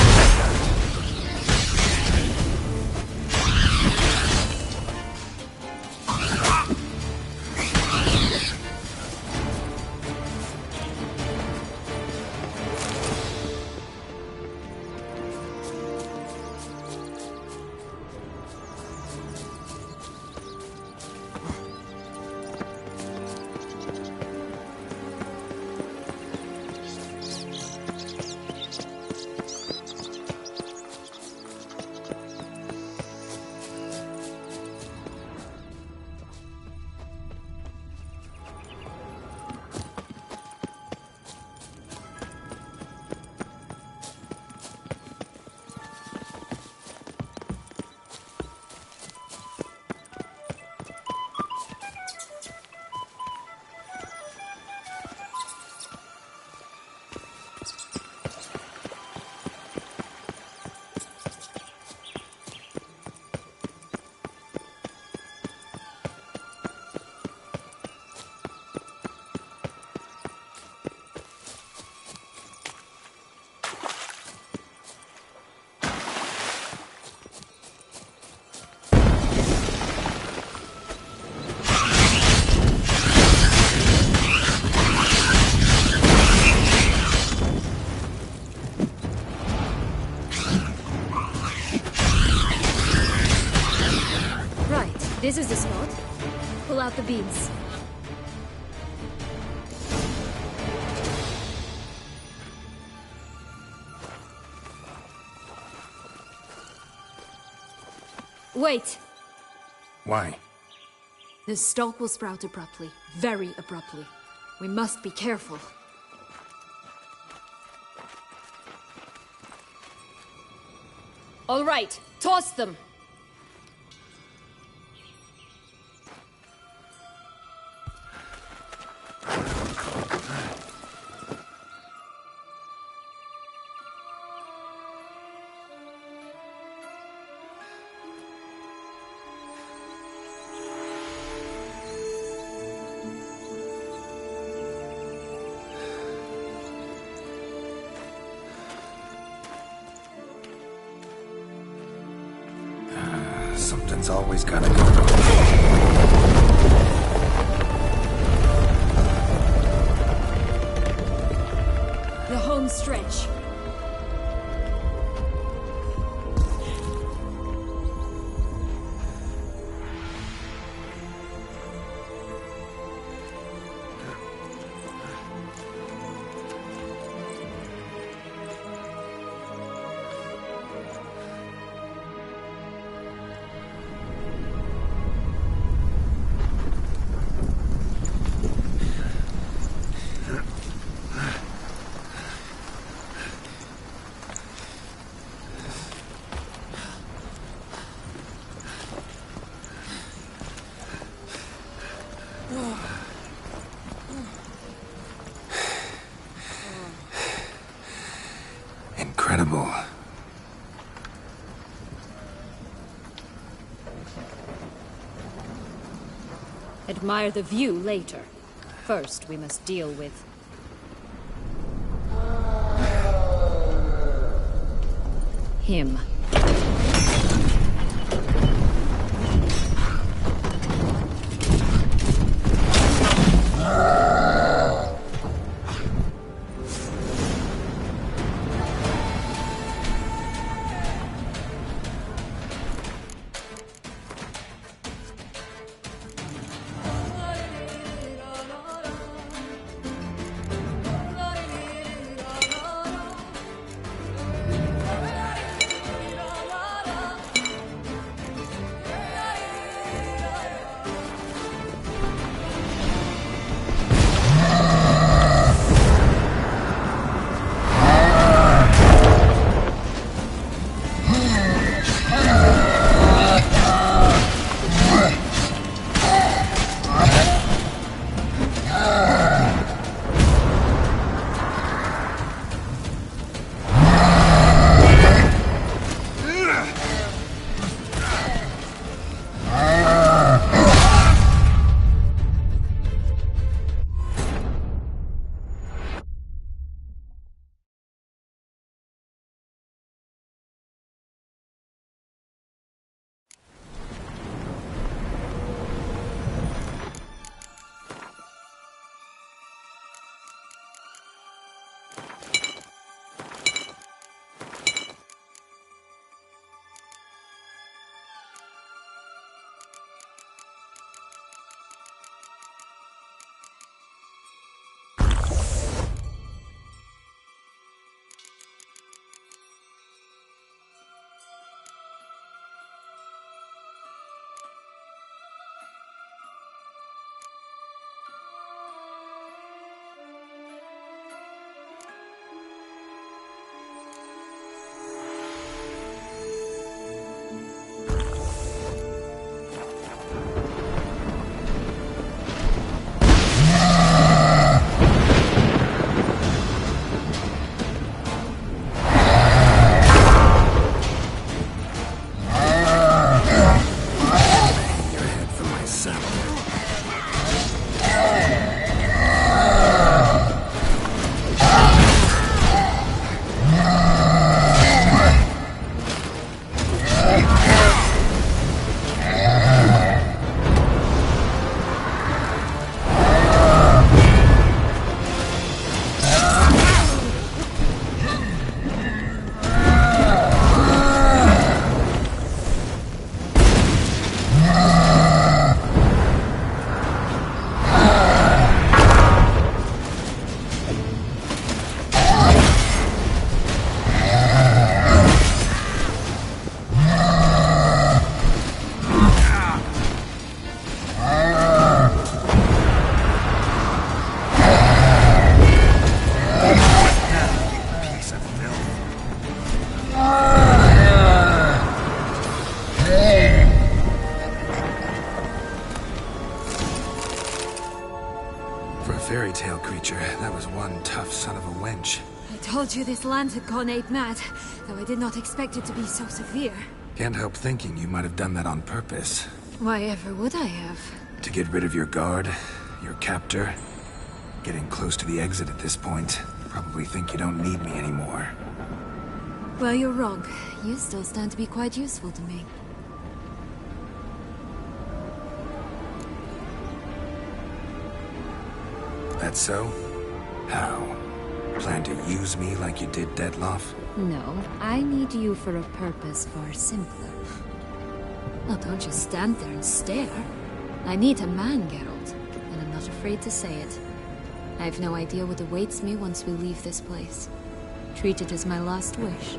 What? Pull out the beams. Wait! Why? The stalk will sprout abruptly. Very abruptly. We must be careful. All right, toss them! Something's always gotta go wrong. The home stretch. Incredible. Admire the view later. First, we must deal with... him. fairy tale creature. That was one tough son of a wench. I told you this land had gone ape mad, though I did not expect it to be so severe. Can't help thinking you might have done that on purpose. Why ever would I have? To get rid of your guard, your captor. Getting close to the exit at this point. Probably think you don't need me anymore. Well, you're wrong. You still stand to be quite useful to me. That so? How? Plan to use me like you did Detloff? No, I need you for a purpose far simpler. Well, don't just stand there and stare. I need a man, Geralt, and I'm not afraid to say it. I have no idea what awaits me once we leave this place. Treat it as my last wish.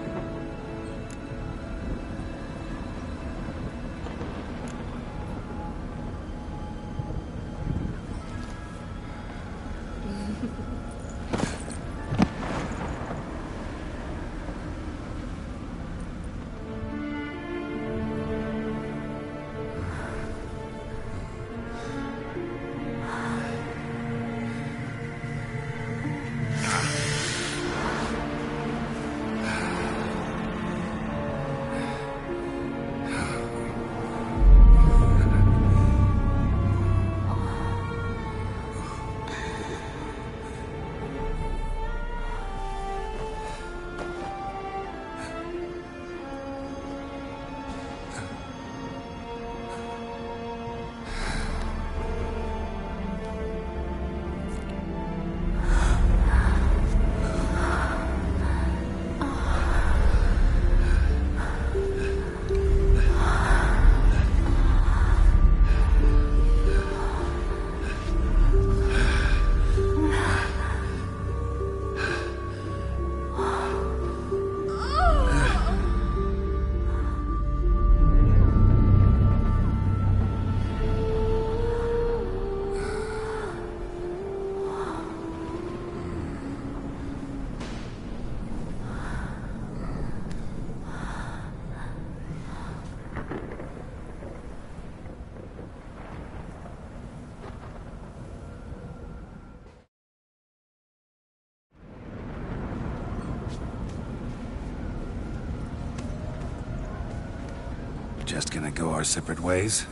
Just gonna go our separate ways?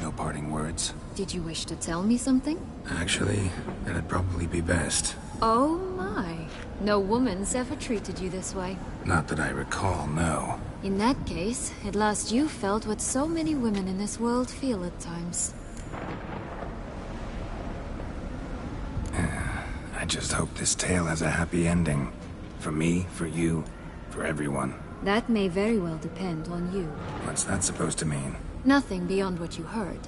No parting words? Did you wish to tell me something? Actually, that'd probably be best. Oh my. No woman's ever treated you this way. Not that I recall, no. In that case, at last you felt what so many women in this world feel at times. I just hope this tale has a happy ending. For me, for you, for everyone. That may very well depend on you. What's that supposed to mean? Nothing beyond what you heard.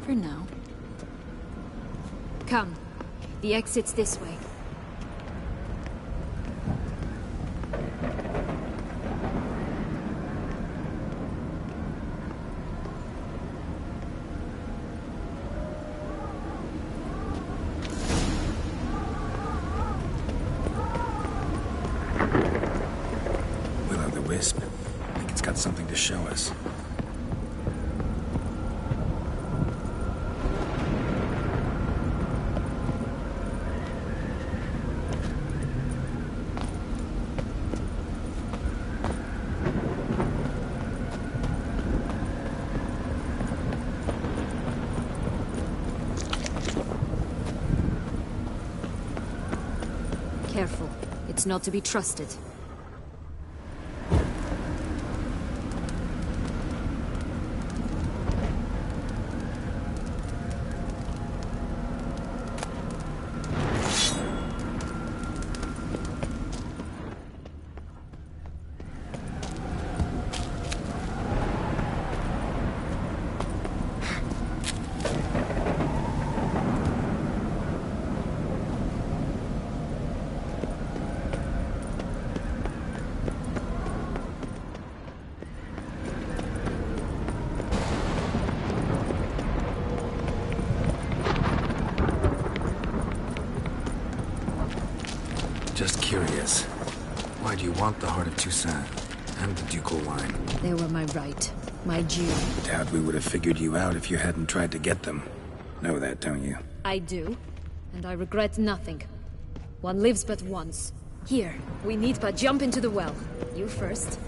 For now. Come. The exit's this way. Will-o'-the-wisp. I think it's got something to show us. Careful. It's not to be trusted. Just curious. Why do you want the Heart of Toussaint and the ducal wine? They were my right. My due. Doubt we would have figured you out if you hadn't tried to get them. Know that, don't you? I do. and I regret nothing. One lives but once. Here, we need but jump into the well. You first.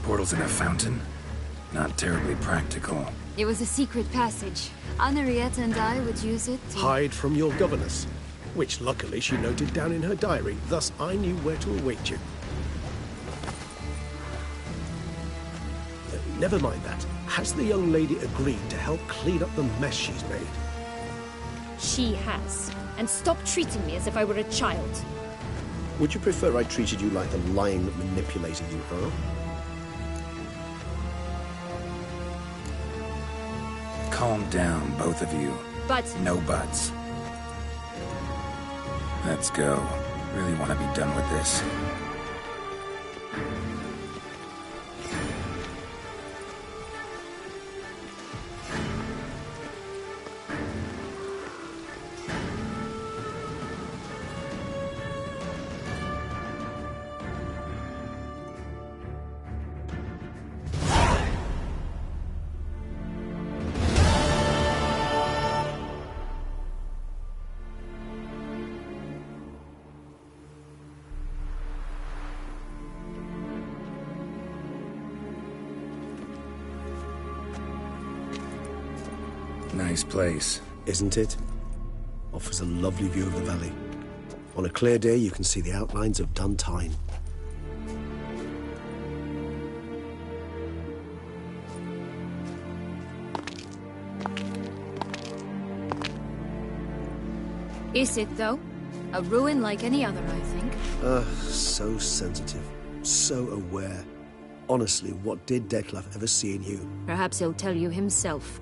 Portals in a fountain? Not terribly practical. It was a secret passage. Henriette and I would use it to... Hide from your governess, which luckily she noted down in her diary, thus I knew where to await you. Never mind that. Has the young lady agreed to help clean up the mess she's made? She has. And stop treating me as if I were a child. Would you prefer I treated you like the lion that manipulated you, huh? Calm down, both of you. But... No buts. Let's go. Really want to be done with this. Nice place. Isn't it? Offers a lovely view of the valley. On a clear day, you can see the outlines of Duntine. Is it, though? A ruin like any other, I think. So sensitive. So aware. Honestly, what did Dettlaff ever see in you? Perhaps he'll tell you himself.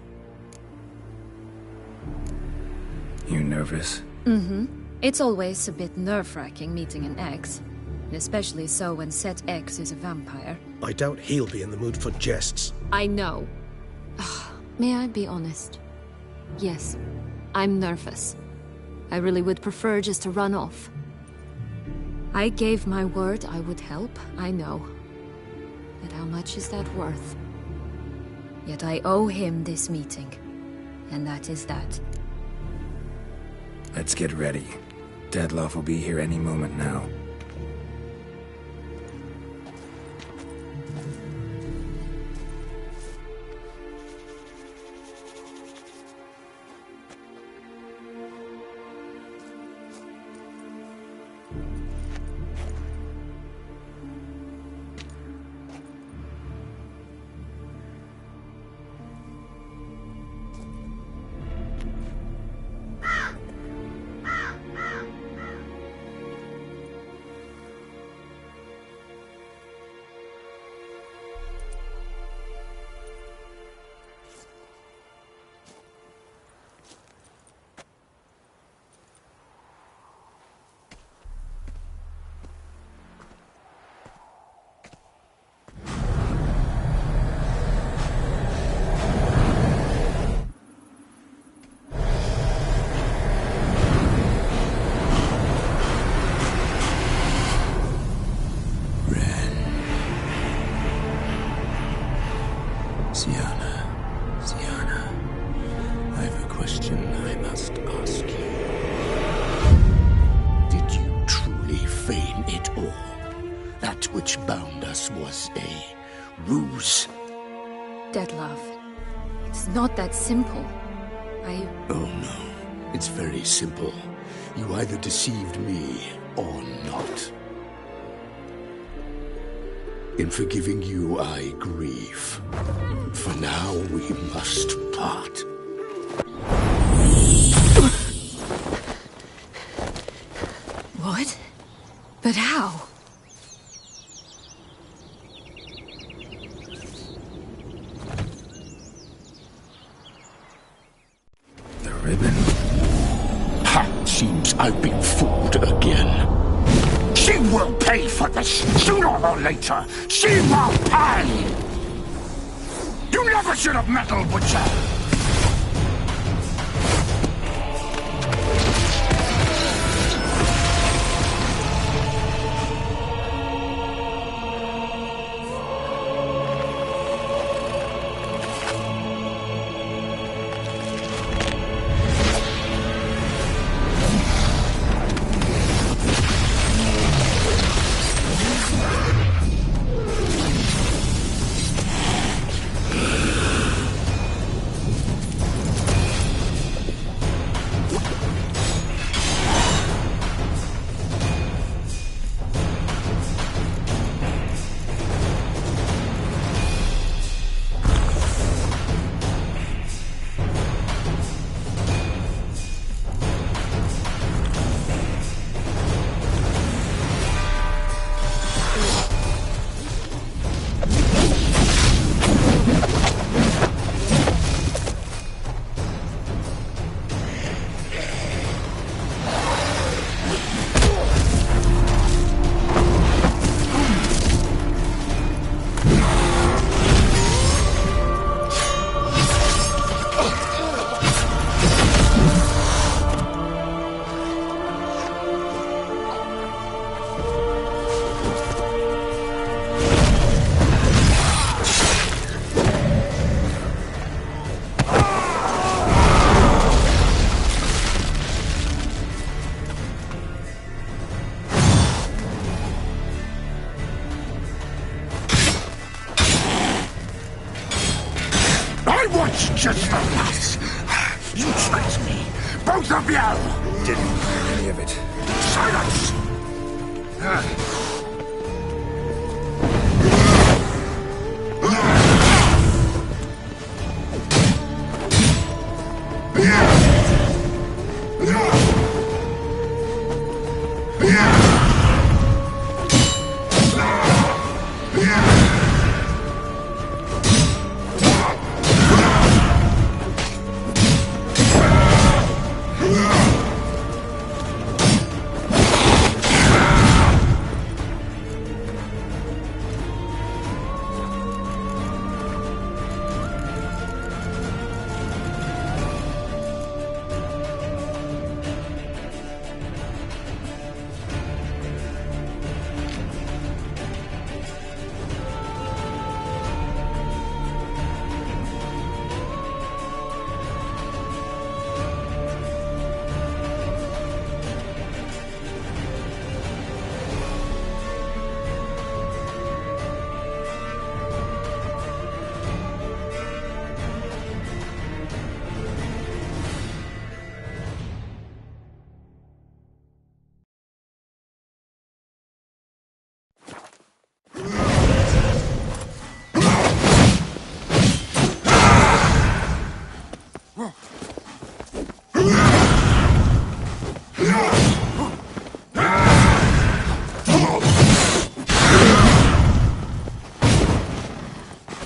You nervous? Mm-hmm. It's always a bit nerve-wracking meeting an ex. Especially so when said ex is a vampire. I doubt he'll be in the mood for jests. I know. May I be honest? Yes, I'm nervous. I really would prefer just to run off. I gave my word I would help, I know. But how much is that worth? Yet I owe him this meeting. And that is that. Let's get ready. Dettlaff will be here any moment now. Syanna, I have a question I must ask you. Did you truly feign it all? That which bound us was a ruse? Dettlaff, it's not that simple. Oh no, it's very simple. You either deceived me or not. In forgiving you, I grieve. For now, we must part. What? But how? The ribbon. Ha! Seems I've been fooled again. She will pay for this. Sooner or later, she will pay! You never should have meddled with her! Just the lass. You tricked me. Both of you! Didn't hear any of it. Silence!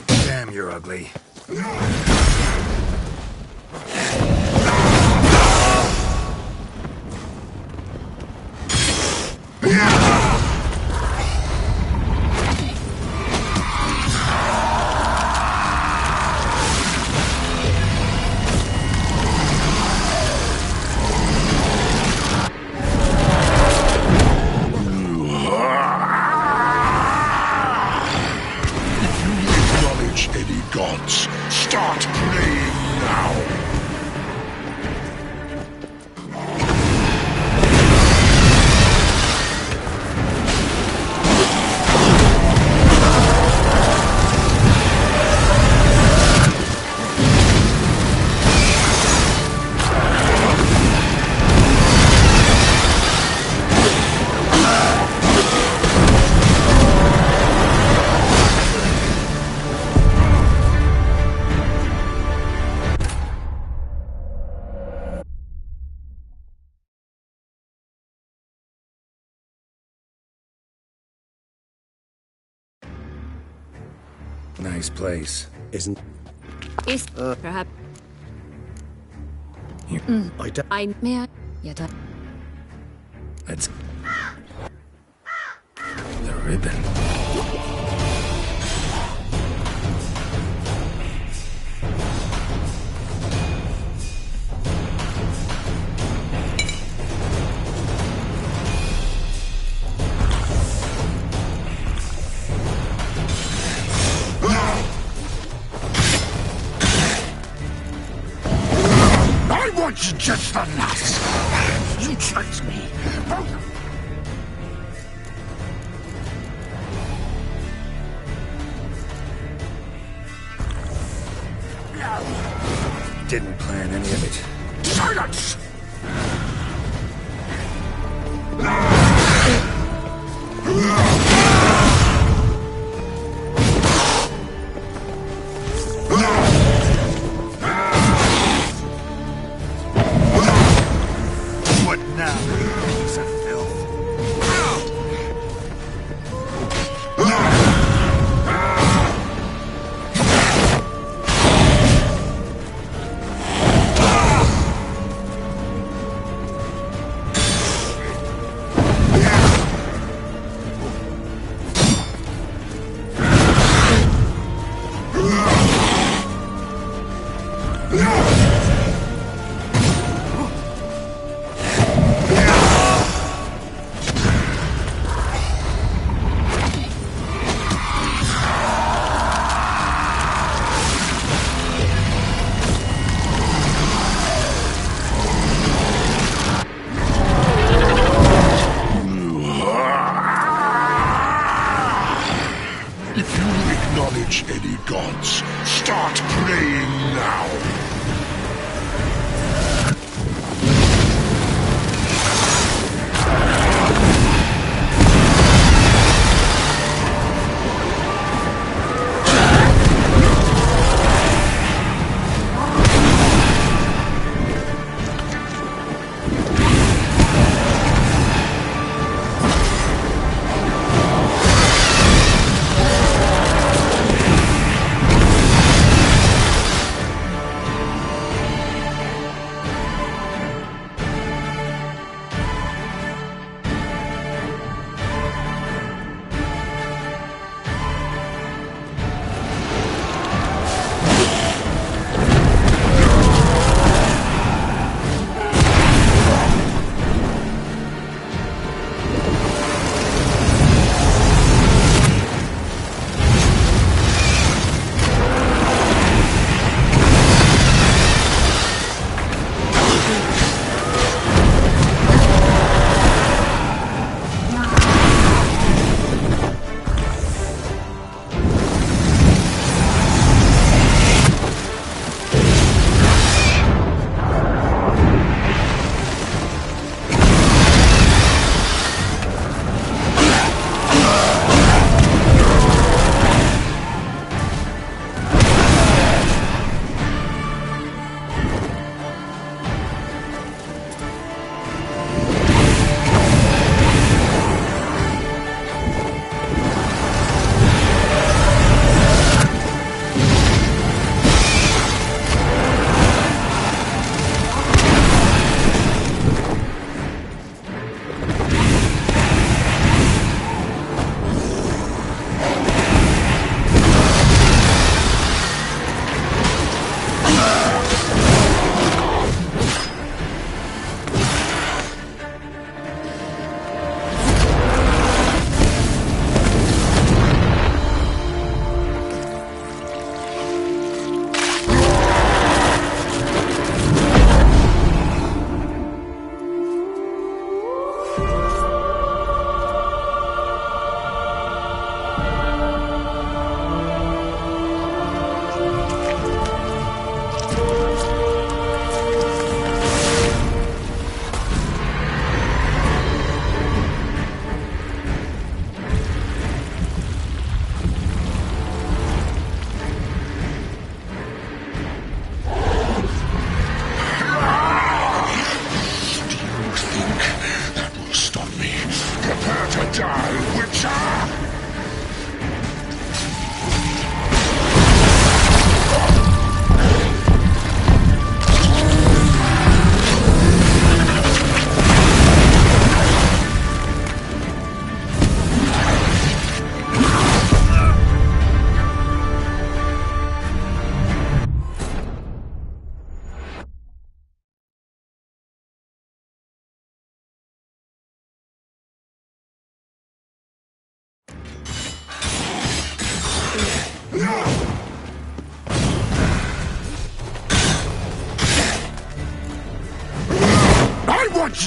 Damn, you're ugly. Any gods, start praying now! Nice place. Isn't... Is perhaps... I may I... Yet Let's... ribbon. I was just a lass. You tricked me. Didn't plan any of it. Silence! What now, piece of filth? If you acknowledge any gods, start praying now.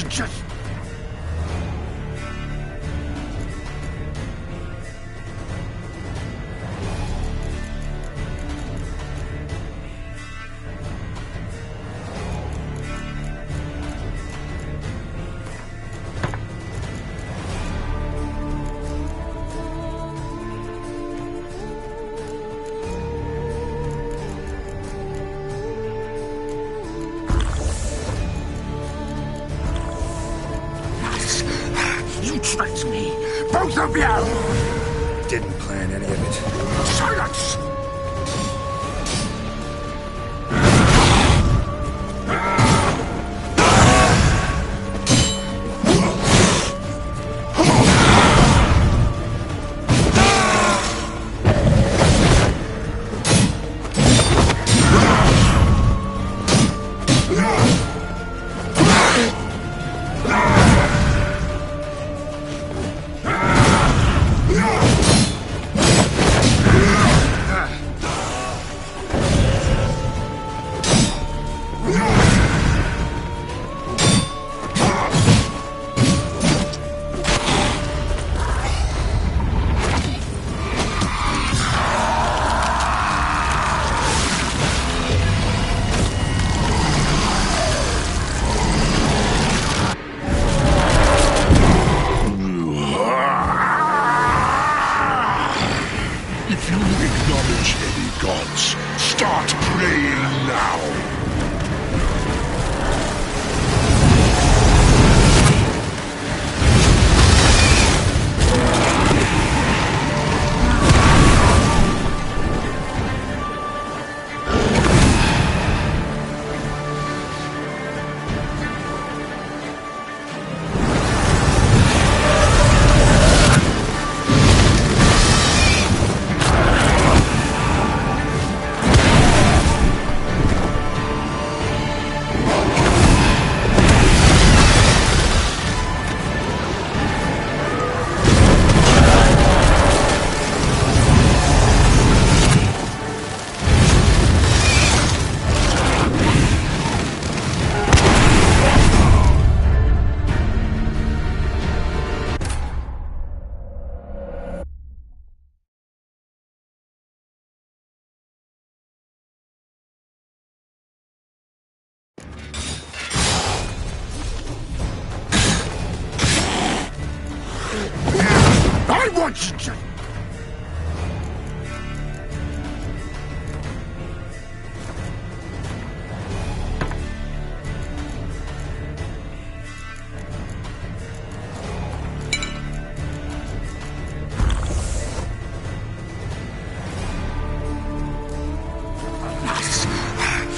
you just... You tricked me! Both of you! Didn't plan any of it. Silence! If you acknowledge any gods, start praying now! I want you to...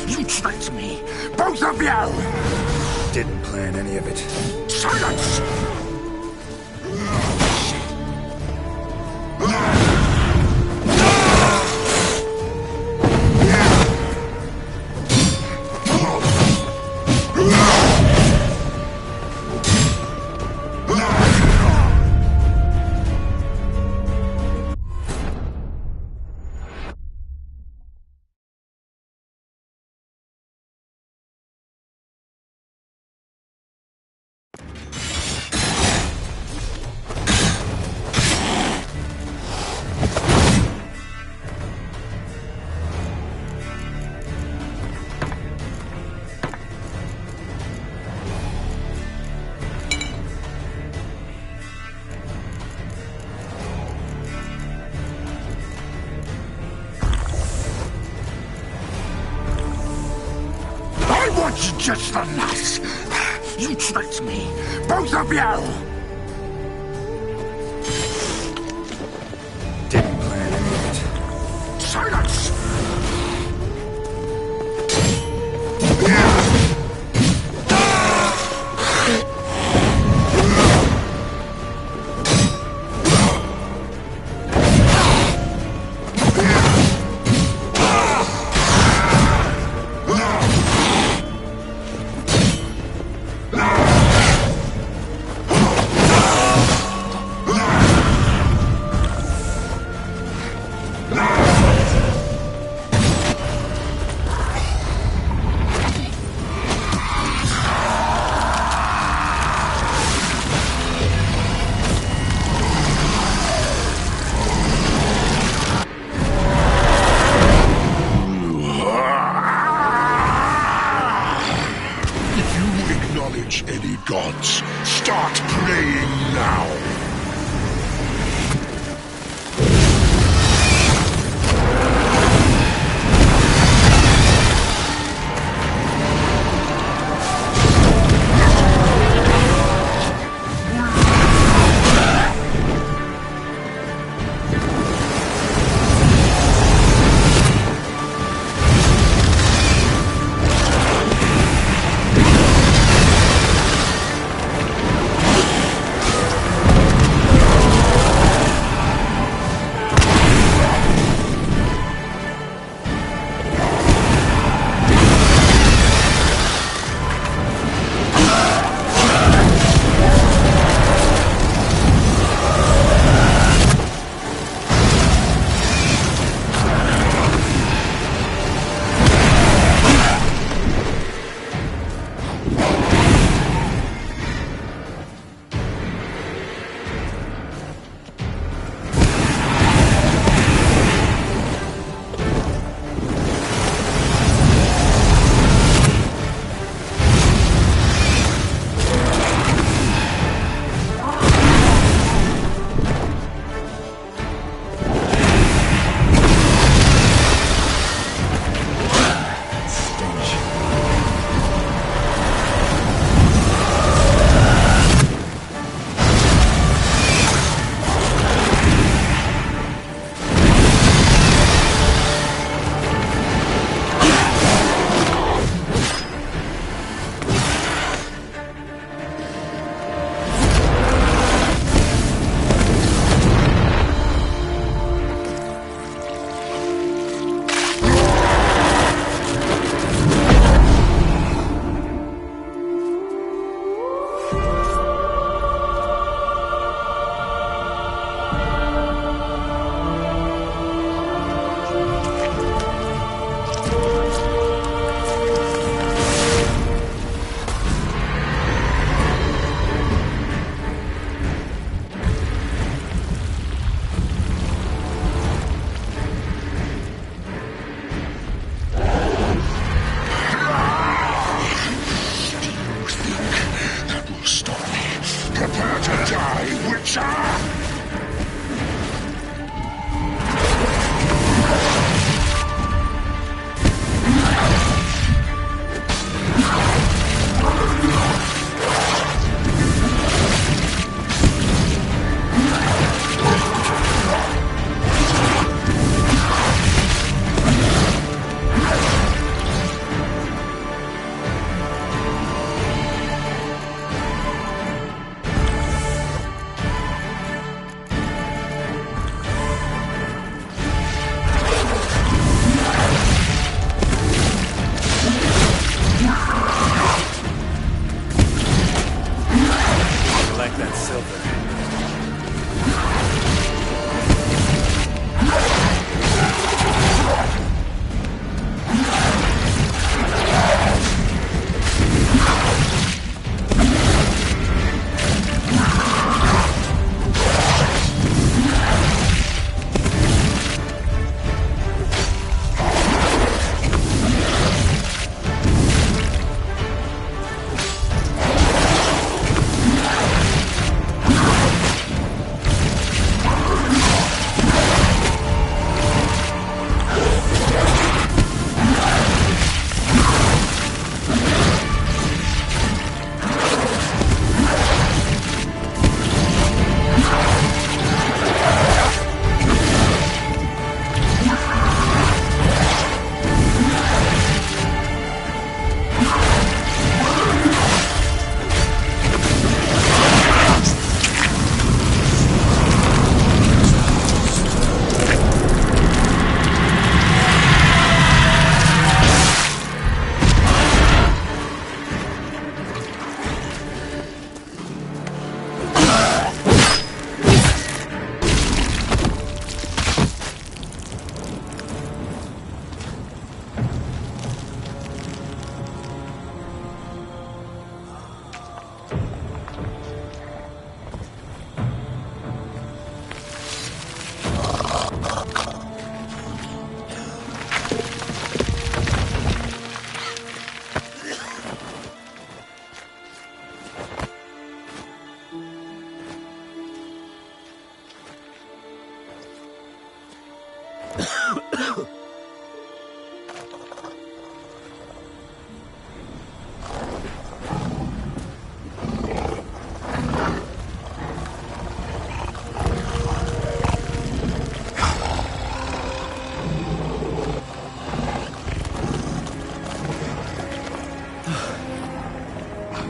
You tricked me! Both of you! Didn't plan any of it. Silence! I want you just the last. You tricked me. Both of you! Didn't plan any of it. Silence!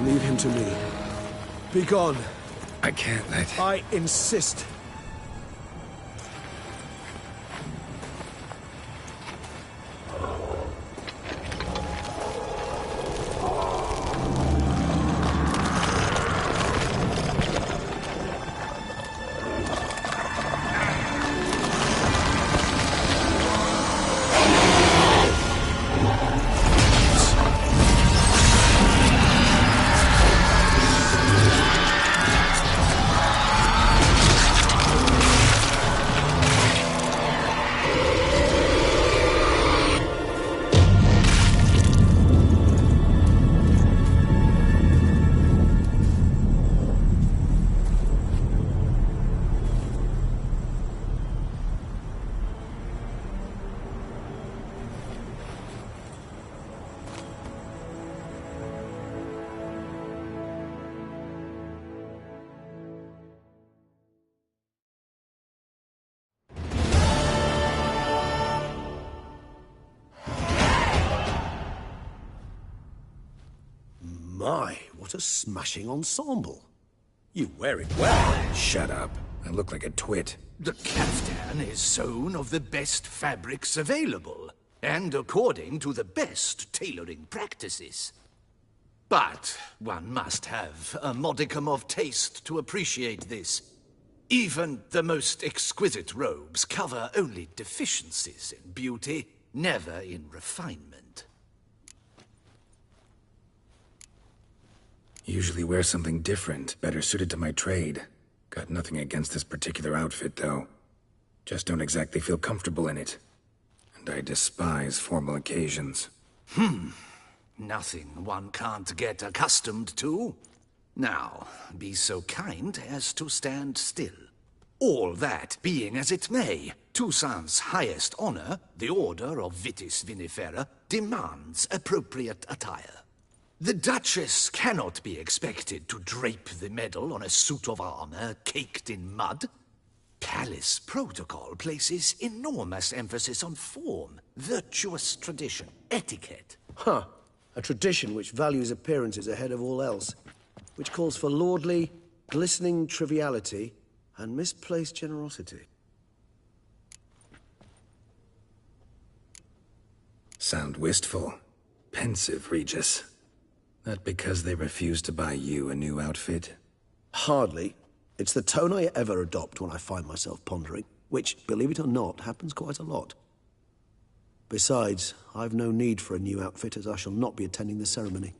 Leave him to me. Be gone. I can't let... I insist. My, what a smashing ensemble. You wear it well. Shut up. I look like a twit. The caftan is sewn of the best fabrics available, and according to the best tailoring practices. But one must have a modicum of taste to appreciate this. Even the most exquisite robes cover only deficiencies in beauty, never in refinement. Usually wear something different, better suited to my trade. Got nothing against this particular outfit, though. Just don't exactly feel comfortable in it. And I despise formal occasions. Nothing one can't get accustomed to. Now, be so kind as to stand still. All that being as it may, Toussaint's highest honor, the Order of Vitis Vinifera, demands appropriate attire. The Duchess cannot be expected to drape the medal on a suit of armor caked in mud. Palace protocol places enormous emphasis on form, virtuous tradition, etiquette. Huh. A tradition which values appearances ahead of all else. Which calls for lordly, glistening triviality and misplaced generosity. Sound wistful. Pensive, Regis. That because they refuse to buy you a new outfit? Hardly. It's the tone I ever adopt when I find myself pondering, which, believe it or not, happens quite a lot. Besides, I've no need for a new outfit as I shall not be attending the ceremony.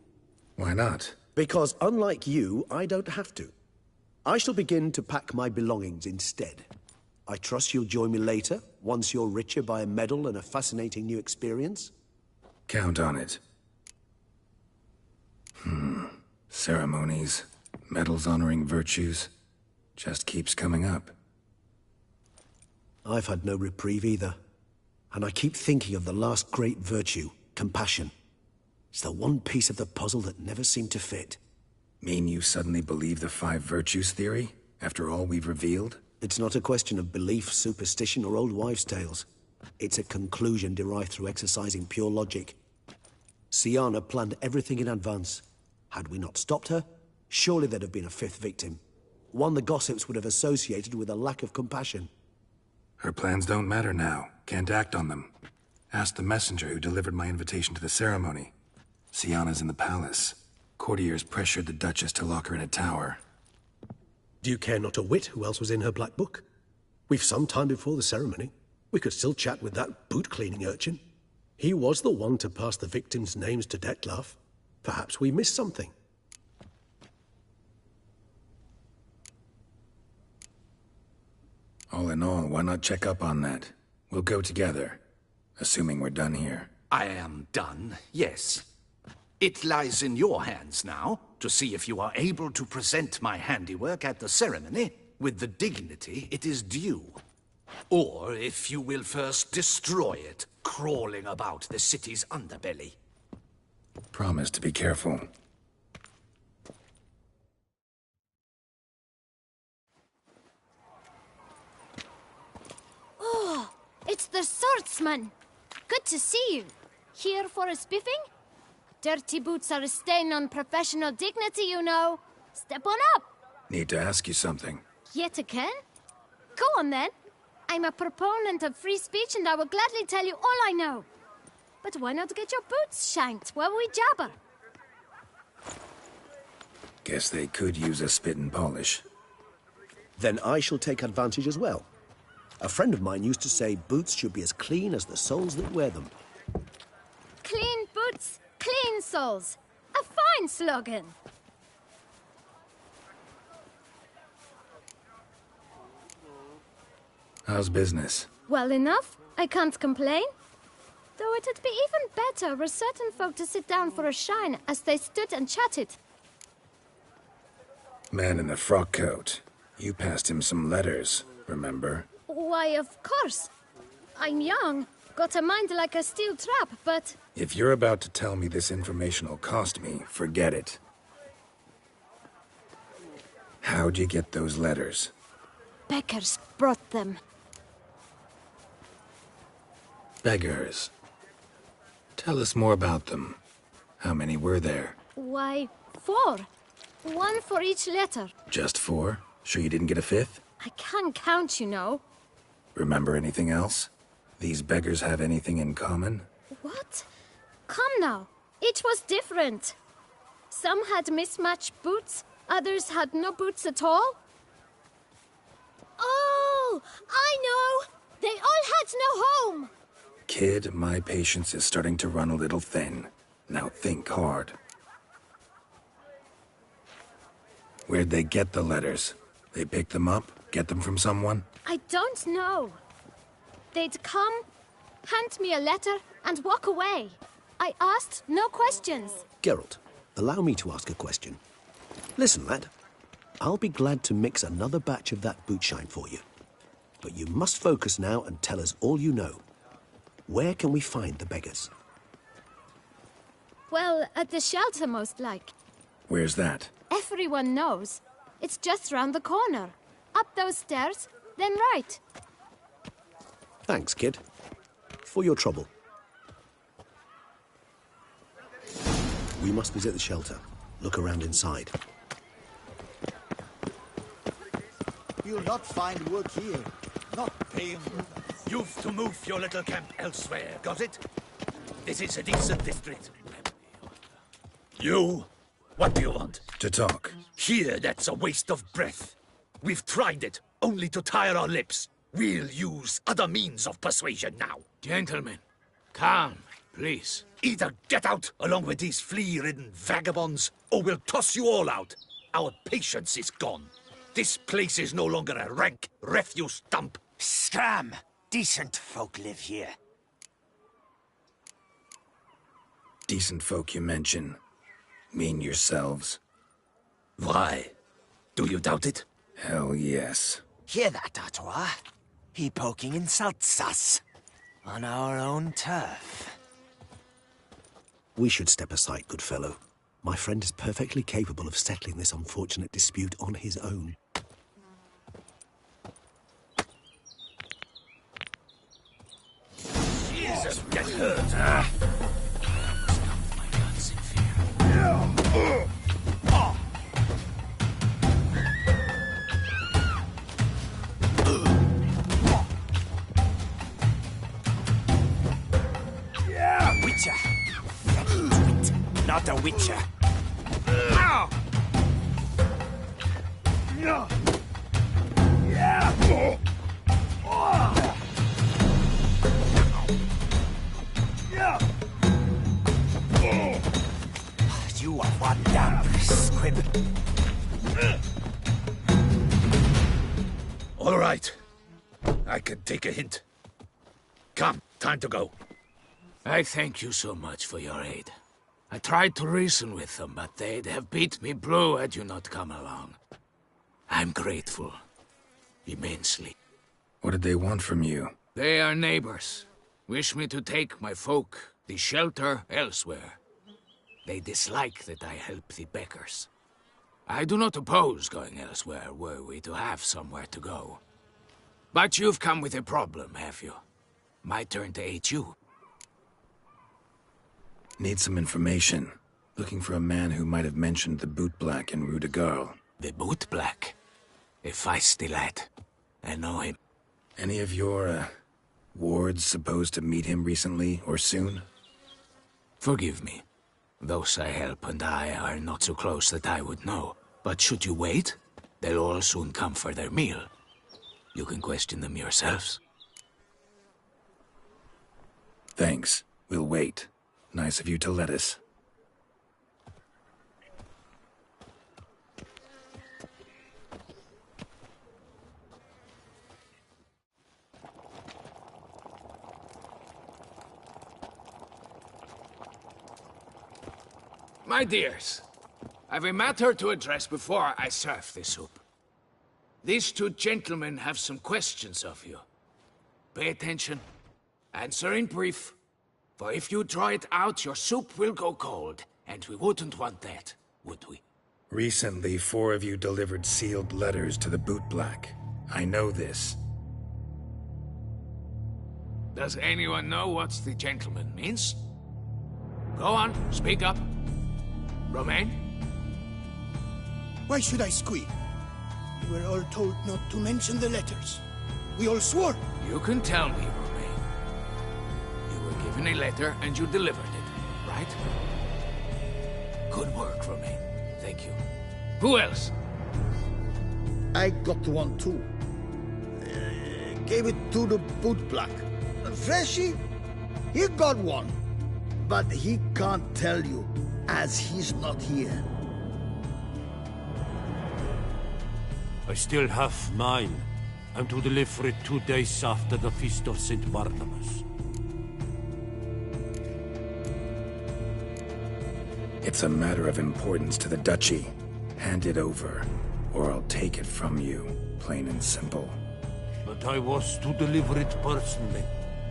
Why not? Because unlike you, I don't have to. I shall begin to pack my belongings instead. I trust you'll join me later, once you're richer by a medal and a fascinating new experience? Count on it. Ceremonies, medals honoring virtues, just keeps coming up. I've had no reprieve either. And I keep thinking of the last great virtue, compassion. It's the one piece of the puzzle that never seemed to fit. Mean you suddenly believe the 5 virtues theory, after all we've revealed? It's not a question of belief, superstition, or old wives' tales. It's a conclusion derived through exercising pure logic. Syanna planned everything in advance. Had we not stopped her, surely there'd have been a 5th victim. One the gossips would have associated with a lack of compassion. Her plans don't matter now. Can't act on them. Ask the messenger who delivered my invitation to the ceremony. Syanna's in the palace. Courtiers pressured the Duchess to lock her in a tower. Do you care not a whit who else was in her black book? We've some time before the ceremony. We could still chat with that boot-cleaning urchin. He was the one to pass the victims' names to Dettlaff. Perhaps we missed something. All in all, why not check up on that? We'll go together, assuming we're done here. I am done, yes. It lies in your hands now to see if you are able to present my handiwork at the ceremony with the dignity it is due. Or if you will first destroy it, crawling about the city's underbelly. Promise to be careful. Oh, it's the swordsman. Good to see you. Here for a spiffing? Dirty boots are a stain on professional dignity, you know. Step on up. Need to ask you something. Yet again? Go on then. I'm a proponent of free speech and I will gladly tell you all I know. But why not get your boots shanked while we jabber? Guess they could use a spit and polish. Then I shall take advantage as well. A friend of mine used to say boots should be as clean as the soles that wear them. Clean boots, clean soles. A fine slogan. How's business? Well enough. I can't complain. Though it'd be even better were certain folk to sit down for a shine as they stood and chatted. Man in the frock coat. You passed him some letters, remember? Why, of course. I'm young, got a mind like a steel trap, but... If you're about to tell me this information will cost me, forget it. How'd you get those letters? Beggars brought them. Beggars. Tell us more about them. How many were there? Why, 4. 1 for each letter. Just 4? Sure you didn't get a 5th? I can't count, you know. Remember anything else? These beggars have anything in common? What? Come now. Each was different. Some had mismatched boots, others had no boots at all. Oh, I know! They all had no home! Kid, my patience is starting to run a little thin. Now think hard. Where'd they get the letters? They pick them up? Get them from someone? I don't know. They'd come, hand me a letter, and walk away. I asked no questions. Geralt, allow me to ask a question. Listen, lad. I'll be glad to mix another batch of that bootshine for you. But you must focus now and tell us all you know. Where can we find the beggars? Well, at the shelter, most like. Where's that? Everyone knows. It's just round the corner. Up those stairs, then right. Thanks, kid. For your trouble. We must visit the shelter. Look around inside. You'll not find work here. Not paying. You've to move your little camp elsewhere, got it? This is a decent district. You? What do you want? To talk. Here, that's a waste of breath. We've tried it, only to tire our lips. We'll use other means of persuasion now. Gentlemen, calm, please. Either get out along with these flea-ridden vagabonds, or we'll toss you all out. Our patience is gone. This place is no longer a rank refuse dump. Scram! Decent folk live here. Decent folk you mention. Mean yourselves. Why? Do you doubt it? Hell yes. Hear that, Artois? He poking insults us. On our own turf. We should step aside, good fellow. My friend is perfectly capable of settling this unfortunate dispute on his own. Jesus, get hurt. A witcher. Get into it. Not a witcher. You are one damn squib. All right. I can take a hint. Come, time to go. I thank you so much for your aid. I tried to reason with them, but they'd have beat me blue had you not come along. I'm grateful. Immensely. What did they want from you? They are neighbors. Wish me to take my folk, the shelter, elsewhere. They dislike that I help the Beckers. I do not oppose going elsewhere, were we to have somewhere to go. But you've come with a problem, have you? My turn to aid you. Need some information. Looking for a man who might have mentioned the Bootblack in Rue de Garl. The Bootblack? A feisty lad. I know him. Any of your, wards supposed to meet him recently or soon? Forgive me. Those I help and I are not so close that I would know. But should you wait, they'll all soon come for their meal. You can question them yourselves. Thanks. We'll wait. Nice of you to let us. My dears, I've a matter to address before I serve the soup. These two gentlemen have some questions of you. Pay attention. Answer in brief. For if you draw it out, your soup will go cold, and we wouldn't want that, would we? Recently, 4 of you delivered sealed letters to the Bootblack. I know this. Does anyone know what the gentleman means? Go on, speak up. Romain? Why should I squeal? We were all told not to mention the letters. We all swore. You can tell me, Romain. You were given a letter and you delivered it, right? Good work, Romain. Thank you. Who else? I got one too. Gave it to the Bootblack. Freshy, he got one. But he can't tell you, as he's not here. I still have mine. I'm to deliver it 2 days after the Feast of St. Barnabas. It's a matter of importance to the Duchy. Hand it over, or I'll take it from you, plain and simple. But I was to deliver it personally.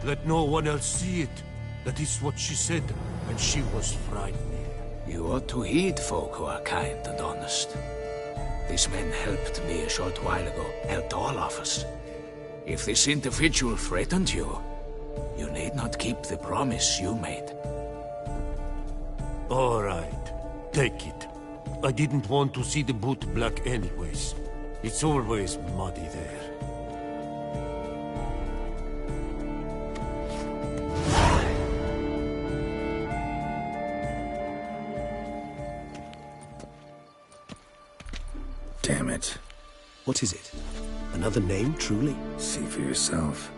Let no one else see it. That is what she said, and she was frightening. You ought to heed folk who are kind and honest. These men helped me a short while ago, helped all of us. If this individual threatened you, you need not keep the promise you made. All right, take it. I didn't want to see the Bootblack anyways. It's always muddy there. Damn it. What is it? Another name, truly? See for yourself.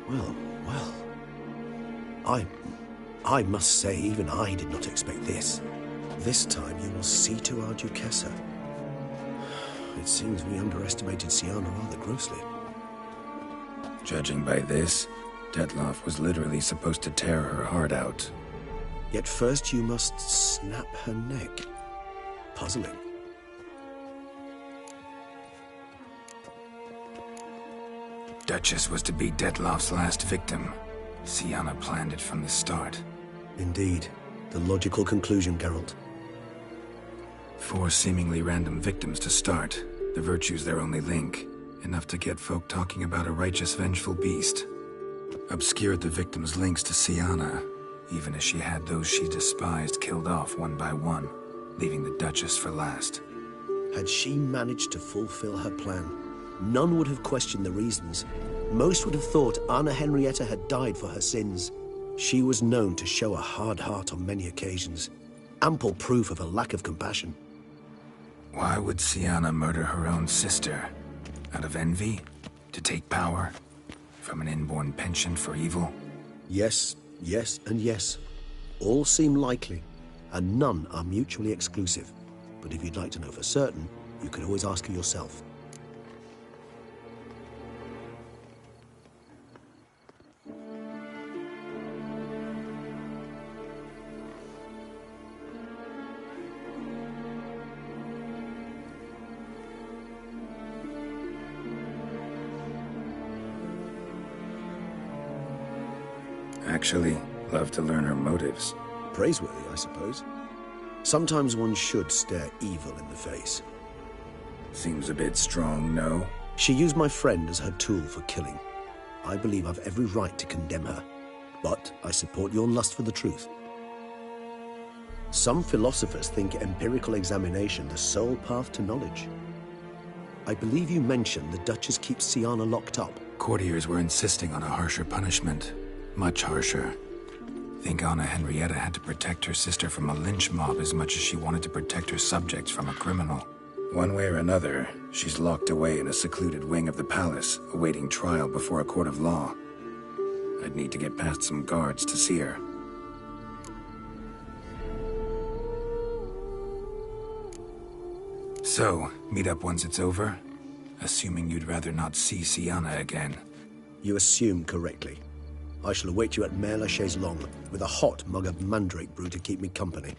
Well. I must say, even I did not expect this. This time you will see to our Duquesa. It seems we underestimated Syanna rather grossly. Judging by this, Detloff was literally supposed to tear her heart out. Yet first you must snap her neck. Puzzling. Duchess was to be Detloff's last victim. Syanna planned it from the start. Indeed. The logical conclusion, Geralt. 4 seemingly random victims to start. The virtue's their only link. Enough to get folk talking about a righteous, vengeful beast. Obscured the victims' links to Syanna, even as she had those she despised killed off one by one, leaving the Duchess for last. Had she managed to fulfill her plan, none would have questioned the reasons. Most would have thought Anna Henrietta had died for her sins. She was known to show a hard heart on many occasions. Ample proof of a lack of compassion. Why would Syanna murder her own sister? Out of envy? To take power? From an inborn penchant for evil? Yes, yes, and yes. All seem likely, and none are mutually exclusive. But if you'd like to know for certain, you can always ask her yourself. Actually, love to learn her motives. Praiseworthy, I suppose. Sometimes one should stare evil in the face. Seems a bit strong, no? She used my friend as her tool for killing. I believe I've every right to condemn her, but I support your lust for the truth. Some philosophers think empirical examination the sole path to knowledge. I believe you mentioned the Duchess keeps Syanna locked up. Courtiers were insisting on a harsher punishment. Much harsher. Think Anna Henrietta had to protect her sister from a lynch mob as much as she wanted to protect her subjects from a criminal. One way or another, she's locked away in a secluded wing of the palace, awaiting trial before a court of law. I'd need to get past some guards to see her. So, meet up once it's over? Assuming you'd rather not see Syanna again. You assume correctly. I shall await you at Mare la Chaise-Longue with a hot mug of mandrake brew to keep me company.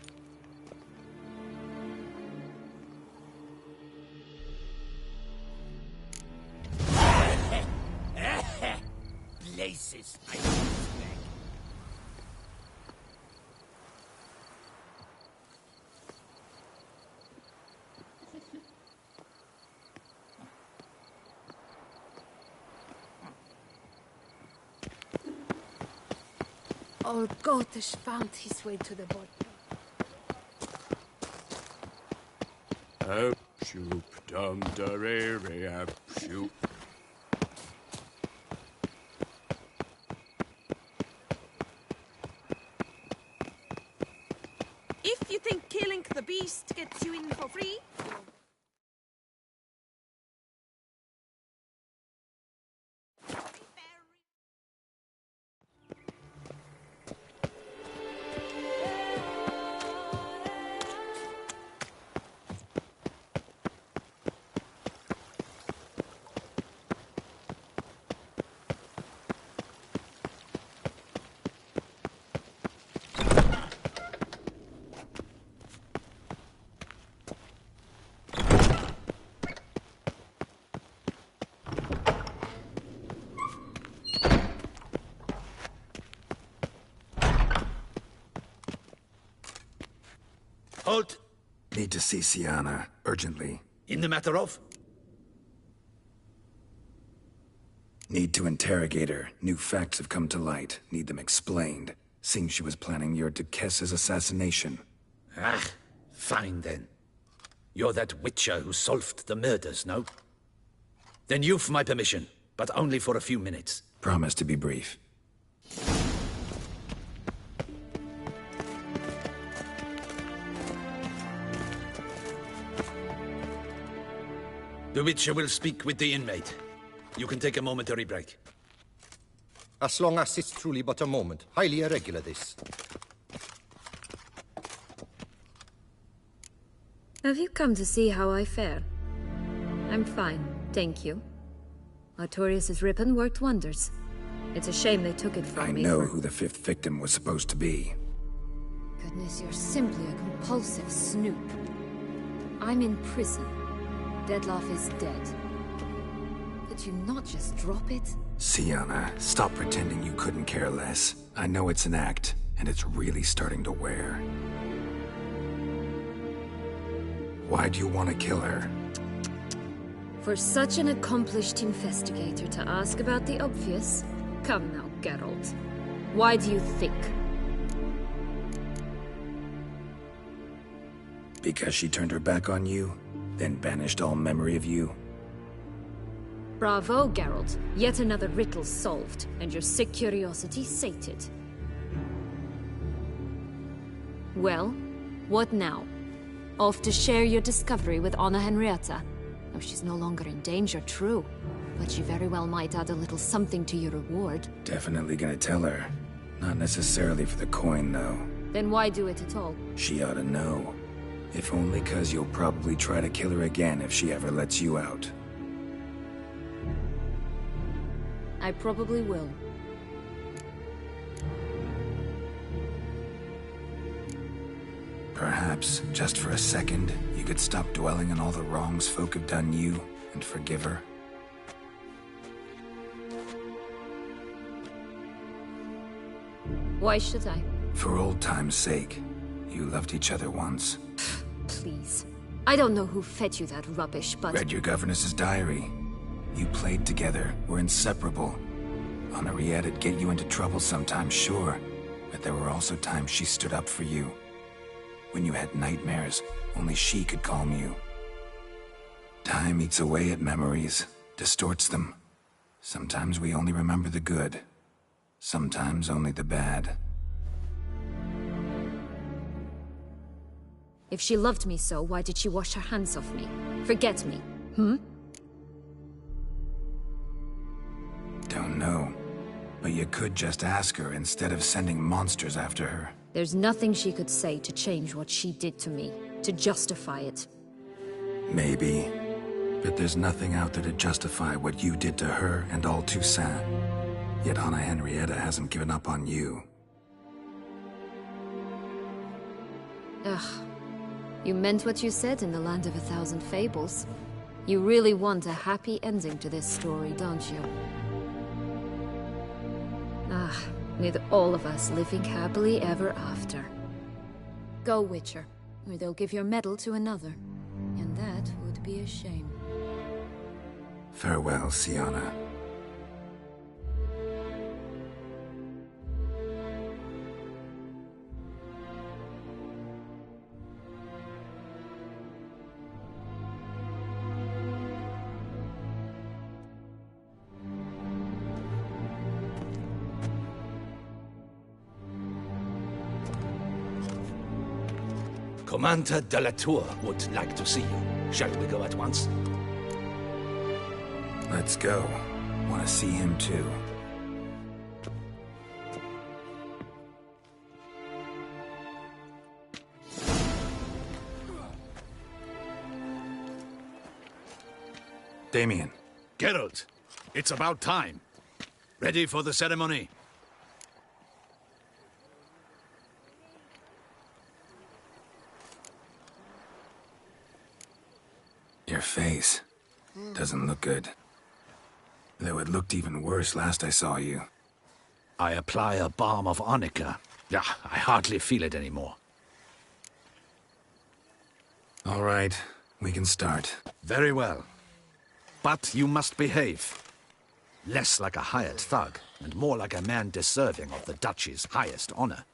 Places. Old Gotish found his way to the boat. Up, shoop, dum, da, re, re, up, shoop. If you think killing the beast gets you in for free, Halt! Need to see Syanna, urgently. In the matter of? Need to interrogate her. New facts have come to light. Need them explained. Seems she was planning your Duquesse's assassination. Ah, fine then. You're that witcher who solved the murders, no? Then you've my permission, but only for a few minutes. Promise to be brief. The Witcher will speak with the inmate. You can take a momentary break. As long as it's truly but a moment. Highly irregular, this. Have you come to see how I fare? I'm fine, thank you. Artorius' ribbon worked wonders. It's a shame they took it from me. I know who the fifth victim was supposed to be. Goodness, you're simply a compulsive snoop. I'm in prison. Dettlaff is dead. Could you not just drop it? Syanna, stop pretending you couldn't care less. I know it's an act, and it's really starting to wear. Why do you want to kill her? For such an accomplished investigator to ask about the obvious? Come now, Geralt. Why do you think? Because she turned her back on you, then banished all memory of you? Bravo, Geralt. Yet another riddle solved, and your sick curiosity sated. Well, what now? Off to share your discovery with Anna Henrietta? Oh, she's no longer in danger, true. But she very well might add a little something to your reward. Definitely gonna tell her. Not necessarily for the coin, though. Then why do it at all? She ought to know. If only 'cause you'll probably try to kill her again if she ever lets you out. I probably will. Perhaps, just for a second, you could stop dwelling on all the wrongs folk have done you and forgive her. Why should I? For old time's sake. You loved each other once. Please. I don't know who fed you that rubbish, but... Read your governess's diary. You played together, were inseparable. Henriette'd get you into trouble sometimes, sure. But there were also times she stood up for you. When you had nightmares, only she could calm you. Time eats away at memories, distorts them. Sometimes we only remember the good. Sometimes only the bad. If she loved me so, why did she wash her hands off me? Forget me, Don't know. But you could just ask her instead of sending monsters after her. There's nothing she could say to change what she did to me, to justify it. Maybe. But there's nothing out there to justify what you did to her and all Toussaint. Yet Anna Henrietta hasn't given up on you. Ugh. You meant what you said in the Land of a Thousand Fables. You really want a happy ending to this story, don't you? Ah, with all of us living happily ever after. Go, Witcher, or they'll give your medal to another. And that would be a shame. Farewell, Syanna. Commander de la Tour would like to see you. Shall we go at once? Let's go. Want to see him too. Damien. Geralt, it's about time. Ready for the ceremony? Your face doesn't look good. Though it looked even worse last I saw you. I apply a balm of arnica. Yeah, I hardly feel it anymore. All right, we can start. Very well. But you must behave. Less like a hired thug, and more like a man deserving of the Duchy's highest honor.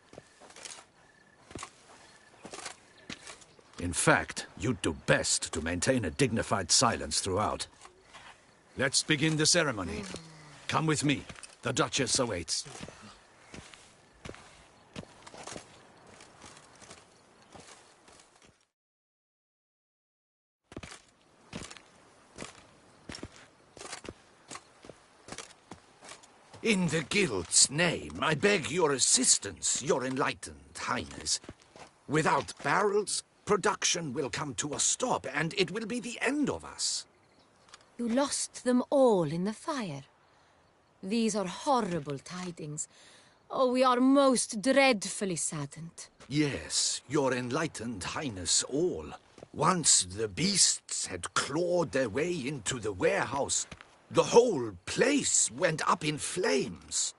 In fact, you'd do best to maintain a dignified silence throughout. Let's begin the ceremony. Come with me. The Duchess awaits. In the Guild's name, I beg your assistance, your enlightened highness. Without barrels, production will come to a stop, and it will be the end of us. You lost them all in the fire. These are horrible tidings. Oh, we are most dreadfully saddened. Yes, your enlightened highness all. Once the beasts had clawed their way into the warehouse, the whole place went up in flames.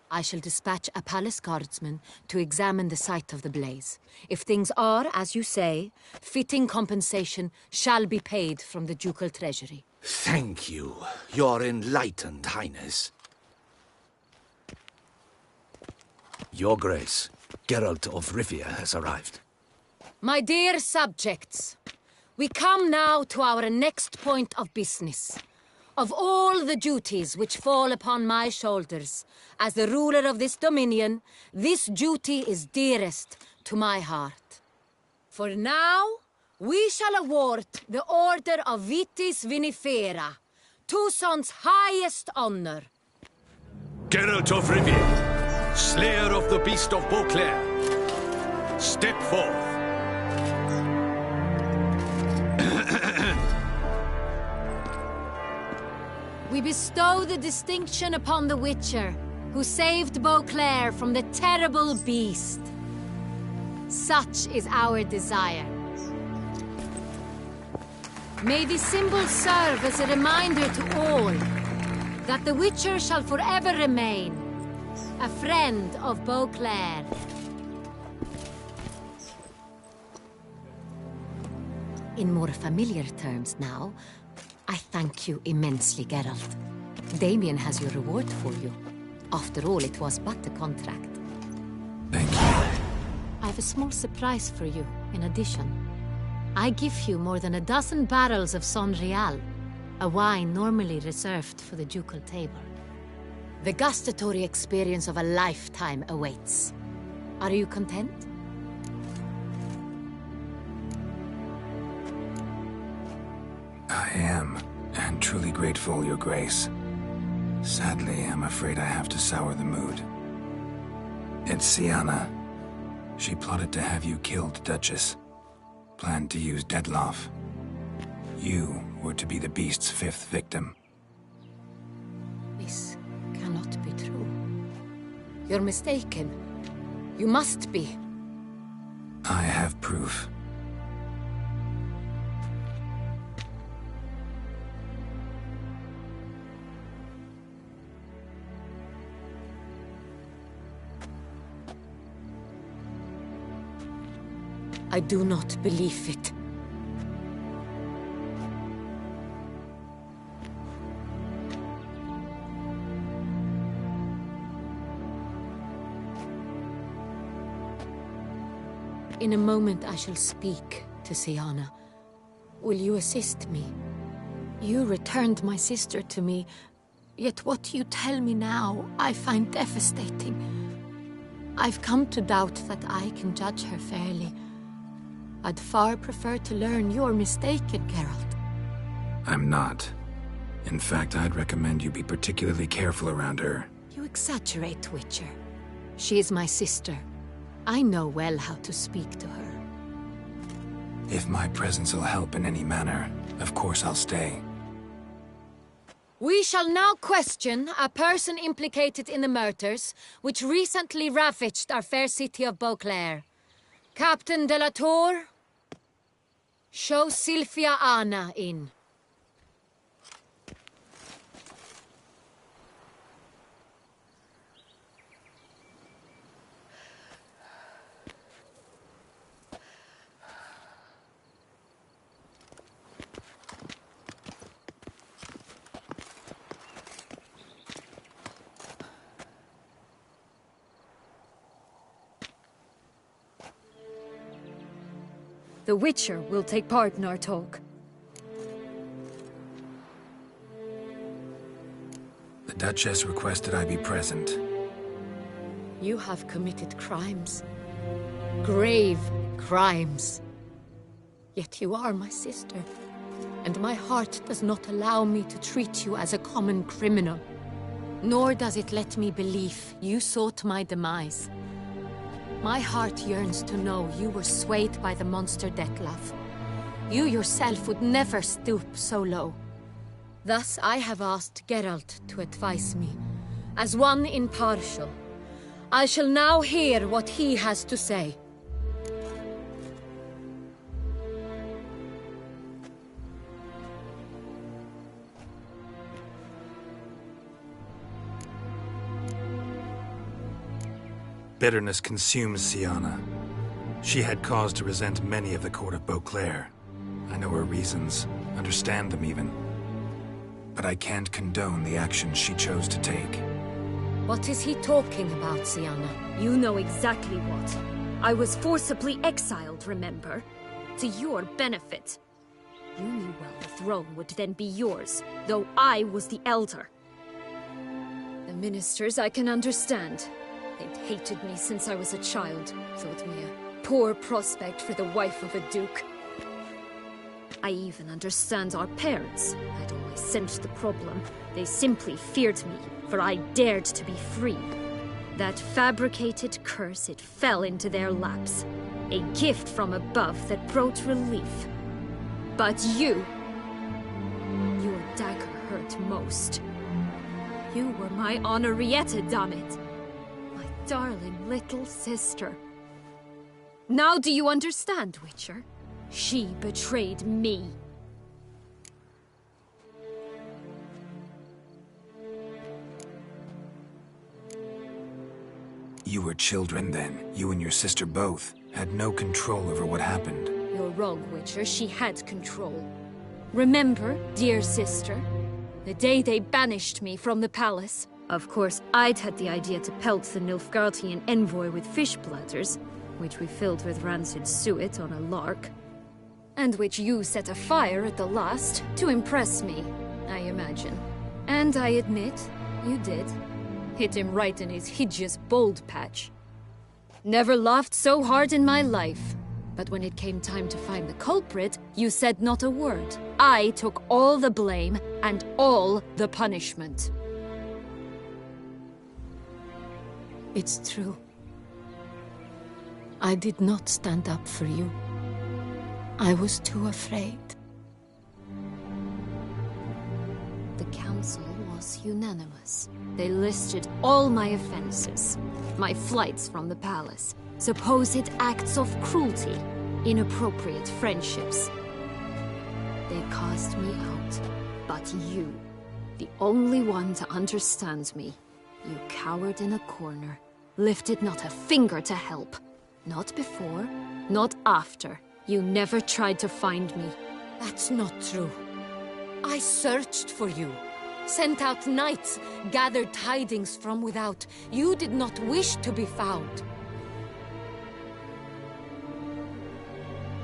I shall dispatch a palace guardsman to examine the site of the blaze. If things are, as you say, fitting compensation shall be paid from the ducal treasury. Thank you, your enlightened highness. Your Grace, Geralt of Rivia has arrived. My dear subjects, we come now to our next point of business. Of all the duties which fall upon my shoulders, as the ruler of this dominion, this duty is dearest to my heart. For now, we shall award the Order of Vitis Vinifera, Toussaint's highest honor. Geralt of Rivia, Slayer of the Beast of Beauclair, step forth. We bestow the distinction upon the Witcher, who saved Beauclair from the terrible beast. Such is our desire. May this symbol serve as a reminder to all that the Witcher shall forever remain A friend of Beauclair. In more familiar terms now, I thank you immensely, Geralt. Damien has your reward for you. After all, it was but a contract. Thank you. I have a small surprise for you, in addition. I give you more than a dozen barrels of Sonreal, a wine normally reserved for the ducal table. The gustatory experience of a lifetime awaits. Are you content? I am, and truly grateful, Your Grace. Sadly, I'm afraid I have to sour the mood. It's Syanna. She plotted to have you killed, Duchess. Planned to use Dettlaff. You were to be the beast's 5th victim. This cannot be true. You're mistaken. You must be. I have proof. I do not believe it. In a moment I shall speak to Syanna. Will you assist me? You returned my sister to me, yet what you tell me now I find devastating. I've come to doubt that I can judge her fairly. I'd far prefer to learn you're mistaken, Geralt. I'm not. In fact, I'd recommend you be particularly careful around her. You exaggerate, Witcher. She is my sister. I know well how to speak to her. If my presence will help in any manner, of course I'll stay. We shall now question a person implicated in the murders which recently ravaged our fair city of Beauclair. Captain de la Tour, show Sylvia Anna in. The Witcher will take part in our talk. The Duchess requested I be present. You have committed crimes. Grave crimes. Yet you are my sister, and my heart does not allow me to treat you as a common criminal. Nor does it let me believe you sought my demise. My heart yearns to know you were swayed by the monster Dettlaff. You yourself would never stoop so low. Thus I have asked Geralt to advise me, as one impartial. I shall now hear what he has to say. Bitterness consumes Syanna. She had cause to resent many of the court of Beauclair. I know her reasons, understand them even. But I can't condone the actions she chose to take. What is he talking about, Syanna? You know exactly what. I was forcibly exiled, remember? To your benefit. You knew well the throne would then be yours, though I was the elder. The ministers I can understand. They'd hated me since I was a child, thought me a poor prospect for the wife of a duke. I even understand our parents. I'd always sensed the problem. They simply feared me, for I dared to be free. That fabricated curse, it fell into their laps. A gift from above that brought relief. But you... your dagger hurt most. You were my Henrietta, damn it. Darling little sister. Now do you understand, Witcher? She betrayed me. You were children then. You and your sister both had no control over what happened. You're wrong, Witcher. She had control. Remember, dear sister, the day they banished me from the palace? Of course, I'd had the idea to pelt the Nilfgaardian envoy with fish platters, which we filled with rancid suet on a lark, and which you set afire at the last to impress me, I imagine. And I admit, you did. Hit him right in his hideous bald patch. Never laughed so hard in my life. But when it came time to find the culprit, you said not a word. I took all the blame and all the punishment. It's true. I did not stand up for you. I was too afraid. The council was unanimous. They listed all my offenses. My flights from the palace, supposed acts of cruelty, inappropriate friendships. They cast me out. But you, the only one to understand me, you cowered in a corner, lifted not a finger to help. Not before, not after. You never tried to find me. That's not true. I searched for you. Sent out knights, gathered tidings from without. You did not wish to be found.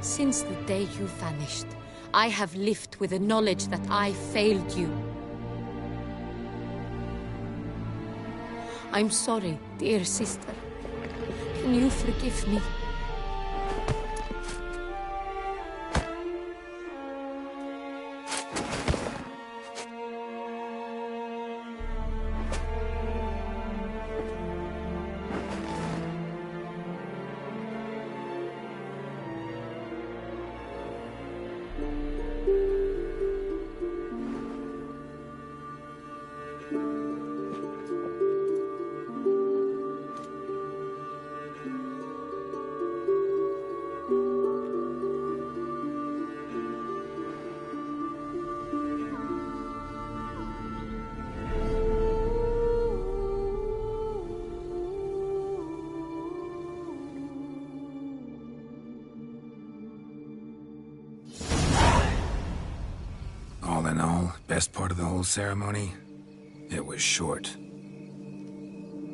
Since the day you vanished, I have lived with the knowledge that I failed you. I'm sorry, dear sister. Can you forgive me? All in all, best part of the whole ceremony? It was short.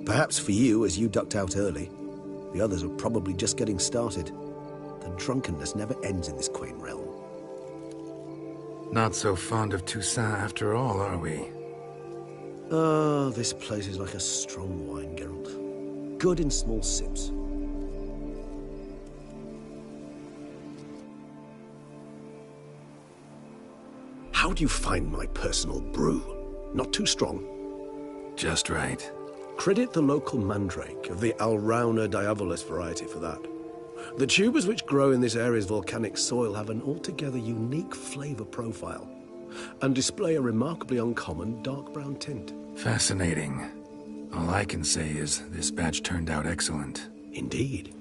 Perhaps for you, as you ducked out early. The others are probably just getting started. The drunkenness never ends in this quaint realm. Not so fond of Toussaint after all, are we? Oh, this place is like a strong wine, Geralt. Good in small sips. How do you find my personal brew? Not too strong? Just right. Credit the local mandrake of the Alrauna diavolus variety for that. The tubers which grow in this area's volcanic soil have an altogether unique flavor profile and display a remarkably uncommon dark brown tint. Fascinating. All I can say is this batch turned out excellent. Indeed.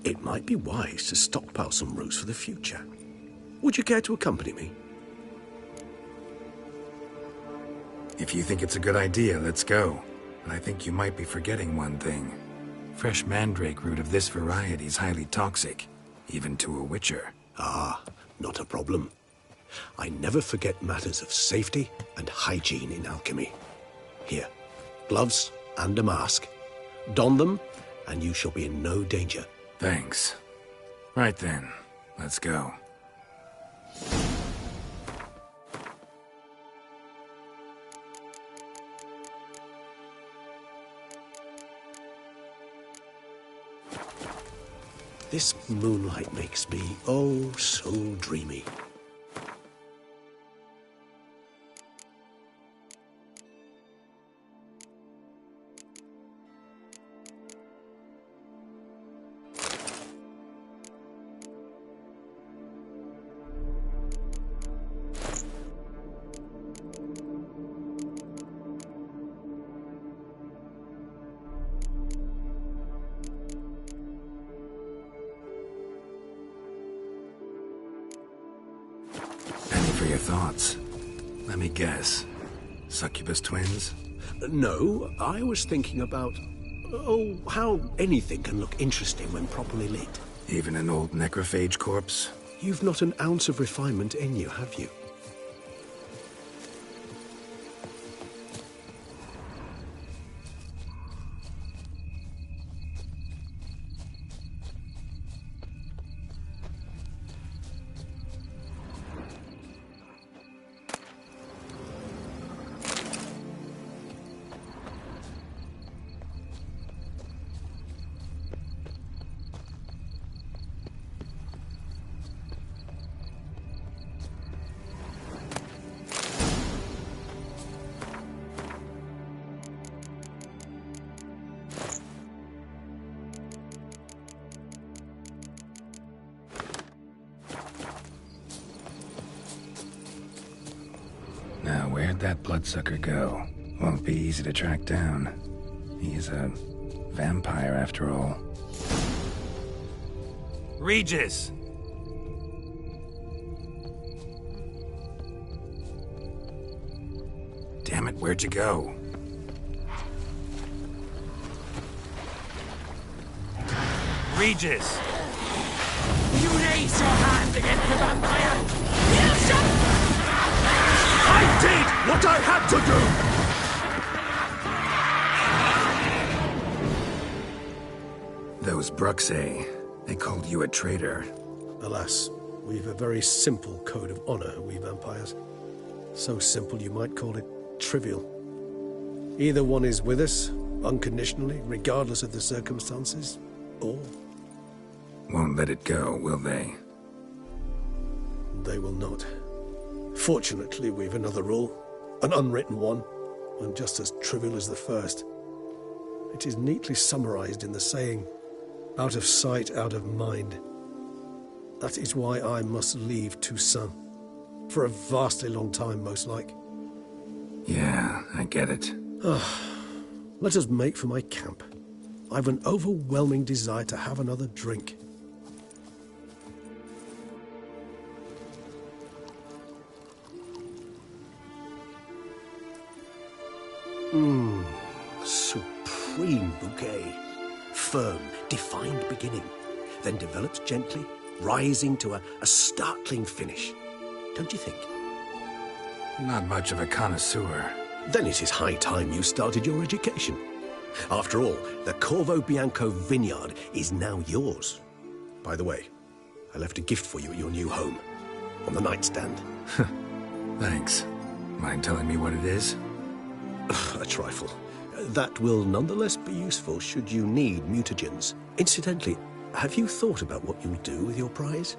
It might be wise to stockpile some roots for the future. Would you care to accompany me? If you think it's a good idea, let's go. But I think you might be forgetting one thing. Fresh mandrake root of this variety is highly toxic, even to a witcher. Ah, not a problem. I never forget matters of safety and hygiene in alchemy. Here, gloves and a mask. Don them, and you shall be in no danger. Thanks. Right then, let's go. This moonlight makes me, oh, so dreamy. For your thoughts. Let me guess. Succubus twins? No, I was thinking about Oh, how anything can look interesting when properly lit. Even an old necrophage corpse? You've not an ounce of refinement in you, have you? Now, where'd that bloodsucker go? Won't be easy to track down. He's a vampire, after all. Regis! Damn it, where'd you go? Regis! You raise your hand against the vampire! You shall... I did what I had to do! Those Bruxae, they called you a traitor. Alas, we've a very simple code of honor, we vampires. So simple you might call it trivial. Either one is with us, unconditionally, regardless of the circumstances, or... Won't let it go, will they? They will not. Fortunately, we've another rule, an unwritten one, and just as trivial as the first. It is neatly summarized in the saying, out of sight, out of mind. That is why I must leave Toussaint. For a vastly long time, most like. Yeah, I get it. Let us make for my camp. I've an overwhelming desire to have another drink. Supreme bouquet. Firm, defined beginning, then develops gently, rising to a startling finish. Don't you think? Not much of a connoisseur. Then it is high time you started your education. After all, the Corvo Bianco vineyard is now yours. By the way, I left a gift for you at your new home. On the nightstand. Thanks. Mind telling me what it is? A trifle. That will nonetheless be useful should you need mutagens. Incidentally, have you thought about what you'll do with your prize?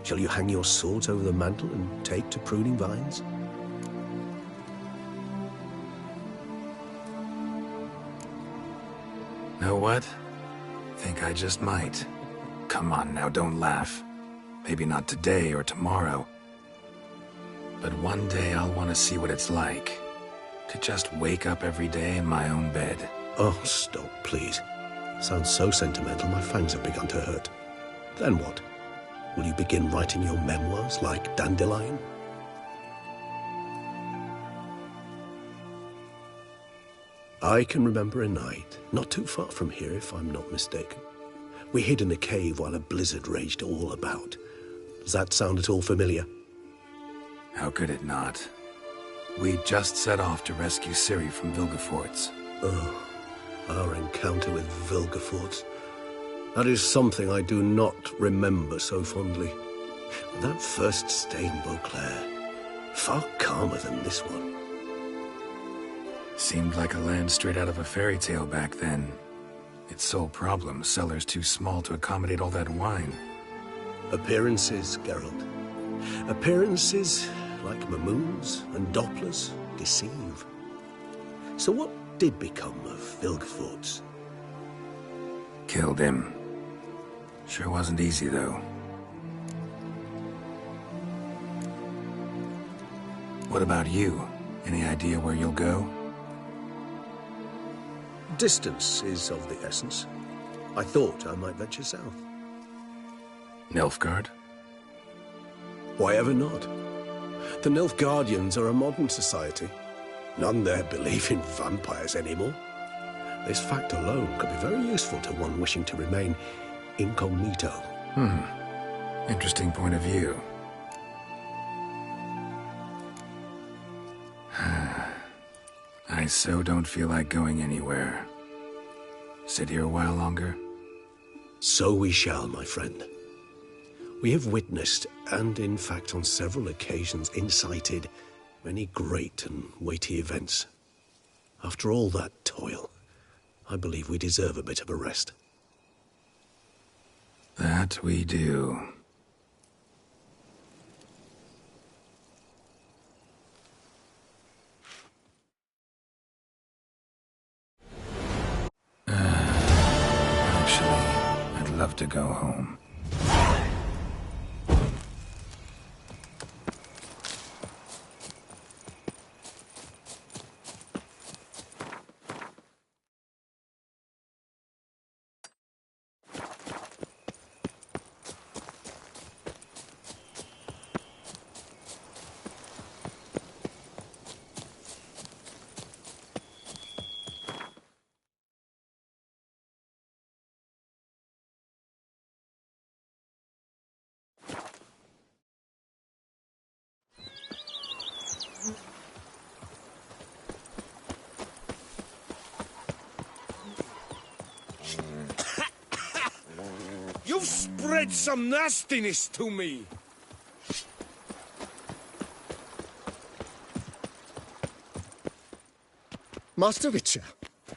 Shall you hang your swords over the mantle and take to pruning vines? Know what? Think I just might. Come on now, don't laugh. Maybe not today or tomorrow. But one day I'll want to see what it's like. To just wake up every day in my own bed. Oh, stop, please. Sounds so sentimental, my fangs have begun to hurt. Then what? Will you begin writing your memoirs like Dandelion? I can remember a night, not too far from here if I'm not mistaken. We hid in a cave while a blizzard raged all about. Does that sound at all familiar? How could it not? We just set off to rescue Ciri from Vilgefortz. Oh, our encounter with Vilgefortz. That is something I do not remember so fondly. That first stay in Beauclair, far calmer than this one. Seemed like a land straight out of a fairy tale back then. Its sole problem, cellars too small to accommodate all that wine. Appearances, Geralt. Appearances, like Mamoons and Dopplers, deceive. So what did become of Vilgefortz? Killed him. Sure wasn't easy, though. What about you? Any idea where you'll go? Distance is of the essence. I thought I might venture south. Nilfgaard? Why ever not? The Nilfgaardians are a modern society. None there believe in vampires anymore. This fact alone could be very useful to one wishing to remain incognito. Interesting point of view. I so don't feel like going anywhere. Sit here a while longer? So we shall, my friend. We have witnessed, and in fact on several occasions incited, many great and weighty events. After all that toil, I believe we deserve a bit of a rest. That we do. Actually, I'd love to go home. You've spread some nastiness to me. Master Witcher,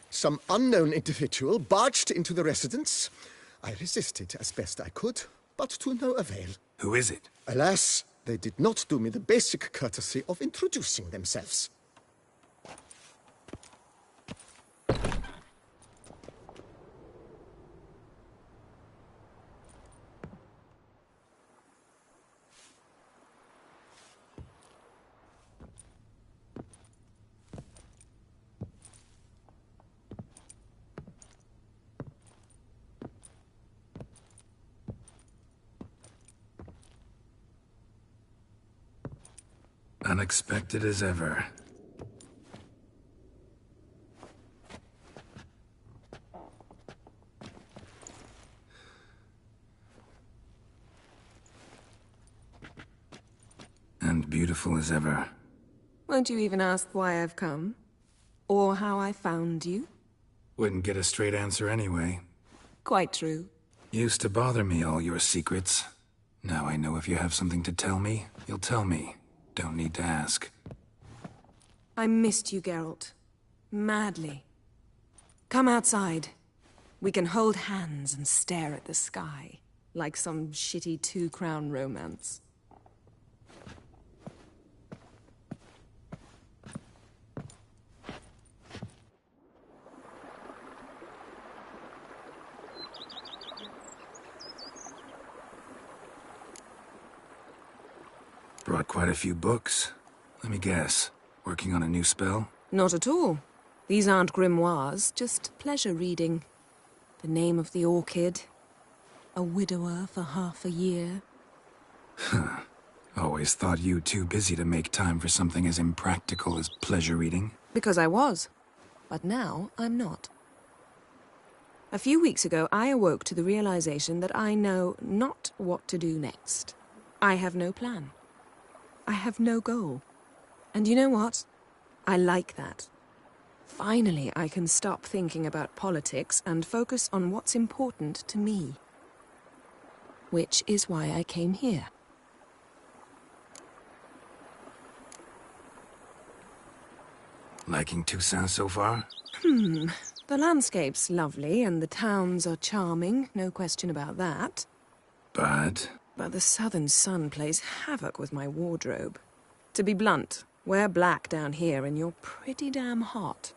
some unknown individual barged into the residence. I resisted as best I could, but to no avail. Who is it? Alas, they did not do me the basic courtesy of introducing themselves. Unexpected as ever. And beautiful as ever. Won't you even ask why I've come? Or how I found you? Wouldn't get a straight answer anyway. Quite true. Used to bother me, all your secrets. Now I know if you have something to tell me, you'll tell me. Don't need to ask. I missed you, Geralt. Madly. Come outside. We can hold hands and stare at the sky, like some shitty two-crown romance. Brought quite a few books. Let me guess. Working on a new spell? Not at all. These aren't grimoires, just pleasure reading. The Name of the Orchid. A widower for half a year. Huh. Always thought you too busy to make time for something as impractical as pleasure reading. Because I was. But now I'm not. A few weeks ago, I awoke to the realization that I know not what to do next. I have no plan. I have no goal. And you know what? I like that. Finally, I can stop thinking about politics and focus on what's important to me. Which is why I came here. Liking Toussaint so far? The landscape's lovely and the towns are charming, no question about that. But the southern sun plays havoc with my wardrobe. To be blunt, wear black down here and you're pretty damn hot.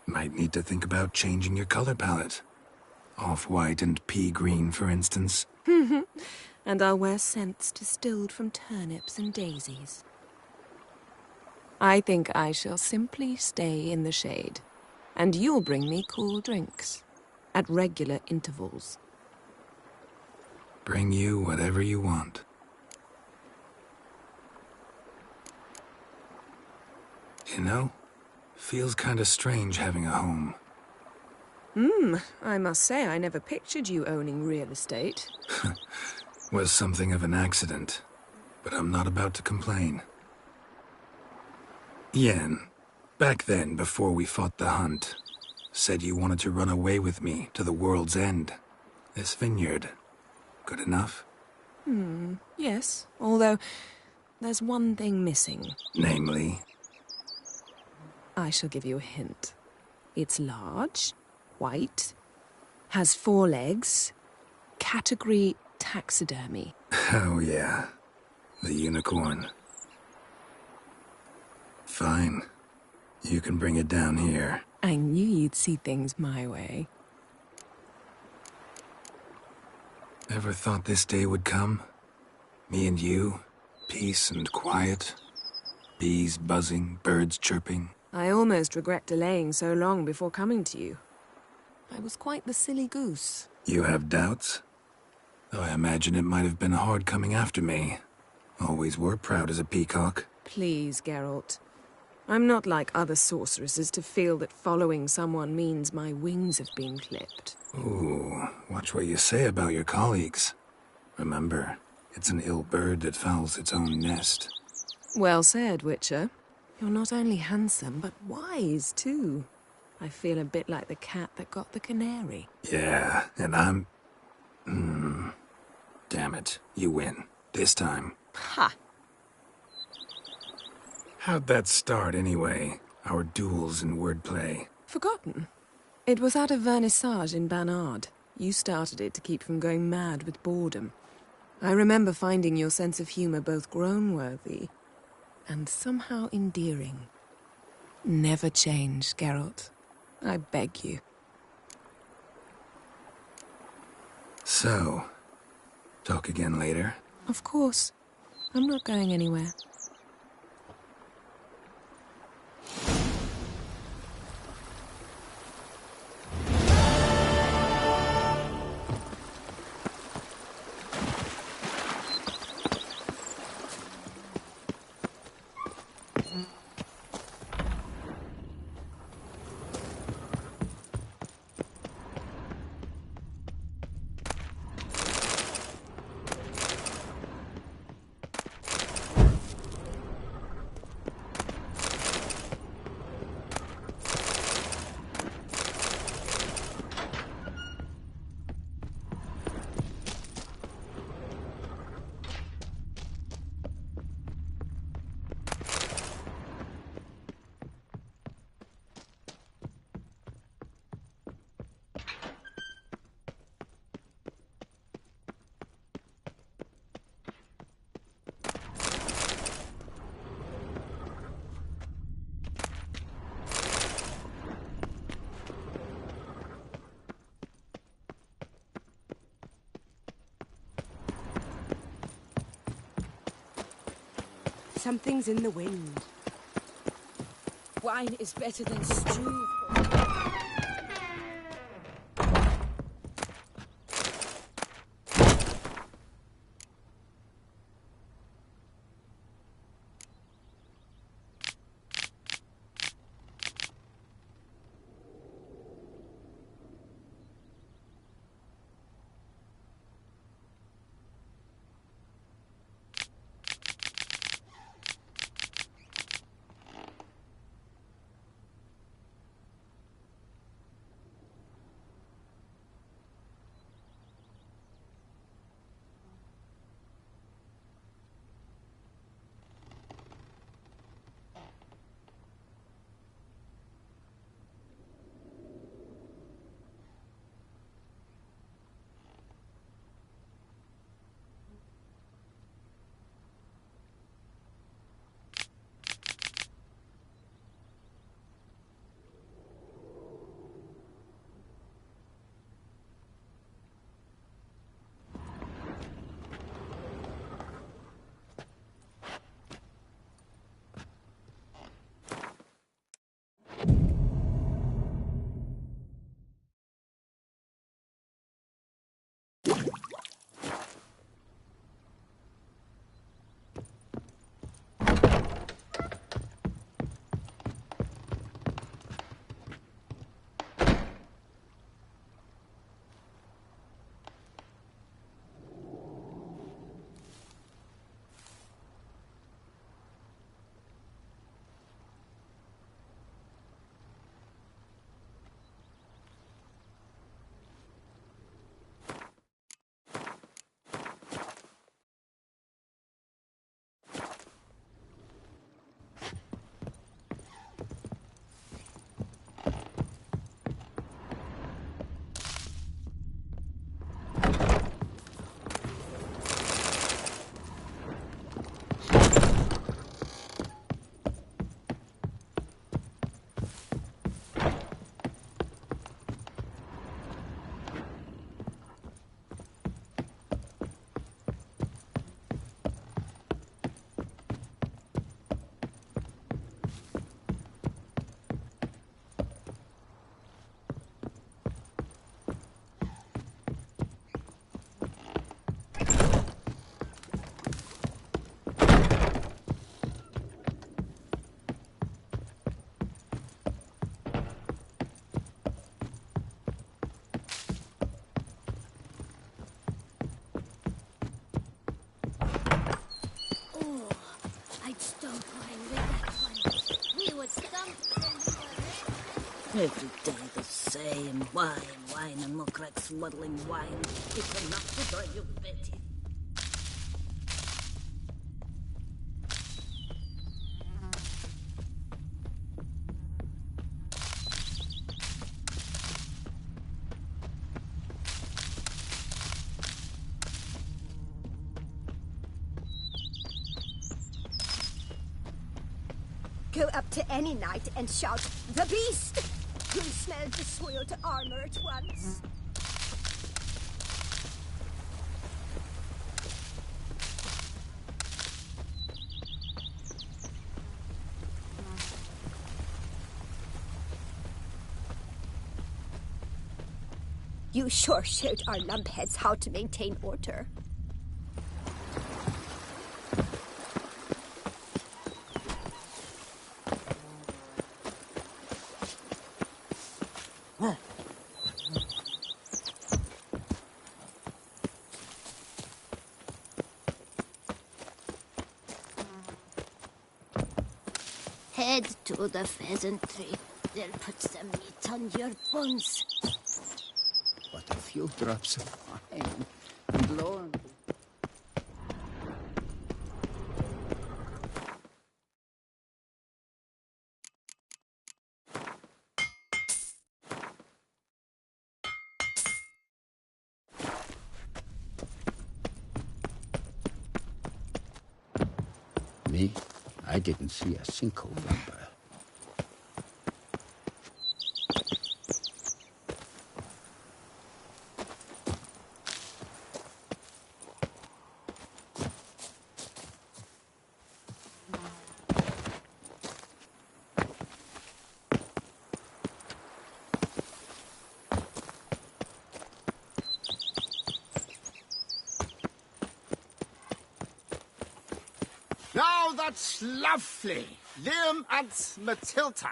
Might need to think about changing your color palette. Off-white and pea green, for instance. And I'll wear scents distilled from turnips and daisies. I think I shall simply stay in the shade. And you'll bring me cool drinks. At regular intervals. Bring you whatever you want. You know, feels kinda strange having a home. I must say I never pictured you owning real estate. Was something of an accident, but I'm not about to complain. Yen, back then, before we fought the hunt, said you wanted to run away with me to the world's end. This vineyard, good enough? Yes, although there's one thing missing. Namely? I shall give you a hint. It's large, white, has 4 legs, category taxidermy. Oh yeah, the unicorn. Fine. You can bring it down here. I knew you'd see things my way. Ever thought this day would come? Me and you, peace and quiet. Bees buzzing, birds chirping. I almost regret delaying so long before coming to you. I was quite the silly goose. You have doubts? Though I imagine it might have been hard coming after me. Always were proud as a peacock. Please, Geralt. I'm not like other sorceresses to feel that following someone means my wings have been clipped. Ooh, watch what you say about your colleagues. Remember, it's an ill bird that fouls its own nest. Well said, Witcher. You're not only handsome, but wise, too. I feel a bit like the cat that got the canary. Yeah, and I'm... Damn it, you win. This time. Ha! How'd that start, anyway? Our duels and wordplay. Forgotten. It was at a vernissage in Banard. You started it to keep from going mad with boredom. I remember finding your sense of humor both groan-worthy and somehow endearing. Never change, Geralt. I beg you. So, talk again later? Of course. I'm not going anywhere. Something's in the wind. Wine is better than stew. Every day the same. Wine, wine, and muckrack swaddling wine. It's enough to drive you batty. Go up to any knight and shout, "The beast!" You'll smell the soiled armor at once. You sure showed our lumpheads how to maintain order. Head to the pheasantry. They'll put some meat on your bones. But a few drops of wine. Lord. Me? I didn't see a single vampire. Now that's lovely. Liam and Matilda.